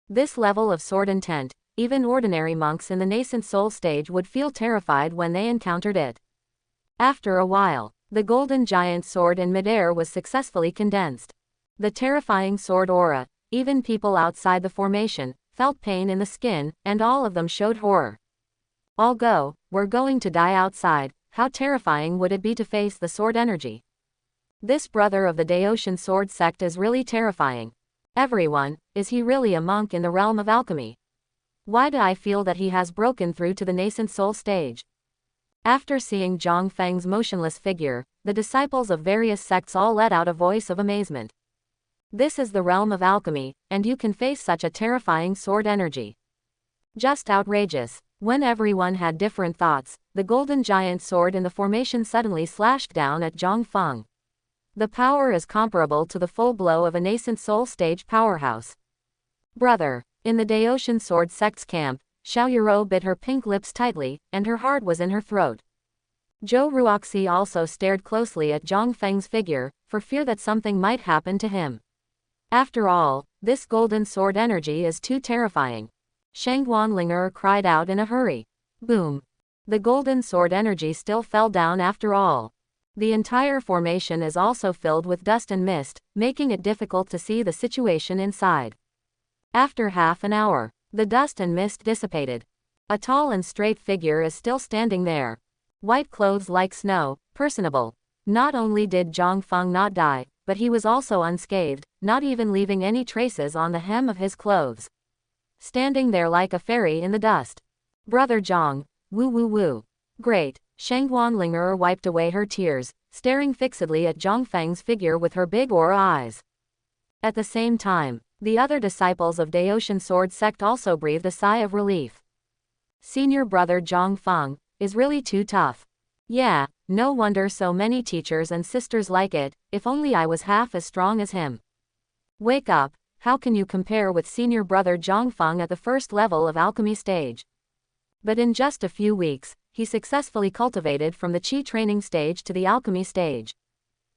This level of sword intent, even ordinary monks in the nascent soul stage would feel terrified when they encountered it. After a while, the golden giant sword in midair was successfully condensed. The terrifying sword aura, even people outside the formation, felt pain in the skin, and all of them showed horror. All go, we're going to die outside. How terrifying would it be to face the sword energy? This brother of the Daotian sword sect is really terrifying. Everyone, is he really a monk in the realm of alchemy? Why do I feel that he has broken through to the nascent soul stage? After seeing Zhang Feng's motionless figure, the disciples of various sects all let out a voice of amazement. This is the realm of alchemy, and you can face such a terrifying sword energy. Just outrageous. When everyone had different thoughts, the golden giant sword in the formation suddenly slashed down at Zhang Feng. The power is comparable to the full blow of a nascent soul stage powerhouse. Brother. In the Daotian sword sect's camp, Xiao Yuro bit her pink lips tightly, and her heart was in her throat. Zhou Ruoxi also stared closely at Zhang Feng's figure, for fear that something might happen to him. After all, this golden sword energy is too terrifying. Shang Wanlinger cried out in a hurry. Boom. The golden sword energy still fell down after all. The entire formation is also filled with dust and mist, making it difficult to see the situation inside. After half an hour, the dust and mist dissipated. A tall and straight figure is still standing there. White clothes like snow, personable. Not only did Zhang Feng not die, but he was also unscathed, not even leaving any traces on the hem of his clothes. Standing there like a fairy in the dust. Brother Zhang, woo woo woo. Great. Shang Wanlinger wiped away her tears, staring fixedly at Zhang Feng's figure with her big aura eyes. At the same time, the other disciples of Daotian sword sect also breathed a sigh of relief. Senior brother Zhang Feng is really too tough. Yeah, no wonder so many teachers and sisters like it. If only I was half as strong as him. Wake up, how can you compare with senior brother Zhang Feng at the first level of alchemy stage? But in just a few weeks, he successfully cultivated from the Qi training stage to the alchemy stage.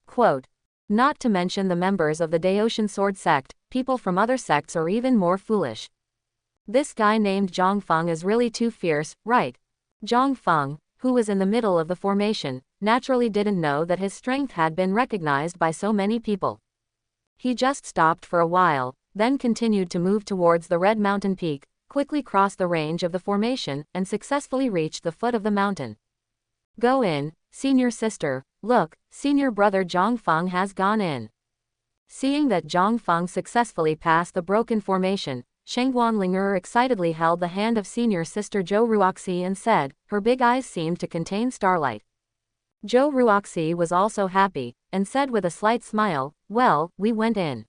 Quote. Not to mention the members of the Daotian sword sect, people from other sects are even more foolish. This guy named Zhang Feng is really too fierce, right? Zhang Feng, who was in the middle of the formation, naturally didn't know that his strength had been recognized by so many people. He just stopped for a while, then continued to move towards the red mountain peak, quickly crossed the range of the formation, and successfully reached the foot of the mountain. Go in, senior sister. Look, senior brother Zhang Feng has gone in. Seeing that Zhang Feng successfully passed the broken formation, Shang Wanlinger excitedly held the hand of senior sister Zhou Ruoxi and said, her big eyes seemed to contain starlight. Zhou Ruoxi was also happy, and said with a slight smile, well, we went in.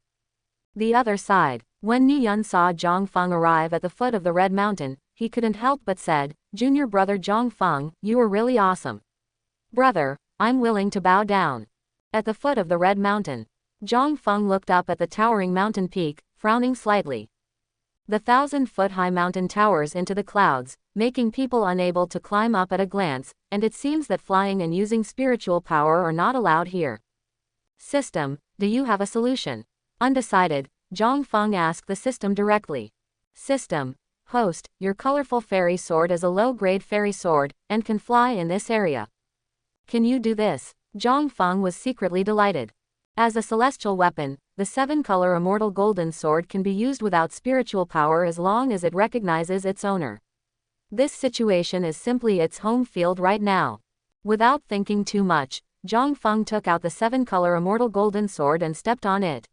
The other side, when Niyun saw Zhang Feng arrive at the foot of the red mountain, he couldn't help but said, junior brother Zhang Feng, you are really awesome. Brother, I'm willing to bow down. At the foot of the red mountain, Zhang Feng looked up at the towering mountain peak, frowning slightly. The 1,000-foot-high mountain towers into the clouds, making people unable to climb up at a glance, and it seems that flying and using spiritual power are not allowed here. System, do you have a solution? Undecided, Zhang Feng asked the system directly. System, host, your colorful fairy sword is a low-grade fairy sword, and can fly in this area. Can you do this? Zhang Feng was secretly delighted. As a celestial weapon, the 7-color immortal golden sword can be used without spiritual power as long as it recognizes its owner. This situation is simply its home field right now. Without thinking too much, Zhang Feng took out the 7-color immortal golden sword and stepped on it.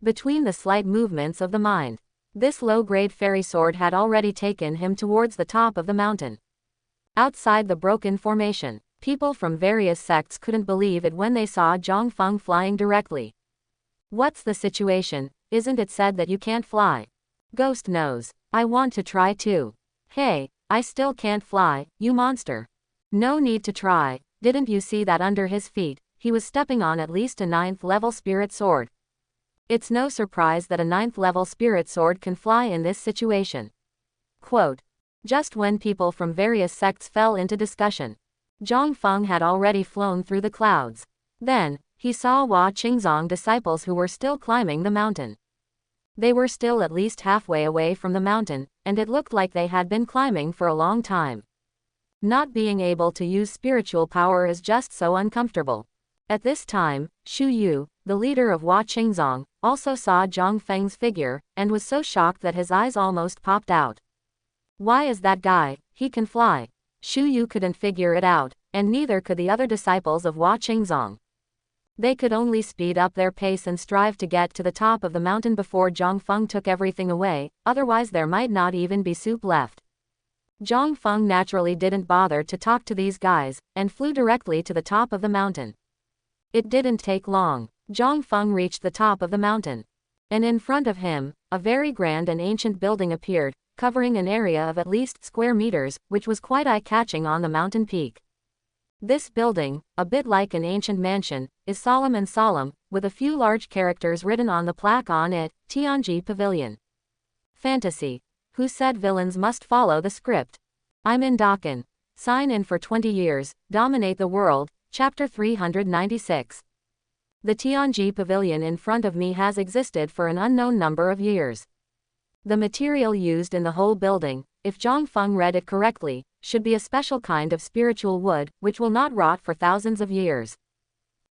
Between the slight movements of the mind, this low-grade fairy sword had already taken him towards the top of the mountain. Outside the broken formation, people from various sects couldn't believe it when they saw Zhang Feng flying directly. What's the situation? Isn't it said that you can't fly? Ghost knows. I want to try too. Hey, I still can't fly, you monster. No need to try. Didn't you see that under his feet, he was stepping on at least a 9th-level spirit sword? It's no surprise that a 9th-level spirit sword can fly in this situation. Quote. Just when people from various sects fell into discussion, Zhang Feng had already flown through the clouds. Then, he saw Hua Qingzong disciples who were still climbing the mountain. They were still at least halfway away from the mountain, and it looked like they had been climbing for a long time. Not being able to use spiritual power is just so uncomfortable. At this time, Shu Yu, the leader of Hua Qingzong, also saw Zhang Feng's figure, and was so shocked that his eyes almost popped out. Why is that guy? He can fly. Shu Yu couldn't figure it out, and neither could the other disciples of Hua Qingzong. They could only speed up their pace and strive to get to the top of the mountain before Zhang Feng took everything away, otherwise there might not even be soup left. Zhang Feng naturally didn't bother to talk to these guys, and flew directly to the top of the mountain. It didn't take long. Zhang Feng reached the top of the mountain. And in front of him, a very grand and ancient building appeared, covering an area of at least square meters, which was quite eye-catching on the mountain peak. This building, a bit like an ancient mansion, is solemn, with a few large characters written on the plaque on it, Tianji Pavilion. Fantasy. Who said villains must follow the script? I'm in Dakin. Sign in for 20 years, dominate the world, Chapter 396. The Tianji Pavilion in front of me has existed for an unknown number of years. The material used in the whole building, if Zhang Feng read it correctly, should be a special kind of spiritual wood, which will not rot for thousands of years.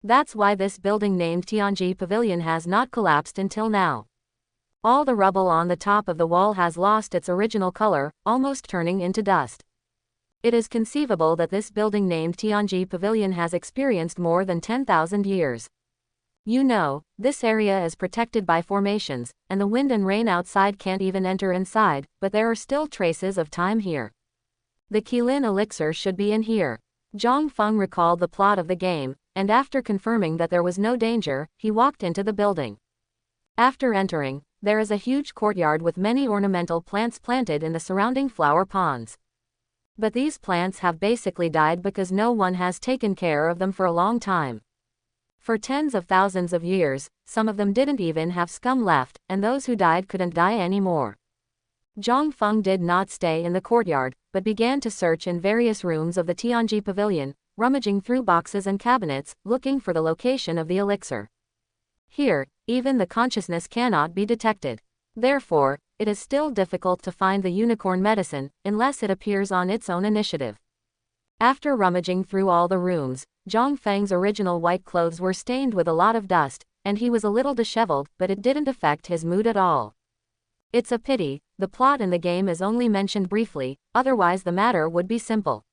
That's why this building named Tianji Pavilion has not collapsed until now. All the rubble on the top of the wall has lost its original color, almost turning into dust. It is conceivable that this building named Tianji Pavilion has experienced more than 10,000 years. You know, this area is protected by formations, and the wind and rain outside can't even enter inside, but there are still traces of time here. The Qilin elixir should be in here. Zhang Feng recalled the plot of the game, and after confirming that there was no danger, he walked into the building. After entering, there is a huge courtyard with many ornamental plants planted in the surrounding flower ponds. But these plants have basically died because no one has taken care of them for a long time. For tens of thousands of years, some of them didn't even have scum left, and those who died couldn't die anymore. Zhang Feng did not stay in the courtyard, but began to search in various rooms of the Tianji Pavilion, rummaging through boxes and cabinets, looking for the location of the elixir. Here, even the consciousness cannot be detected. Therefore, it is still difficult to find the unicorn medicine, unless it appears on its own initiative. After rummaging through all the rooms, Zhang Feng's original white clothes were stained with a lot of dust, and he was a little disheveled, but it didn't affect his mood at all. It's a pity, the plot in the game is only mentioned briefly, otherwise the matter would be simple.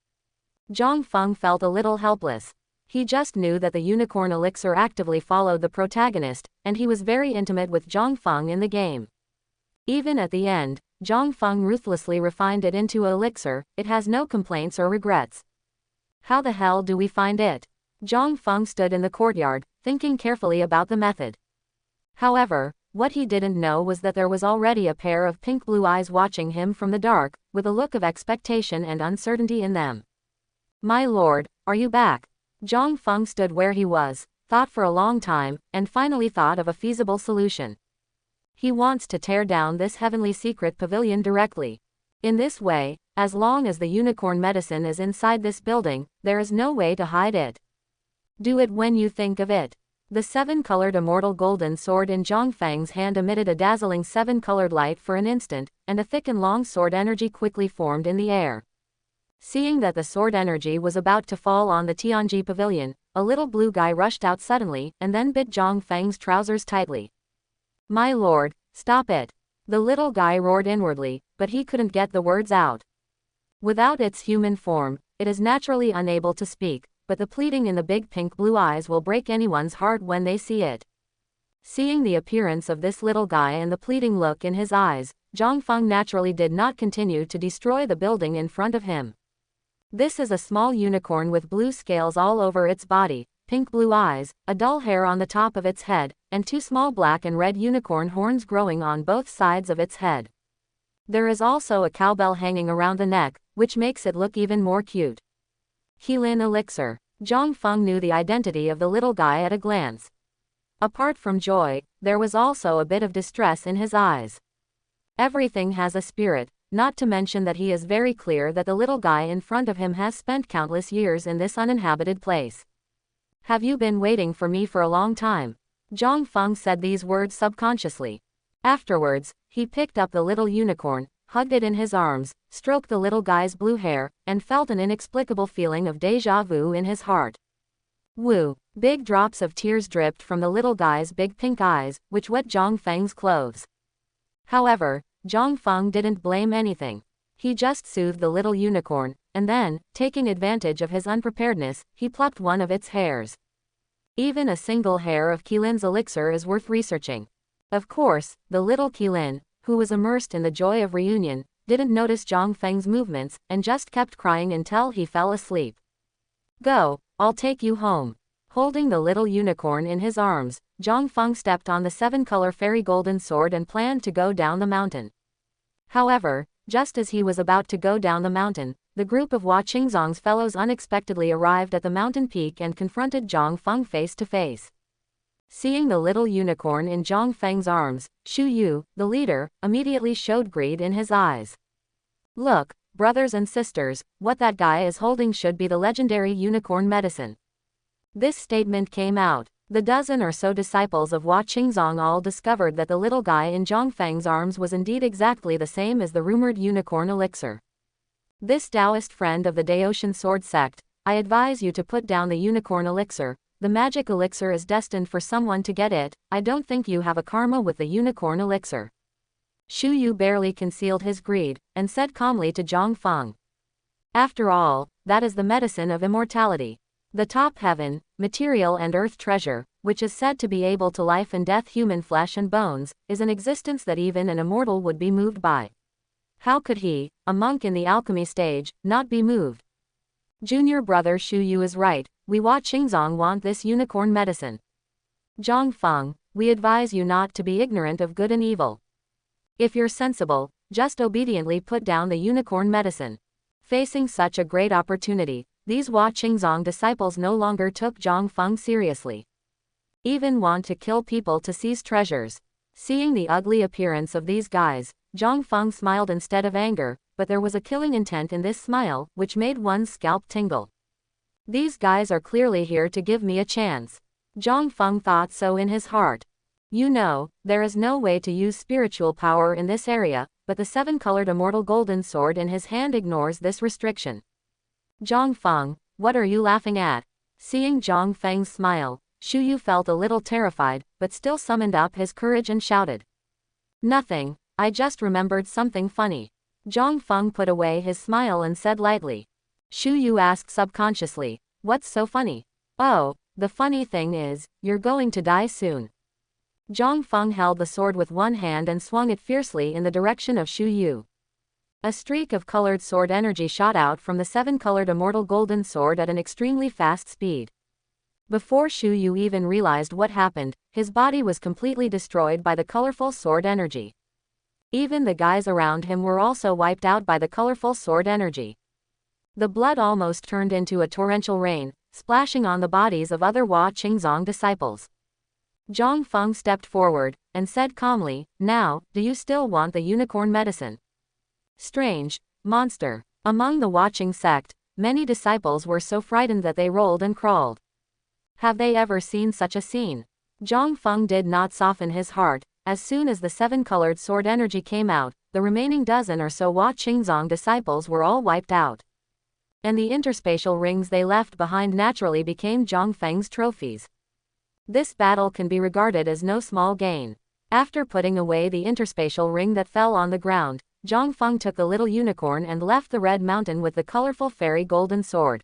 Zhang Feng felt a little helpless. He just knew that the unicorn elixir actively followed the protagonist, and he was very intimate with Zhang Feng in the game. Even at the end, Zhang Feng ruthlessly refined it into an elixir. It has no complaints or regrets. How the hell do we find it? Zhang Feng stood in the courtyard, thinking carefully about the method. However, what he didn't know was that there was already a pair of pink-blue eyes watching him from the dark, with a look of expectation and uncertainty in them. My lord, are you back? Zhang Feng stood where he was, thought for a long time, and finally thought of a feasible solution. He wants to tear down this heavenly secret pavilion directly. In this way, as long as the unicorn medicine is inside this building, there is no way to hide it. Do it when you think of it. The seven-colored immortal golden sword in Zhang Feng's hand emitted a dazzling seven-colored light for an instant, and a thick and long sword energy quickly formed in the air. Seeing that the sword energy was about to fall on the Tianji Pavilion, a little blue guy rushed out suddenly, and then bit Zhang Feng's trousers tightly. My lord, stop it. The little guy roared inwardly, but he couldn't get the words out. Without its human form, it is naturally unable to speak, but the pleading in the big pink-blue eyes will break anyone's heart when they see it. Seeing the appearance of this little guy and the pleading look in his eyes, Zhang Feng naturally did not continue to destroy the building in front of him. This is a small unicorn with blue scales all over its body, pink-blue eyes, a dull hair on the top of its head, and two small black and red unicorn horns growing on both sides of its head. There is also a cowbell hanging around the neck, which makes it look even more cute. Qilin elixir. Zhang Feng knew the identity of the little guy at a glance. Apart from joy, there was also a bit of distress in his eyes. Everything has a spirit, not to mention that he is very clear that the little guy in front of him has spent countless years in this uninhabited place. Have you been waiting for me for a long time? Zhang Feng said these words subconsciously. Afterwards, he picked up the little unicorn, hugged it in his arms, stroked the little guy's blue hair, and felt an inexplicable feeling of déjà vu in his heart. Woo! Big drops of tears dripped from the little guy's big pink eyes, which wet Zhang Feng's clothes. However, Zhang Feng didn't blame anything. He just soothed the little unicorn, and then, taking advantage of his unpreparedness, he plucked one of its hairs. Even a single hair of Qilin's elixir is worth researching. Of course, the little Qilin, who was immersed in the joy of reunion, didn't notice Zhang Feng's movements, and just kept crying until he fell asleep. Go, I'll take you home. Holding the little unicorn in his arms, Zhang Feng stepped on the 7-color fairy golden sword and planned to go down the mountain. However, just as he was about to go down the mountain, the group of Hua Qingzong's fellows unexpectedly arrived at the mountain peak and confronted Zhang Feng face to face. Seeing the little unicorn in Zhang Feng's arms, Xu Yu, the leader, immediately showed greed in his eyes. Look, brothers and sisters, what that guy is holding should be the legendary unicorn medicine. This statement came out. The dozen or so disciples of Hua Qingzong all discovered that the little guy in Zhang Feng's arms was indeed exactly the same as the rumored unicorn elixir. This Taoist friend of the Daotian sword sect, I advise you to put down the unicorn elixir. The magic elixir is destined for someone to get it. I don't think you have a karma with the unicorn elixir. Xu Yu barely concealed his greed, and said calmly to Zhang Feng. After all, that is the medicine of immortality. The top heaven, material and earth treasure, which is said to be able to life and death human flesh and bones, is an existence that even an immortal would be moved by. How could he, a monk in the alchemy stage, not be moved? Junior brother Xu Yu is right, we Hua Qingzong want this unicorn medicine. Zhang Feng, we advise you not to be ignorant of good and evil. If you're sensible, just obediently put down the unicorn medicine. Facing such a great opportunity, these Hua Qingzong disciples no longer took Zhang Feng seriously. Even want to kill people to seize treasures. Seeing the ugly appearance of these guys, Zhang Feng smiled instead of anger, but there was a killing intent in this smile, which made one's scalp tingle. These guys are clearly here to give me a chance. Zhang Feng thought so in his heart. You know, there is no way to use spiritual power in this area, but the 7-colored immortal golden sword in his hand ignores this restriction. Zhang Feng, what are you laughing at? Seeing Zhang Feng's smile, Xu Yu felt a little terrified, but still summoned up his courage and shouted. Nothing, I just remembered something funny. Zhang Feng put away his smile and said lightly. Xu Yu asked subconsciously, what's so funny? Oh, the funny thing is, you're going to die soon. Zhang Feng held the sword with one hand and swung it fiercely in the direction of Xu Yu. A streak of colored sword energy shot out from the 7-colored immortal golden sword at an extremely fast speed. Before Xu Yu even realized what happened, his body was completely destroyed by the colorful sword energy. Even the guys around him were also wiped out by the colorful sword energy. The blood almost turned into a torrential rain, splashing on the bodies of other Hua Qingzong disciples. Zhang Feng stepped forward, and said calmly, now, do you still want the unicorn medicine? Strange, monster. Among the watching sect, many disciples were so frightened that they rolled and crawled. Have they ever seen such a scene? Zhang Feng did not soften his heart. As soon as the 7-colored sword energy came out, the remaining dozen or so Hua Qingzong disciples were all wiped out. And the interspatial rings they left behind naturally became Zhang Feng's trophies. This battle can be regarded as no small gain. After putting away the interspatial ring that fell on the ground, Zhang Feng took the little unicorn and left the red mountain with the colorful fairy golden sword.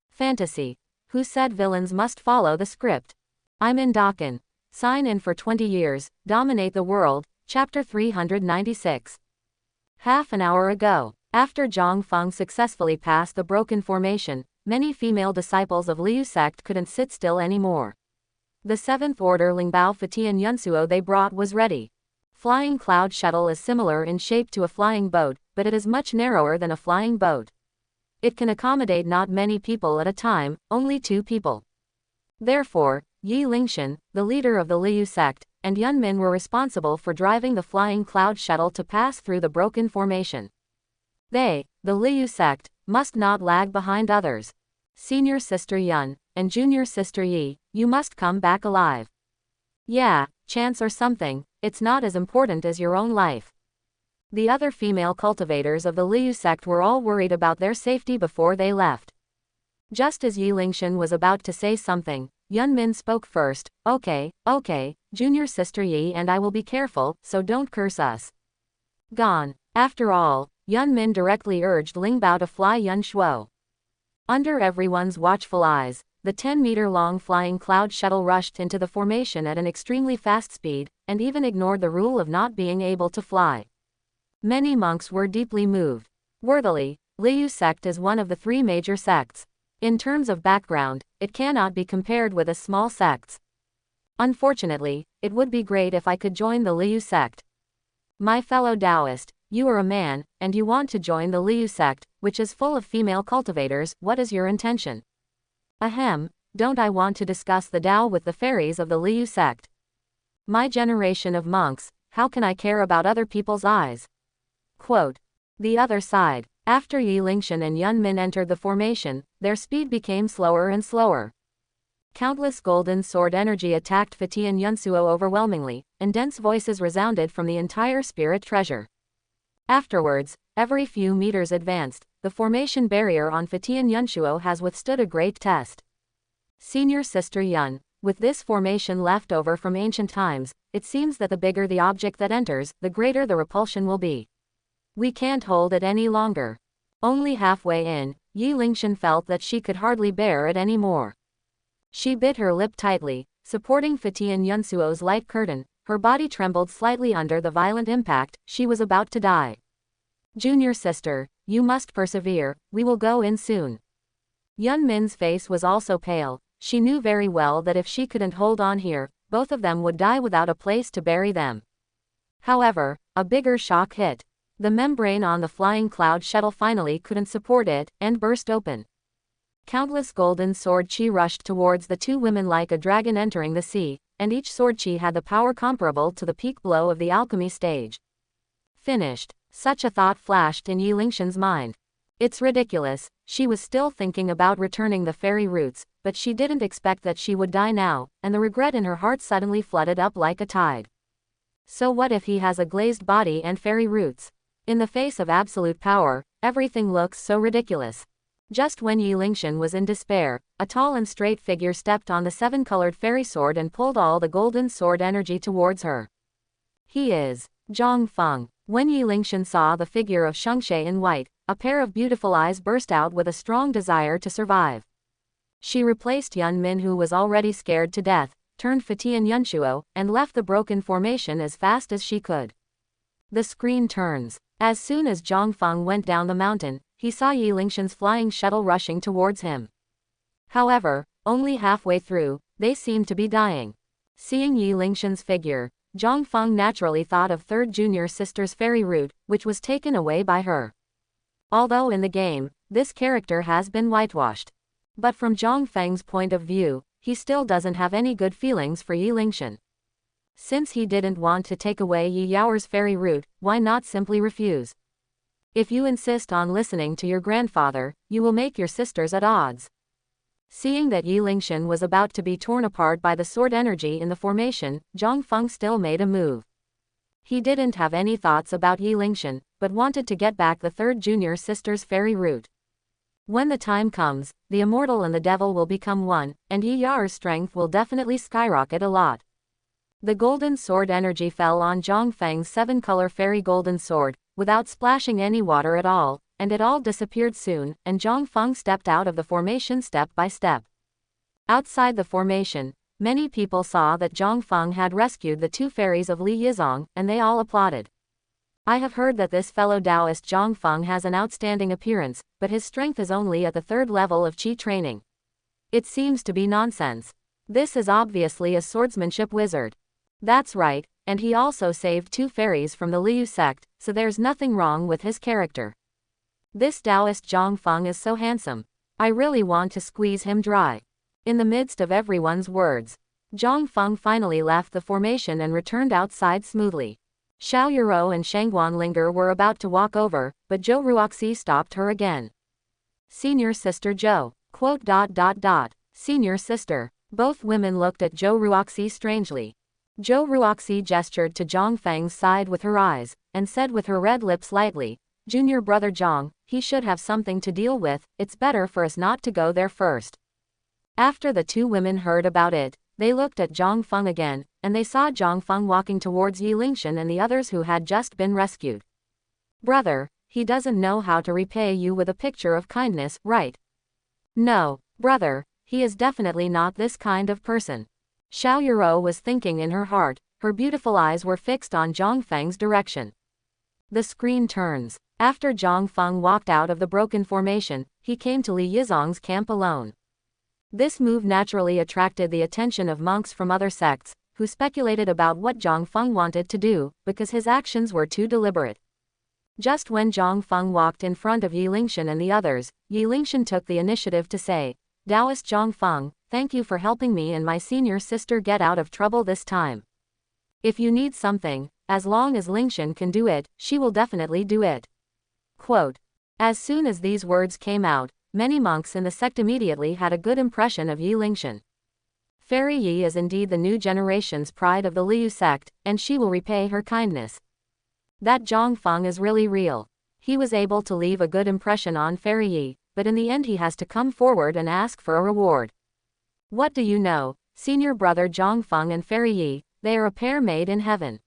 Fantasy. Who said villains must follow the script? I'm in Dakin. Sign in for 20 years, dominate the world. Chapter 396. Half an hour ago, after Zhang Feng successfully passed the broken formation, many female disciples of Liu sect couldn't sit still anymore. The 7th order Lingbao Fatian Yunsuo they brought was ready. Flying cloud shuttle is similar in shape to a flying boat, but it is much narrower than a flying boat. It can accommodate not many people at a time, only 2 people. Therefore, Yi Lingshan, the leader of the Liu sect, and Yun Min were responsible for driving the flying cloud shuttle to pass through the broken formation. They, the Liu sect, must not lag behind others. Senior sister Yun, and junior sister Yi, you must come back alive. Yeah, chance or something, it's not as important as your own life. The other female cultivators of the Liu sect were all worried about their safety before they left. Just as Yi Lingshan was about to say something, Yun Min spoke first. Okay, junior sister Yi and I will be careful, so don't curse us. Gone. After all, Yun Min directly urged Ling Bao to fly Yun Shuo. Under everyone's watchful eyes, the 10-meter-long flying cloud shuttle rushed into the formation at an extremely fast speed, and even ignored the rule of not being able to fly. Many monks were deeply moved. Worthily, Liu sect is one of the 3 major sects. In terms of background, it cannot be compared with a small sects. Unfortunately, it would be great if I could join the Liu sect. My fellow Taoist, you are a man, and you want to join the Liu sect, which is full of female cultivators. What is your intention? Ahem, don't I want to discuss the Tao with the fairies of the Liu sect? My generation of monks, how can I care about other people's eyes? Quote. The other side. After Yi Lingshan and Yun Min entered the formation, their speed became slower and slower. Countless golden sword energy attacked Fatian Yunsuo overwhelmingly, and dense voices resounded from the entire spirit treasure. Afterwards, every few meters advanced, the formation barrier on Fatian Yunsuo has withstood a great test. Senior Sister Yun, with this formation left over from ancient times, it seems that the bigger the object that enters, the greater the repulsion will be. We can't hold it any longer. Only halfway in, Yi Lingshan felt that she could hardly bear it any more. She bit her lip tightly, supporting Fatian Yunsuo's light curtain. Her body trembled slightly under the violent impact. She was about to die. Junior sister, you must persevere, we will go in soon. Yun Min's face was also pale. She knew very well that if she couldn't hold on here, both of them would die without a place to bury them. However, a bigger shock hit. The membrane on the flying cloud shuttle finally couldn't support it, and burst open. Countless golden sword chi rushed towards the 2 women like a dragon entering the sea, and each sword chi had the power comparable to the peak blow of the alchemy stage. Finished. Such a thought flashed in Yi Lingshan's mind. It's ridiculous, she was still thinking about returning the fairy roots, but she didn't expect that she would die now, and the regret in her heart suddenly flooded up like a tide. So what if he has a glazed body and fairy roots? In the face of absolute power, everything looks so ridiculous. Just when Yi Lingshan was in despair, a tall and straight figure stepped on the 7-colored fairy sword and pulled all the golden sword energy towards her. He is Zhang Feng. When Yi Lingshan saw the figure of Shengxie in white, a pair of beautiful eyes burst out with a strong desire to survive. She replaced Yun Min, who was already scared to death, turned Fatian Yunsuo, and left the broken formation as fast as she could. The screen turns. As soon as Zhang Feng went down the mountain, he saw Yi Lingshan's flying shuttle rushing towards him. However, only halfway through, they seemed to be dying. Seeing Yi Lingshan's figure, Zhang Feng naturally thought of 3rd junior sister's fairy root, which was taken away by her. Although in the game, this character has been whitewashed. But from Zhang Feng's point of view, he still doesn't have any good feelings for Yi Lingshan. Since he didn't want to take away Yi Yaoer's fairy root, why not simply refuse? If you insist on listening to your grandfather, you will make your sisters at odds. Seeing that Yi Lingshan was about to be torn apart by the sword energy in the formation, Zhang Feng still made a move. He didn't have any thoughts about Yi Lingshan, but wanted to get back the 3rd junior sister's fairy root. When the time comes, the immortal and the devil will become one, and Yi Yaoer's strength will definitely skyrocket a lot. The golden sword energy fell on Zhang Feng's 7-color fairy golden sword, without splashing any water at all, and it all disappeared soon, and Zhang Feng stepped out of the formation step by step. Outside the formation, many people saw that Zhang Feng had rescued the 2 fairies of Li Yizong, and they all applauded. I have heard that this fellow Taoist Zhang Feng has an outstanding appearance, but his strength is only at the 3rd level of Qi training. It seems to be nonsense. This is obviously a swordsmanship wizard. That's right, and he also saved 2 fairies from the Liu sect, so there's nothing wrong with his character. This Taoist Zhang Feng is so handsome. I really want to squeeze him dry. In the midst of everyone's words, Zhang Feng finally left the formation and returned outside smoothly. Xiao Yuro and Shangguan Linger were about to walk over, but Zhou Ruoxi stopped her again. Senior sister Zhou. Senior sister. Both women looked at Zhou Ruoxi strangely. Zhou Ruoxi gestured to Zhang Feng's side with her eyes, and said with her red lips lightly, "Junior brother Zhang, he should have something to deal with, it's better for us not to go there first." After the two women heard about it, they looked at Zhang Feng again, and they saw Zhang Feng walking towards Yi Lingshan and the others who had just been rescued. "Brother, he doesn't know how to repay you with a picture of kindness, right?" "No, brother, he is definitely not this kind of person." Xiao Yuro was thinking in her heart, her beautiful eyes were fixed on Zhang Feng's direction. The screen turns. After Zhang Feng walked out of the broken formation, he came to Li Yizong's camp alone. This move naturally attracted the attention of monks from other sects, who speculated about what Zhang Feng wanted to do, because his actions were too deliberate. Just when Zhang Feng walked in front of Yi Lingshan and the others, Yi Lingshan took the initiative to say, "Taoist Zhang Feng, thank you for helping me and my senior sister get out of trouble this time. If you need something, as long as Lingshan can do it, she will definitely do it." Quote. As soon as these words came out, many monks in the sect immediately had a good impression of Yi Lingshan. Fairy Yi is indeed the new generation's pride of the Liu sect, and she will repay her kindness. That Zhang Feng is really real. He was able to leave a good impression on Fairy Yi, but in the end he has to come forward and ask for a reward. What do you know, senior brother Zhang Feng and Fairy Yi, they are a pair made in heaven.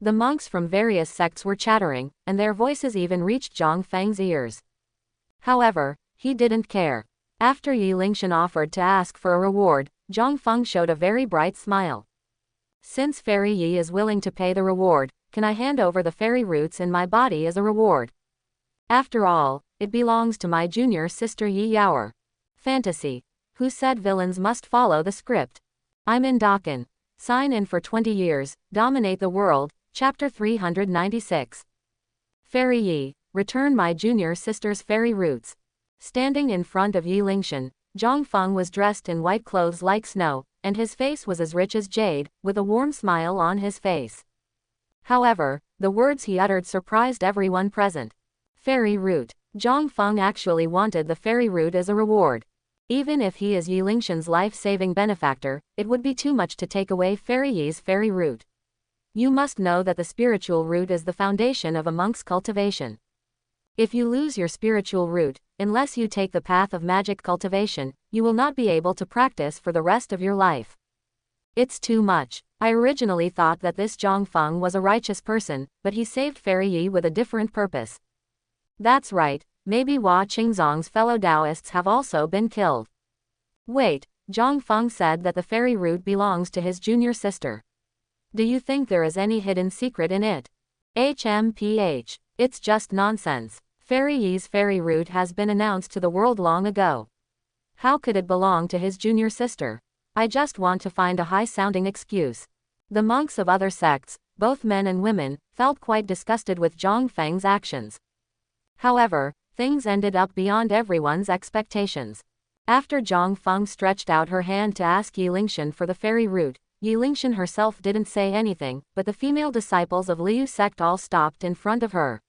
The monks from various sects were chattering, and their voices even reached Zhang Feng's ears. However, he didn't care. After Yi Lingshan offered to ask for a reward, Zhang Feng showed a very bright smile. "Since Fairy Yi is willing to pay the reward, can I hand over the fairy roots in my body as a reward? After all, it belongs to my junior sister Yi Yaoer." Fantasy. Who said villains must follow the script? I'm in Dakin. Sign in for 20 years, dominate the world. Chapter 396. Fairy Yi, return my junior sister's fairy roots. Standing in front of Yi Lingshan, Zhang Feng was dressed in white clothes like snow, and his face was as rich as jade, with a warm smile on his face. However, the words he uttered surprised everyone present. Fairy root. Zhang Feng actually wanted the fairy root as a reward. Even if he is Yi Lingshan's life-saving benefactor, it would be too much to take away Fairy Yi's fairy root. You must know that the spiritual root is the foundation of a monk's cultivation. If you lose your spiritual root, unless you take the path of magic cultivation, you will not be able to practice for the rest of your life. It's too much. I originally thought that this Zhang Feng was a righteous person, but he saved Fairy Yi with a different purpose. That's right, maybe Hua Qingzong's fellow Taoists have also been killed. Wait, Zhang Feng said that the fairy root belongs to his junior sister. Do you think there is any hidden secret in it? HMPH. It's just nonsense. Fairy Yi's fairy root has been announced to the world long ago. How could it belong to his junior sister? I just want to find a high-sounding excuse. The monks of other sects, both men and women, felt quite disgusted with Zhang Feng's actions. However, things ended up beyond everyone's expectations. After Zhang Feng stretched out her hand to ask Yi Lingshan for the fairy root, Yi Lingshan herself didn't say anything, but the female disciples of Liu sect all stopped in front of her.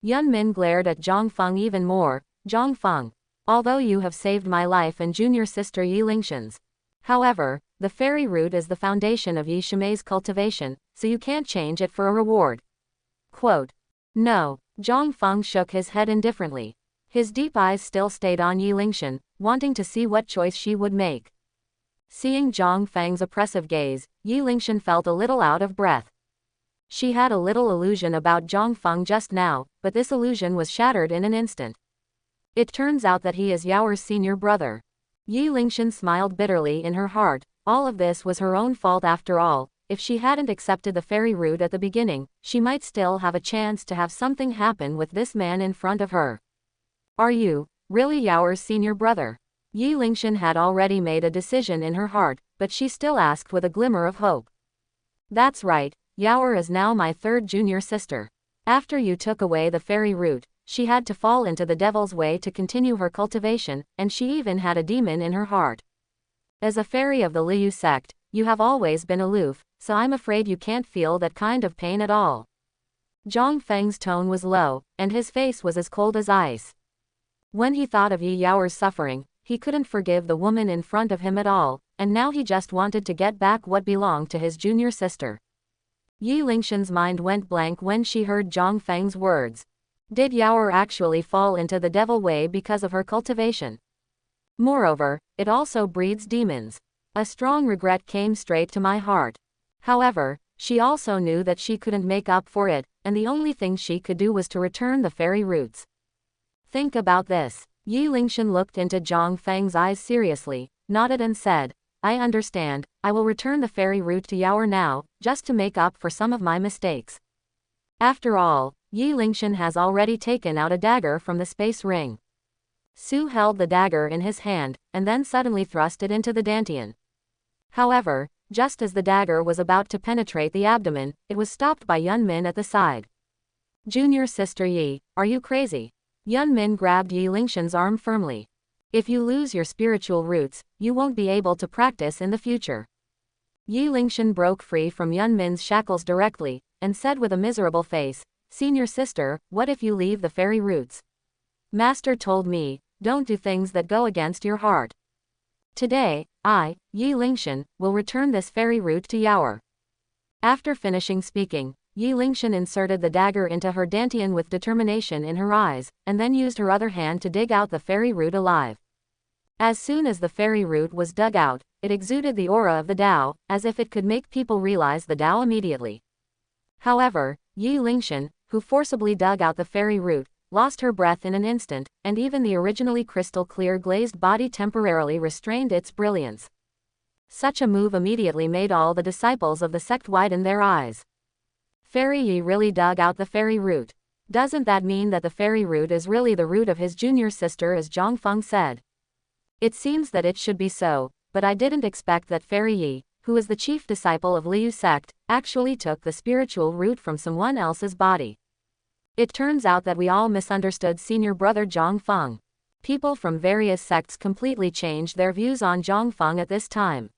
Yun Min glared at Zhang Feng even more. "Zhang Feng, although you have saved my life and junior sister Yi Lingshan's. However, the fairy root is the foundation of Yi Shimei's cultivation, so you can't change it for a reward." Quote. No. Zhang Feng shook his head indifferently. His deep eyes still stayed on Yi Lingshan, wanting to see what choice she would make. Seeing Zhang Feng's oppressive gaze, Yi Lingshan felt a little out of breath. She had a little illusion about Zhang Feng just now, but this illusion was shattered in an instant. It turns out that he is Yaoer's senior brother. Yi Lingshan smiled bitterly in her heart. All of this was her own fault after all. If she hadn't accepted the fairy root at the beginning, she might still have a chance to have something happen with this man in front of her. Are you really Yaoer's senior brother? Yi Lingshan had already made a decision in her heart, but she still asked with a glimmer of hope. That's right, Yaoer is now my third junior sister. After you took away the fairy root, she had to fall into the devil's way to continue her cultivation, and she even had a demon in her heart. As a fairy of the Liu sect, you have always been aloof, so I'm afraid you can't feel that kind of pain at all. Zhang Feng's tone was low, and his face was as cold as ice. When he thought of Yi Yaoer's suffering, he couldn't forgive the woman in front of him at all, and now he just wanted to get back what belonged to his junior sister. Yi Lingshan's mind went blank when she heard Zhang Feng's words. Did Yaoer actually fall into the devil way because of her cultivation? Moreover, it also breeds demons. A strong regret came straight to my heart. However, she also knew that she couldn't make up for it, and the only thing she could do was to return the fairy roots. Think about this. Yi Lingshan looked into Zhang Feng's eyes seriously, nodded and said, I understand, I will return the fairy root to Yaoer now, just to make up for some of my mistakes. After all, Yi Lingshan has already taken out a dagger from the space ring. Su held the dagger in his hand, and then suddenly thrust it into the dantian. However, just as the dagger was about to penetrate the abdomen, it was stopped by Yun Min at the side. Junior sister Yi, are you crazy? Yun Min grabbed Yi Lingshan's arm firmly. If you lose your spiritual roots, you won't be able to practice in the future. Yi Lingshan broke free from Yun Min's shackles directly, and said with a miserable face, Senior sister, what if you leave the fairy roots? Master told me, don't do things that go against your heart. Today, I, Yi Lingshan, will return this fairy root to Yaoer. After finishing speaking, Yi Lingshan inserted the dagger into her dantian with determination in her eyes, and then used her other hand to dig out the fairy root alive. As soon as the fairy root was dug out, it exuded the aura of the Tao, as if it could make people realize the Tao immediately. However, Yi Lingshan, who forcibly dug out the fairy root, lost her breath in an instant, and even the originally crystal-clear glazed body temporarily restrained its brilliance. Such a move immediately made all the disciples of the sect widen their eyes. Fairy Yi really dug out the fairy root. Doesn't that mean that the fairy root is really the root of his junior sister, as Zhang Feng said? It seems that it should be so, but I didn't expect that Fairy Yi, who is the chief disciple of Liu sect, actually took the spiritual root from someone else's body. It turns out that we all misunderstood senior brother Zhang Feng. People from various sects completely changed their views on Zhang Feng at this time.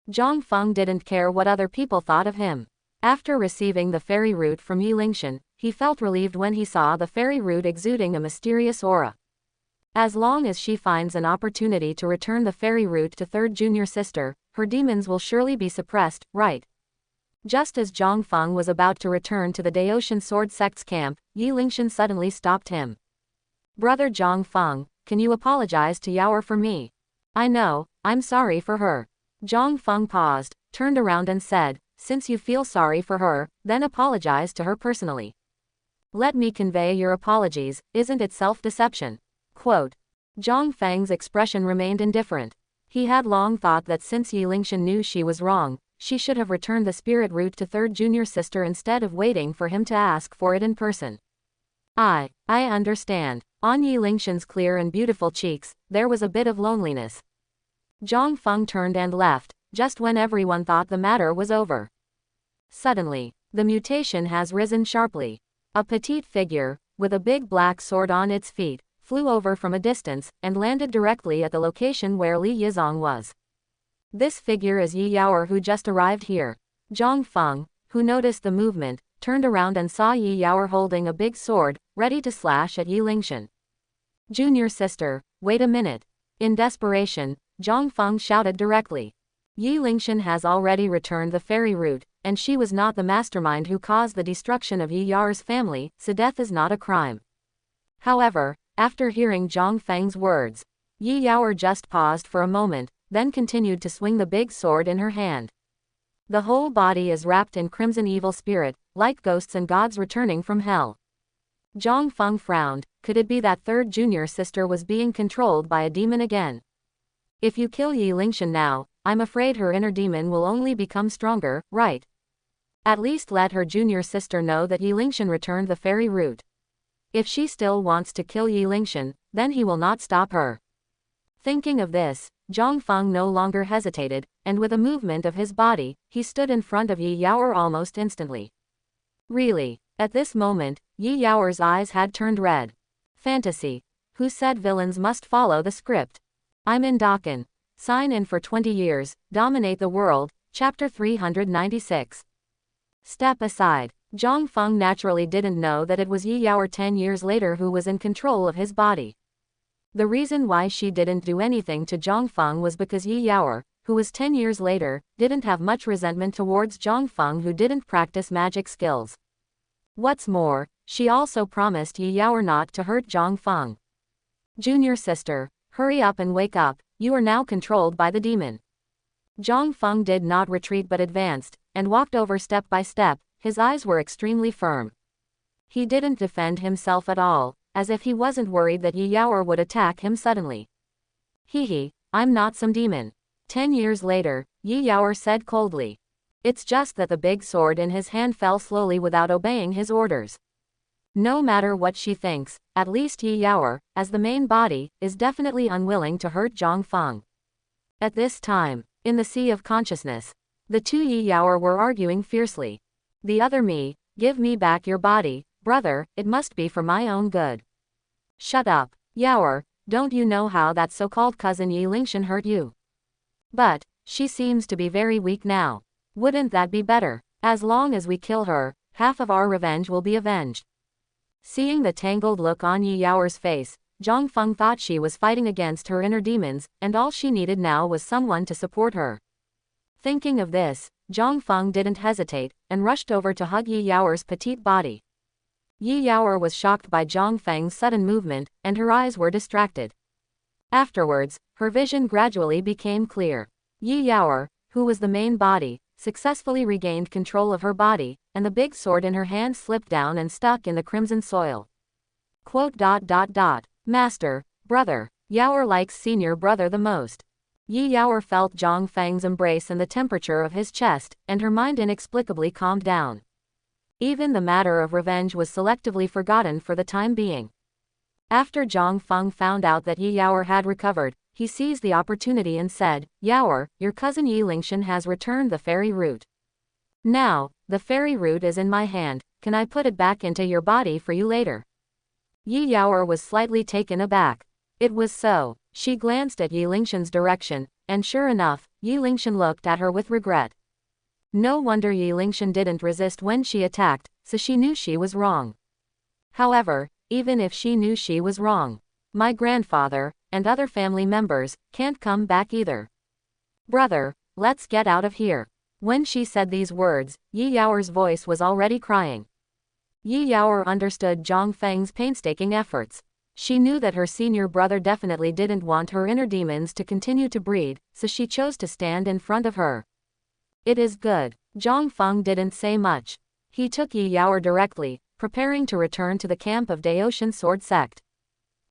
Zhang Feng didn't care what other people thought of him. After receiving the fairy root from Yi Lingshan, he felt relieved when he saw the fairy root exuding a mysterious aura. As long as she finds an opportunity to return the fairy root to third junior sister, her demons will surely be suppressed, right? Just as Zhang Feng was about to return to the Daoshan Sword Sect's camp, Yi Lingshan suddenly stopped him. Brother Zhang Feng, can you apologize to Yaoer for me? I know, I'm sorry for her. Zhang Feng paused, turned around and said, since you feel sorry for her, then apologize to her personally. Let me convey your apologies, isn't it self-deception? Quote. Zhang Feng's expression remained indifferent. He had long thought that since Yi Lingshan knew she was wrong, she should have returned the spirit root to third junior sister instead of waiting for him to ask for it in person. I understand. On Yi Lingshan's clear and beautiful cheeks, there was a bit of loneliness. Zhang Feng turned and left, just when everyone thought the matter was over. Suddenly, the mutation has risen sharply. A petite figure, with a big black sword on its feet, flew over from a distance, and landed directly at the location where Li Yizong was. This figure is Yi Yaoer, who just arrived here. Zhang Feng, who noticed the movement, turned around and saw Yi Yaoer holding a big sword, ready to slash at Yi Lingshan. Junior sister, wait a minute. In desperation, Zhang Feng shouted directly. Yi Lingshan has already returned the fairy root, and she was not the mastermind who caused the destruction of Yi Yaoer's family, so death is not a crime. However, after hearing Zhang Feng's words, Yi Yaoer just paused for a moment, then continued to swing the big sword in her hand. The whole body is wrapped in crimson evil spirit, like ghosts and gods returning from hell. Zhang Feng frowned. Could it be that third junior sister was being controlled by a demon again? If you kill Yi Lingshan now, I'm afraid her inner demon will only become stronger, right? At least let her junior sister know that Yi Lingshan returned the fairy root. If she still wants to kill Yi Lingshan, then he will not stop her. Thinking of this, Zhang Feng no longer hesitated, and with a movement of his body, he stood in front of Yi Yaoer almost instantly. Really, at this moment, Yi Yaoer's eyes had turned red. Fantasy. Who said villains must follow the script? I'm in Dakan. Sign in for 20 years, dominate the world, chapter 396. Step aside. Zhang Feng naturally didn't know that it was Yi Yaoer 10 years later who was in control of his body. The reason why she didn't do anything to Zhang Feng was because Yi Yaoer, who was 10 years later, didn't have much resentment towards Zhang Feng, who didn't practice magic skills. What's more, she also promised Yi Yaoer not to hurt Zhang Feng. Junior sister, hurry up and wake up, you are now controlled by the demon. Zhang Feng did not retreat but advanced, and walked over step by step. His eyes were extremely firm. He didn't defend himself at all, as if he wasn't worried that Yi Yaoer would attack him suddenly. Hee, I'm not some demon. 10 years later, Yi Yaoer said coldly. It's just that the big sword in his hand fell slowly without obeying his orders. No matter what she thinks, at least Yi Yaoer, as the main body, is definitely unwilling to hurt Zhang Feng. At this time, in the sea of consciousness, the two Yi Yaoer were arguing fiercely. The other me, give me back your body, brother, it must be for my own good. Shut up, Yaoer, don't you know how that so-called cousin Yi Lingshan hurt you? But, she seems to be very weak now. Wouldn't that be better? As long as we kill her, half of our revenge will be avenged. Seeing the tangled look on Yi Yaoer's face, Zhang Feng thought she was fighting against her inner demons, and all she needed now was someone to support her. Thinking of this, Zhang Feng didn't hesitate, and rushed over to hug Yi Yaoer's petite body. Yi Yaoer was shocked by Zhang Feng's sudden movement, and her eyes were distracted. Afterwards, her vision gradually became clear. Yi Yaoer, who was the main body, successfully regained control of her body, and the big sword in her hand slipped down and stuck in the crimson soil. Master, brother, Yaoer likes senior brother the most. Yi Yaoer felt Zhang Feng's embrace and the temperature of his chest, and her mind inexplicably calmed down. Even the matter of revenge was selectively forgotten for the time being. After Zhang Feng found out that Yi Yaoer had recovered, he seized the opportunity and said, Yaoer, your cousin Yi Lingshan has returned the fairy root. Now, the fairy root is in my hand, can I put it back into your body for you later? Yi Yaoer was slightly taken aback. It was so. She glanced at Yi Lingshan's direction, and sure enough, Yi Lingshan looked at her with regret. No wonder Yi Lingshan didn't resist when she attacked, so she knew she was wrong. However, even if she knew she was wrong, my grandfather, and other family members, can't come back either. Brother, let's get out of here. When she said these words, Yi Yaoer's voice was already crying. Yi Yaoer understood Zhang Feng's painstaking efforts. She knew that her senior brother definitely didn't want her inner demons to continue to breed, so she chose to stand in front of her. It is good. Zhang Feng didn't say much. He took Yi Yaoer directly, preparing to return to the camp of Daotian Sword Sect.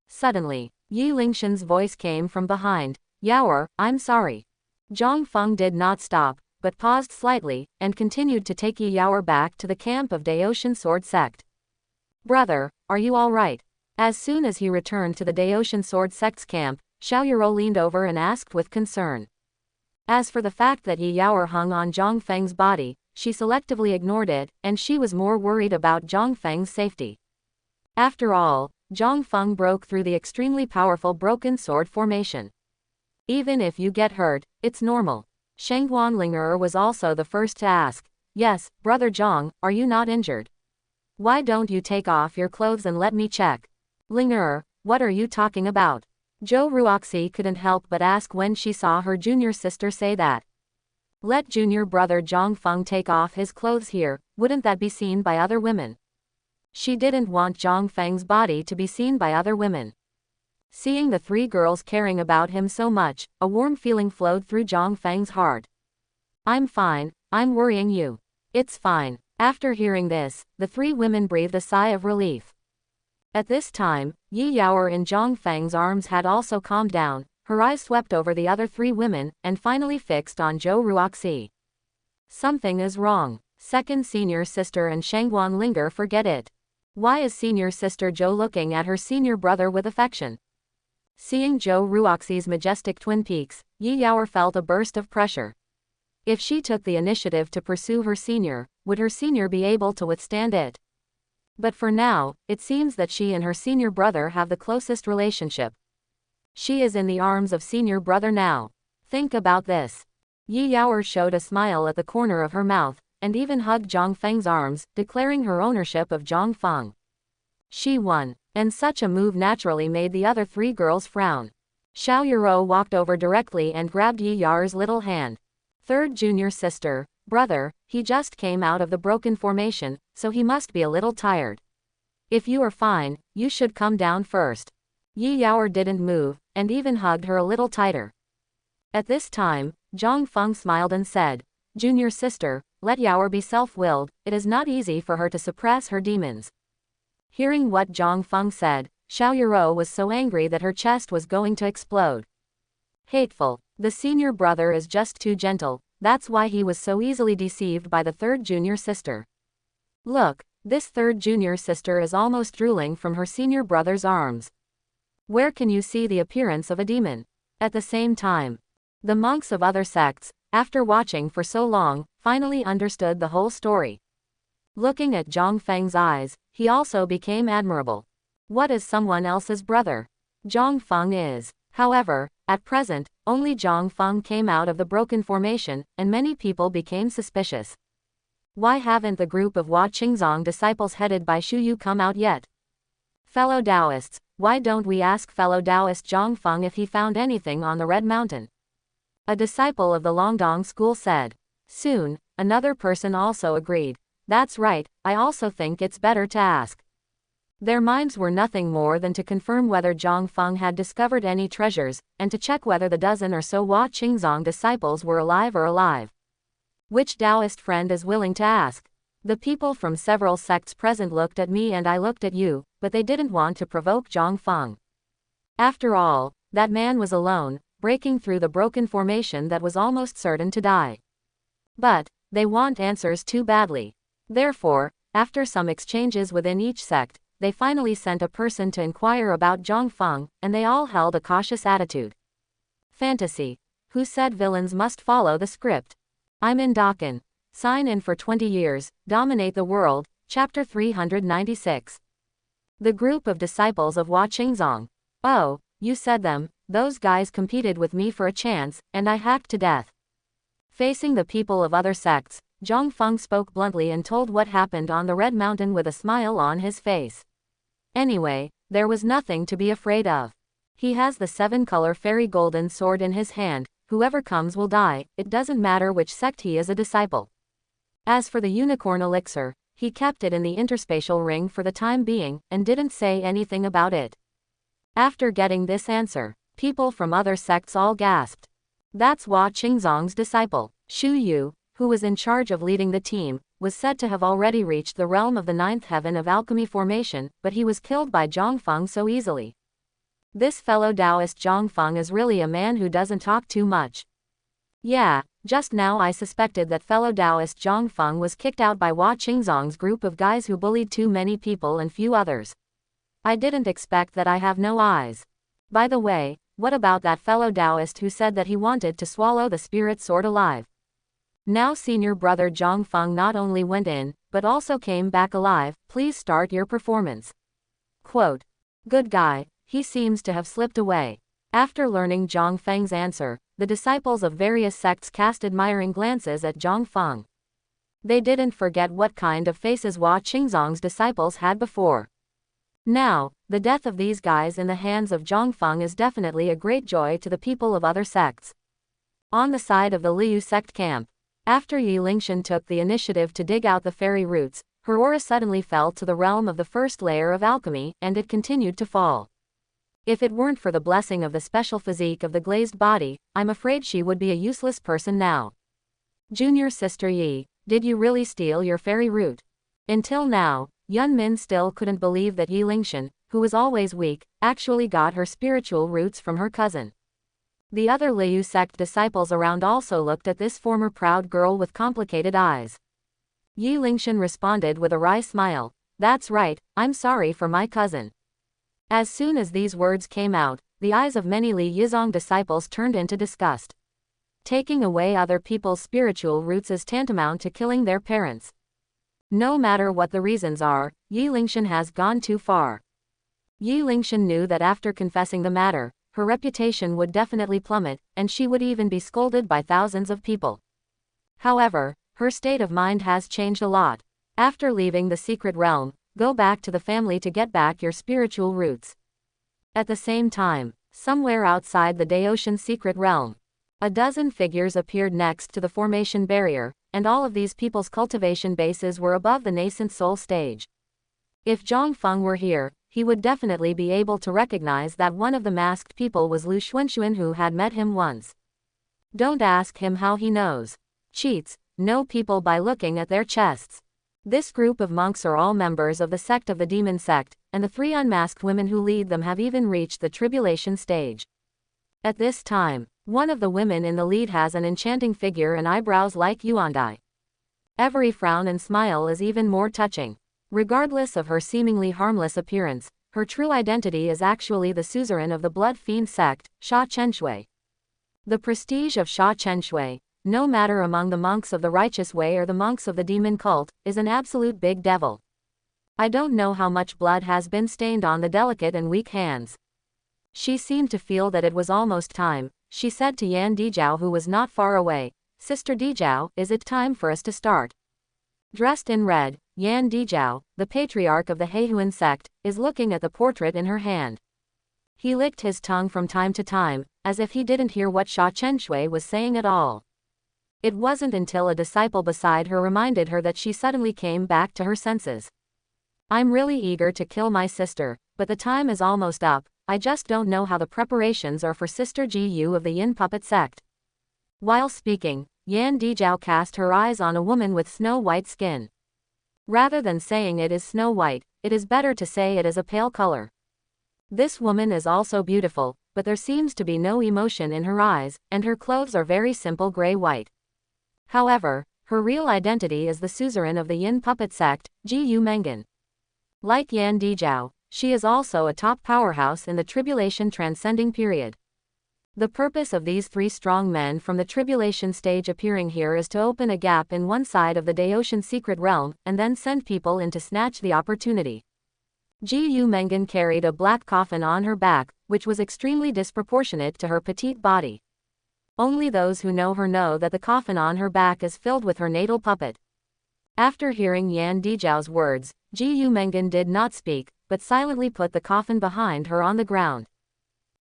Suddenly, Yi Lingshan's voice came from behind. Yaoer, I'm sorry. Zhang Feng did not stop, but paused slightly, and continued to take Yi Yaoer back to the camp of Daotian Sword Sect. Brother, are you all right? As soon as he returned to the Daotian Sword Sect's camp, Xiao Yuro leaned over and asked with concern. As for the fact that Yi Yaoer hung on Zhang Feng's body, she selectively ignored it, and she was more worried about Zhang Feng's safety. After all, Zhang Feng broke through the extremely powerful broken sword formation. Even if you get hurt, it's normal. Shengguan Linger was also the first to ask. Yes, brother Zhang, are you not injured? Why don't you take off your clothes and let me check? Linger, what are you talking about? Zhou Ruoxi couldn't help but ask when she saw her junior sister say that. Let junior brother Zhang Feng take off his clothes here, wouldn't that be seen by other women? She didn't want Zhang Feng's body to be seen by other women. Seeing the three girls caring about him so much, a warm feeling flowed through Zhang Feng's heart. I'm fine, I'm worrying you. It's fine. After hearing this, the three women breathed a sigh of relief. At this time, Yi Yaoer in Zhang Feng's arms had also calmed down, her eyes swept over the other three women, and finally fixed on Zhou Ruoxi. Something is wrong. Second senior sister and Shengguan Linger forget it. Why is senior sister Zhou looking at her senior brother with affection? Seeing Zhou Ruoxi's majestic twin peaks, Yi Yaoer felt a burst of pressure. If she took the initiative to pursue her senior, would her senior be able to withstand it? But for now, it seems that she and her senior brother have the closest relationship. She is in the arms of senior brother now. Think about this. Yi Yaoer showed a smile at the corner of her mouth, and even hugged Zhang Feng's arms, declaring her ownership of Zhang Feng. She won, and such a move naturally made the other three girls frown. Xiao Yuro walked over directly and grabbed Yi Yar's little hand. Third junior sister, brother, he just came out of the broken formation, so he must be a little tired. If you are fine, you should come down first. Yi Yaor didn't move, and even hugged her a little tighter. At this time, Zhang Feng smiled and said, Junior sister, let Yaor be self-willed, it is not easy for her to suppress her demons. Hearing what Zhang Feng said, Xiao Yuro was so angry that her chest was going to explode. Hateful. The senior brother is just too gentle, that's why he was so easily deceived by the third junior sister. Look, this third junior sister is almost drooling from her senior brother's arms. Where can you see the appearance of a demon? At the same time, the monks of other sects, after watching for so long, finally understood the whole story. Looking at Zhang Feng's eyes, he also became admirable. What is someone else's brother? Zhang Feng is. However, at present, only Zhang Feng came out of the broken formation, and many people became suspicious. Why haven't the group of Hua Qingzong disciples headed by Shu Yu come out yet? Fellow Taoists, why don't we ask fellow Taoist Zhang Feng if he found anything on the Red Mountain? A disciple of the Longdong school said. Soon, another person also agreed. That's right, I also think it's better to ask. Their minds were nothing more than to confirm whether Zhang Feng had discovered any treasures, and to check whether the dozen or so Hua Qingzong disciples were alive. Which Taoist friend is willing to ask? The people from several sects present looked at me and I looked at you, but they didn't want to provoke Zhang Feng. After all, that man was alone, breaking through the broken formation that was almost certain to die. But they want answers too badly. Therefore, after some exchanges within each sect, they finally sent a person to inquire about Zhang Feng, and they all held a cautious attitude. Fantasy. Who said villains must follow the script? I'm in Dakin. Sign in for 20 years, dominate the world, chapter 396. The group of disciples of Hua Qingzong. Oh, you said them, those guys competed with me for a chance, and I hacked to death. Facing the people of other sects, Zhang Feng spoke bluntly and told what happened on the Red Mountain with a smile on his face. Anyway, there was nothing to be afraid of. He has the 7-color fairy golden sword in his hand, whoever comes will die, it doesn't matter which sect he is a disciple. As for the unicorn elixir, he kept it in the interspatial ring for the time being, and didn't say anything about it. After getting this answer, people from other sects all gasped. That's Hua Qingzong's disciple. Shu Yu, who was in charge of leading the team, was said to have already reached the realm of the 9th heaven of alchemy formation, but he was killed by Zhang Feng so easily. This fellow Taoist Zhang Feng is really a man who doesn't talk too much. Yeah, just now I suspected that fellow Taoist Zhang Feng was kicked out by Hua Qingzong's group of guys who bullied too many people and few others. I didn't expect that I have no eyes. By the way, what about that fellow Taoist who said that he wanted to swallow the spirit sword alive? Now senior brother Zhang Feng not only went in, but also came back alive. Please start your performance. Quote. Good guy, he seems to have slipped away. After learning Zhang Feng's answer, the disciples of various sects cast admiring glances at Zhang Feng. They didn't forget what kind of faces Hua Qingzong's disciples had before. Now, the death of these guys in the hands of Zhang Feng is definitely a great joy to the people of other sects. On the side of the Liu sect camp, after Yi Lingshan took the initiative to dig out the fairy roots, her aura suddenly fell to the realm of the first layer of alchemy, and it continued to fall. If it weren't for the blessing of the special physique of the glazed body, I'm afraid she would be a useless person now. Junior sister Yi, did you really steal your fairy root? Until now, Yun Min still couldn't believe that Yi Lingshan, who was always weak, actually got her spiritual roots from her cousin. The other Liu sect disciples around also looked at this former proud girl with complicated eyes. Yi Lingshan responded with a wry smile. That's right, I'm sorry for my cousin. As soon as these words came out, the eyes of many Li Yizong disciples turned into disgust. Taking away other people's spiritual roots is tantamount to killing their parents. No matter what the reasons are, Yi Lingshan has gone too far. Yi Lingshan knew that after confessing the matter, her reputation would definitely plummet, and she would even be scolded by thousands of people. However, her state of mind has changed a lot. After leaving the secret realm, Go back to the family to get back your spiritual roots. At the same time, somewhere outside the Daotian secret realm, a dozen figures appeared next to the formation barrier, and all of these people's cultivation bases were above the nascent soul stage. If Zhang Feng were here, he would definitely be able to recognize that one of the masked people was Lu Xuanxuan, who had met him once. Don't ask him how he knows. Cheats know people by looking at their chests. This group of monks are all members of the sect of the demon sect, and the 3 unmasked women who lead them have even reached the tribulation stage. At this time, one of the women in the lead has an enchanting figure and eyebrows like Yuandai. Every frown and smile is even more touching. Regardless of her seemingly harmless appearance, her true identity is actually the suzerain of the blood fiend sect, Sha Chenshui. The prestige of Sha Chenshui, no matter among the monks of the righteous way or the monks of the demon cult, is an absolute big devil. I don't know how much blood has been stained on the delicate and weak hands. She seemed to feel that it was almost time. She said to Yan Dijiao, who was not far away, "Sister Dijiao, is it time for us to start?" Dressed in red, Yan Dijiao, the patriarch of the Heihuan sect, is looking at the portrait in her hand. He licked his tongue from time to time, as if he didn't hear what Sha Chenshui was saying at all. It wasn't until a disciple beside her reminded her that she suddenly came back to her senses. "I'm really eager to kill my sister, but the time is almost up. I just don't know how the preparations are for Sister Gu of the Yin Puppet sect." While speaking, Yan Dijiao cast her eyes on a woman with snow-white skin. Rather than saying it is Snow White, it is better to say it is a pale color. This woman is also beautiful, but there seems to be no emotion in her eyes, and her clothes are very simple gray-white. However, her real identity is the suzerain of the Yin Puppet sect, Gu Mengan. Like Yan Dijiao, she is also a top powerhouse in the tribulation transcending period. The purpose of these 3 strong men from the tribulation stage appearing here is to open a gap in one side of the Daotian secret realm, and then send people in to snatch the opportunity. Gu Mengan carried a black coffin on her back, which was extremely disproportionate to her petite body. Only those who know her know that the coffin on her back is filled with her natal puppet. After hearing Yan Dijiao's words, Gu Mengan did not speak, but silently put the coffin behind her on the ground.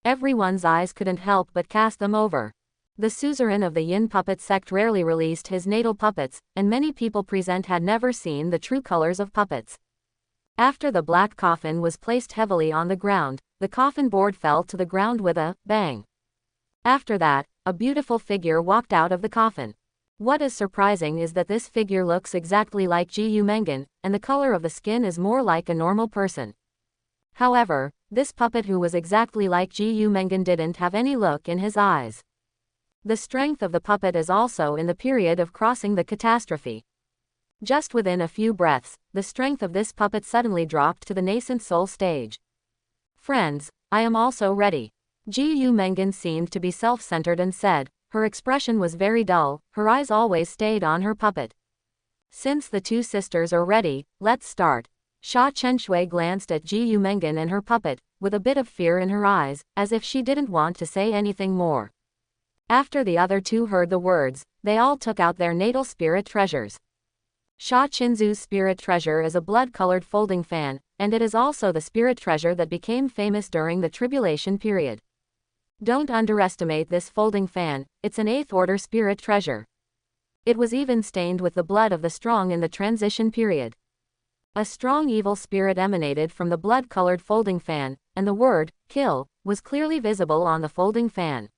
Everyone's eyes couldn't help but cast them over. The suzerain of the Yin Puppet sect rarely released his natal puppets, and many people present had never seen the true colors of puppets. After the black coffin was placed heavily on the ground, the coffin board fell to the ground with a bang. After that, a beautiful figure walked out of the coffin. What is surprising is that this figure looks exactly like Gu Mengan, and the color of the skin is more like a normal person. However, this puppet who was exactly like Gu Mengan didn't have any look in his eyes. The strength of the puppet is also in the period of crossing the catastrophe. Just within a few breaths, the strength of this puppet suddenly dropped to the nascent soul stage. "Friends, I am also ready." Gu Mengan seemed to be self-centered and said. Her expression was very dull, her eyes always stayed on her puppet. "Since the 2 sisters are ready, let's start." Sha Chenshui glanced at Gu Mengan and her puppet, with a bit of fear in her eyes, as if she didn't want to say anything more. After the other 2 heard the words, they all took out their natal spirit treasures. Sha Qinzu's spirit treasure is a blood-colored folding fan, and it is also the spirit treasure that became famous during the tribulation period. Don't underestimate this folding fan, it's an 8th order spirit treasure. It was even stained with the blood of the strong in the transition period. A strong evil spirit emanated from the blood-colored folding fan, and the word, "kill," was clearly visible on the folding fan.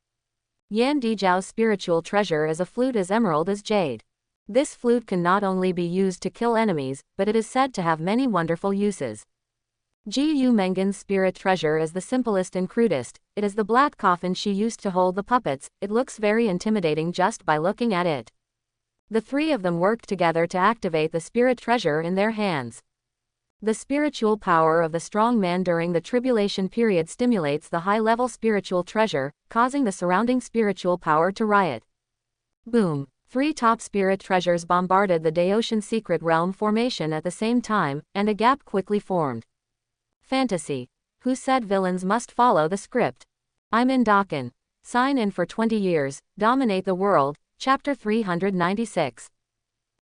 Yan Dijiao's spiritual treasure is a flute as emerald as jade. This flute can not only be used to kill enemies, but it is said to have many wonderful uses. Gu Mengan's spirit treasure is the simplest and crudest. It is the black coffin she used to hold the puppets. It looks very intimidating just by looking at it. The 3 of them worked together to activate the spirit treasure in their hands. The spiritual power of the strong man during the tribulation period stimulates the high-level spiritual treasure, causing the surrounding spiritual power to riot. Boom! 3 top spirit treasures bombarded the Daotian secret realm formation at the same time, and a gap quickly formed. Fantasy. Who said villains must follow the script? I'm in Dakin. Sign in for 20 years, dominate the world. Chapter 396.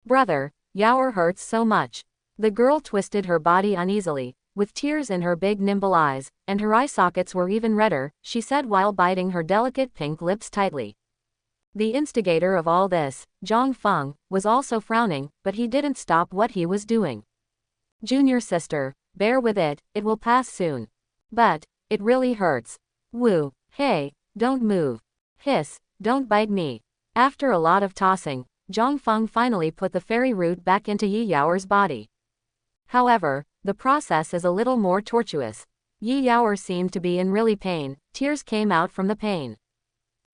Brother, Yaoer hurts so much. The girl twisted her body uneasily, with tears in her big nimble eyes, and her eye sockets were even redder, she said while biting her delicate pink lips tightly. The instigator of all this, Zhang Feng, was also frowning, but he didn't stop what he was doing. Junior sister, bear with it, it will pass soon. But, it really hurts. Woo, hey, don't move. Hiss, don't bite me. After a lot of tossing, Zhang Feng finally put the fairy root back into Yi Yaoer's body. However, the process is a little more tortuous. Yi Yaoer seemed to be in really pain, tears came out from the pain.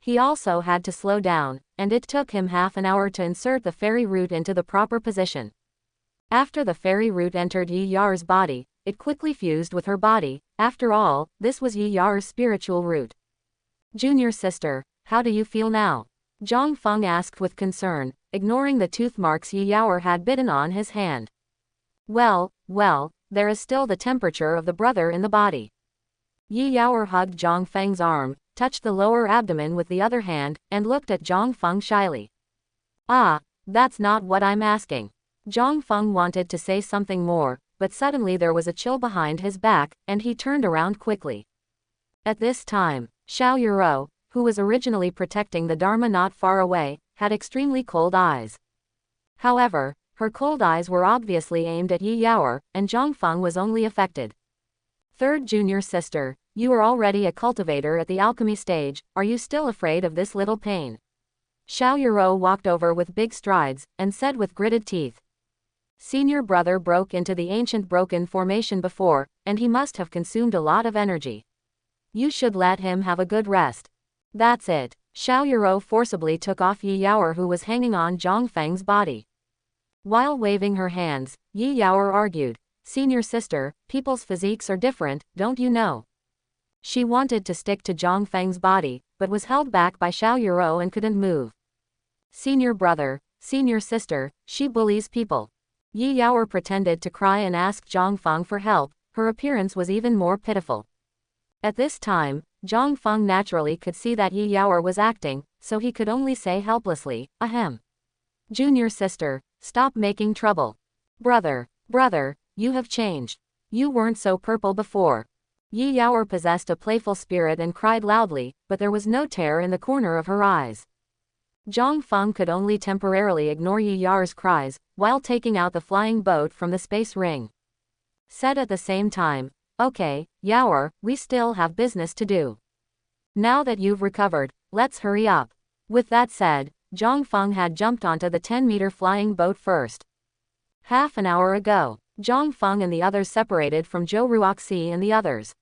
He also had to slow down, and it took him half an hour to insert the fairy root into the proper position. After the fairy root entered Yi Yaoer's body, it quickly fused with her body. After all, this was Yi Yaoer's spiritual root. Junior sister, how do you feel now? Zhang Feng asked with concern, ignoring the tooth marks Yi Yaoer had bitten on his hand. Well, there is still the temperature of the brother in the body. Yi Yaoer hugged Zhang Feng's arm, touched the lower abdomen with the other hand, and looked at Zhang Feng shyly. Ah, that's not what I'm asking. Zhang Feng wanted to say something more, but suddenly there was a chill behind his back, and he turned around quickly. At this time, Xiao Yuro, who was originally protecting the Dharma not far away, had extremely cold eyes. However, her cold eyes were obviously aimed at Yi Yaoer, and Zhang Feng was only affected. Third junior sister, you are already a cultivator at the alchemy stage, are you still afraid of this little pain? Xiao Yuro walked over with big strides, and said with gritted teeth. Senior brother broke into the ancient broken formation before, and he must have consumed a lot of energy. You should let him have a good rest. That's it. Xiao Yuro forcibly took off Yi Yaoer who was hanging on Zhang Feng's body. While waving her hands, Yi Yaoer argued, Senior sister, people's physiques are different, don't you know? She wanted to stick to Zhang Feng's body, but was held back by Xiao Yuro and couldn't move. Senior brother, senior sister, she bullies people. Yi Yaoer pretended to cry and asked Zhang Feng for help, her appearance was even more pitiful. At this time, Zhang Feng naturally could see that Yi Yaoer was acting, so he could only say helplessly, ahem. Junior sister, stop making trouble. Brother, you have changed. You weren't so purple before. Yi Yaoer possessed a playful spirit and cried loudly, but there was no tear in the corner of her eyes. Zhang Feng could only temporarily ignore Yi Yaoer's cries, while taking out the flying boat from the space ring. Said at the same time, okay, Yaoer, we still have business to do. Now that you've recovered, let's hurry up. With that said, Zhang Feng had jumped onto the 10-meter flying boat first. Half an hour ago, Zhang Feng and the others separated from Zhou Ruoxi and the others.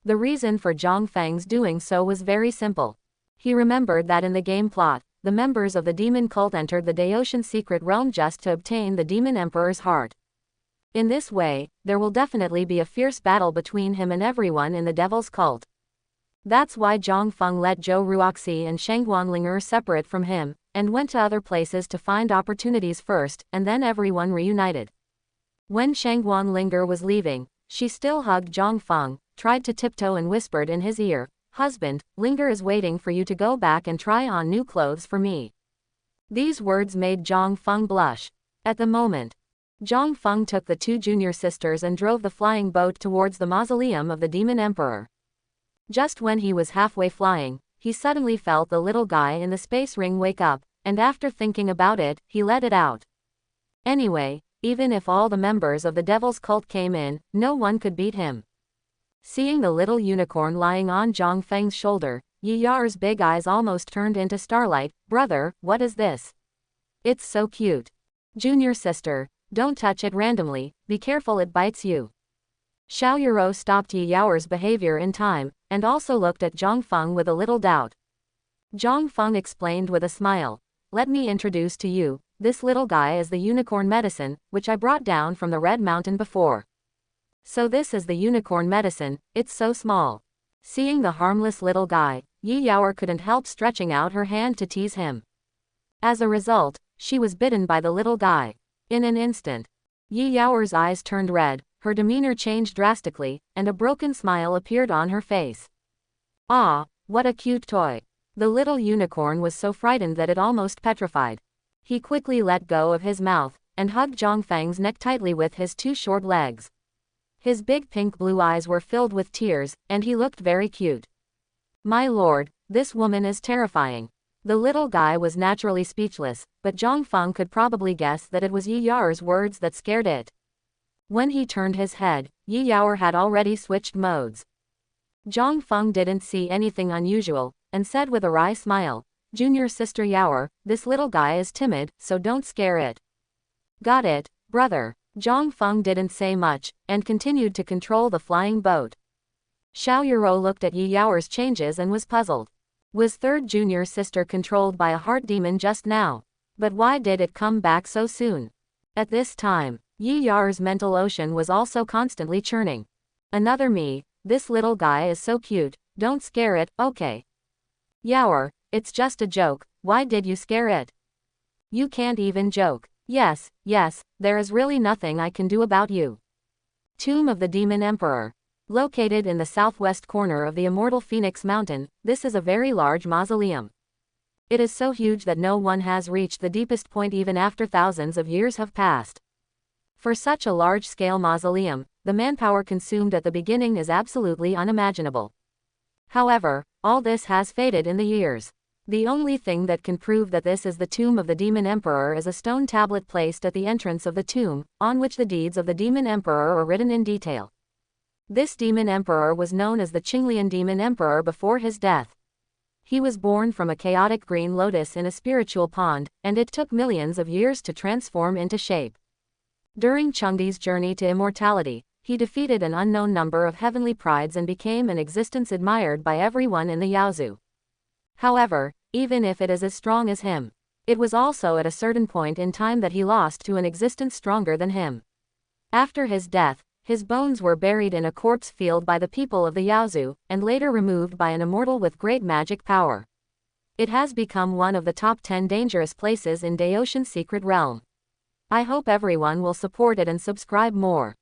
The reason for Zhang Feng's doing so was very simple. He remembered that in the game plot, the members of the demon cult entered the Daoshan secret realm just to obtain the demon emperor's heart. In this way, there will definitely be a fierce battle between him and everyone in the devil's cult. That's why Zhang Feng let Zhou Ruoxi and Shangguanlinger separate from him, and went to other places to find opportunities first, and then everyone reunited. When Shangguanlinger was leaving, she still hugged Zhang Feng, tried to tiptoe and whispered in his ear, Husband, Linger is waiting for you to go back and try on new clothes for me. These words made Zhang Feng blush. At the moment, Zhang Feng took the two junior sisters and drove the flying boat towards the mausoleum of the demon emperor. Just when he was halfway flying, he suddenly felt the little guy in the space ring wake up, and after thinking about it, he let it out. Anyway, even if all the members of the devil's cult came in, no one could beat him. Seeing the little unicorn lying on Zhang Feng's shoulder, Yi Yaoer's big eyes almost turned into starlight. Brother, what is this? It's so cute. Junior sister, don't touch it randomly, be careful it bites you. Xiao Yuro stopped Yi Yaoer's behavior in time, and also looked at Zhang Feng with a little doubt. Zhang Feng explained with a smile, let me introduce to you, this little guy is the unicorn medicine, which I brought down from the Red Mountain before. So this is the unicorn medicine, it's so small. Seeing the harmless little guy, Yi Yaoer couldn't help stretching out her hand to tease him. As a result, she was bitten by the little guy. In an instant, Yi Yaoer's eyes turned red, her demeanor changed drastically, and a broken smile appeared on her face. Ah, what a cute toy. The little unicorn was so frightened that it almost petrified. He quickly let go of his mouth, and hugged Zhongfang's neck tightly with his two short legs. His big pink blue eyes were filled with tears, and he looked very cute. My lord, this woman is terrifying. The little guy was naturally speechless, but Zhongfang could probably guess that it was Yi Yao's words that scared it. When he turned his head, Yi Yao had already switched modes. Zhongfang didn't see anything unusual, and said with a wry smile, Junior Sister Yao, this little guy is timid, so don't scare it. Got it, brother. Zhongfang didn't say much, and continued to control the flying boat. Xiao Yuro looked at Yi Yao's changes and was puzzled. Was third junior sister controlled by a heart demon just now? But why did it come back so soon? At this time, Yi Yao's mental ocean was also constantly churning. Another me. This little guy is so cute, don't scare it, okay. Yao, it's just a joke, why did you scare it? You can't even joke. Yes, there is really nothing I can do about you. Tomb of the Demon Emperor. Located in the southwest corner of the immortal Phoenix Mountain, this is a very large mausoleum. It is so huge that no one has reached the deepest point even after thousands of years have passed. For such a large-scale mausoleum, the manpower consumed at the beginning is absolutely unimaginable. However, all this has faded in the years. The only thing that can prove that this is the tomb of the Demon Emperor is a stone tablet placed at the entrance of the tomb, on which the deeds of the Demon Emperor are written in detail. This Demon Emperor was known as the Qinglian Demon Emperor before his death. He was born from a chaotic green lotus in a spiritual pond, and it took millions of years to transform into shape. During Chengdi's journey to immortality, he defeated an unknown number of heavenly prides and became an existence admired by everyone in the Yaozu. However, even if it is as strong as him, it was also at a certain point in time that he lost to an existence stronger than him. After his death, his bones were buried in a corpse field by the people of the Yaozu, and later removed by an immortal with great magic power. It has become one of the top 10 dangerous places in Daoshan's secret realm. I hope everyone will support it and subscribe more.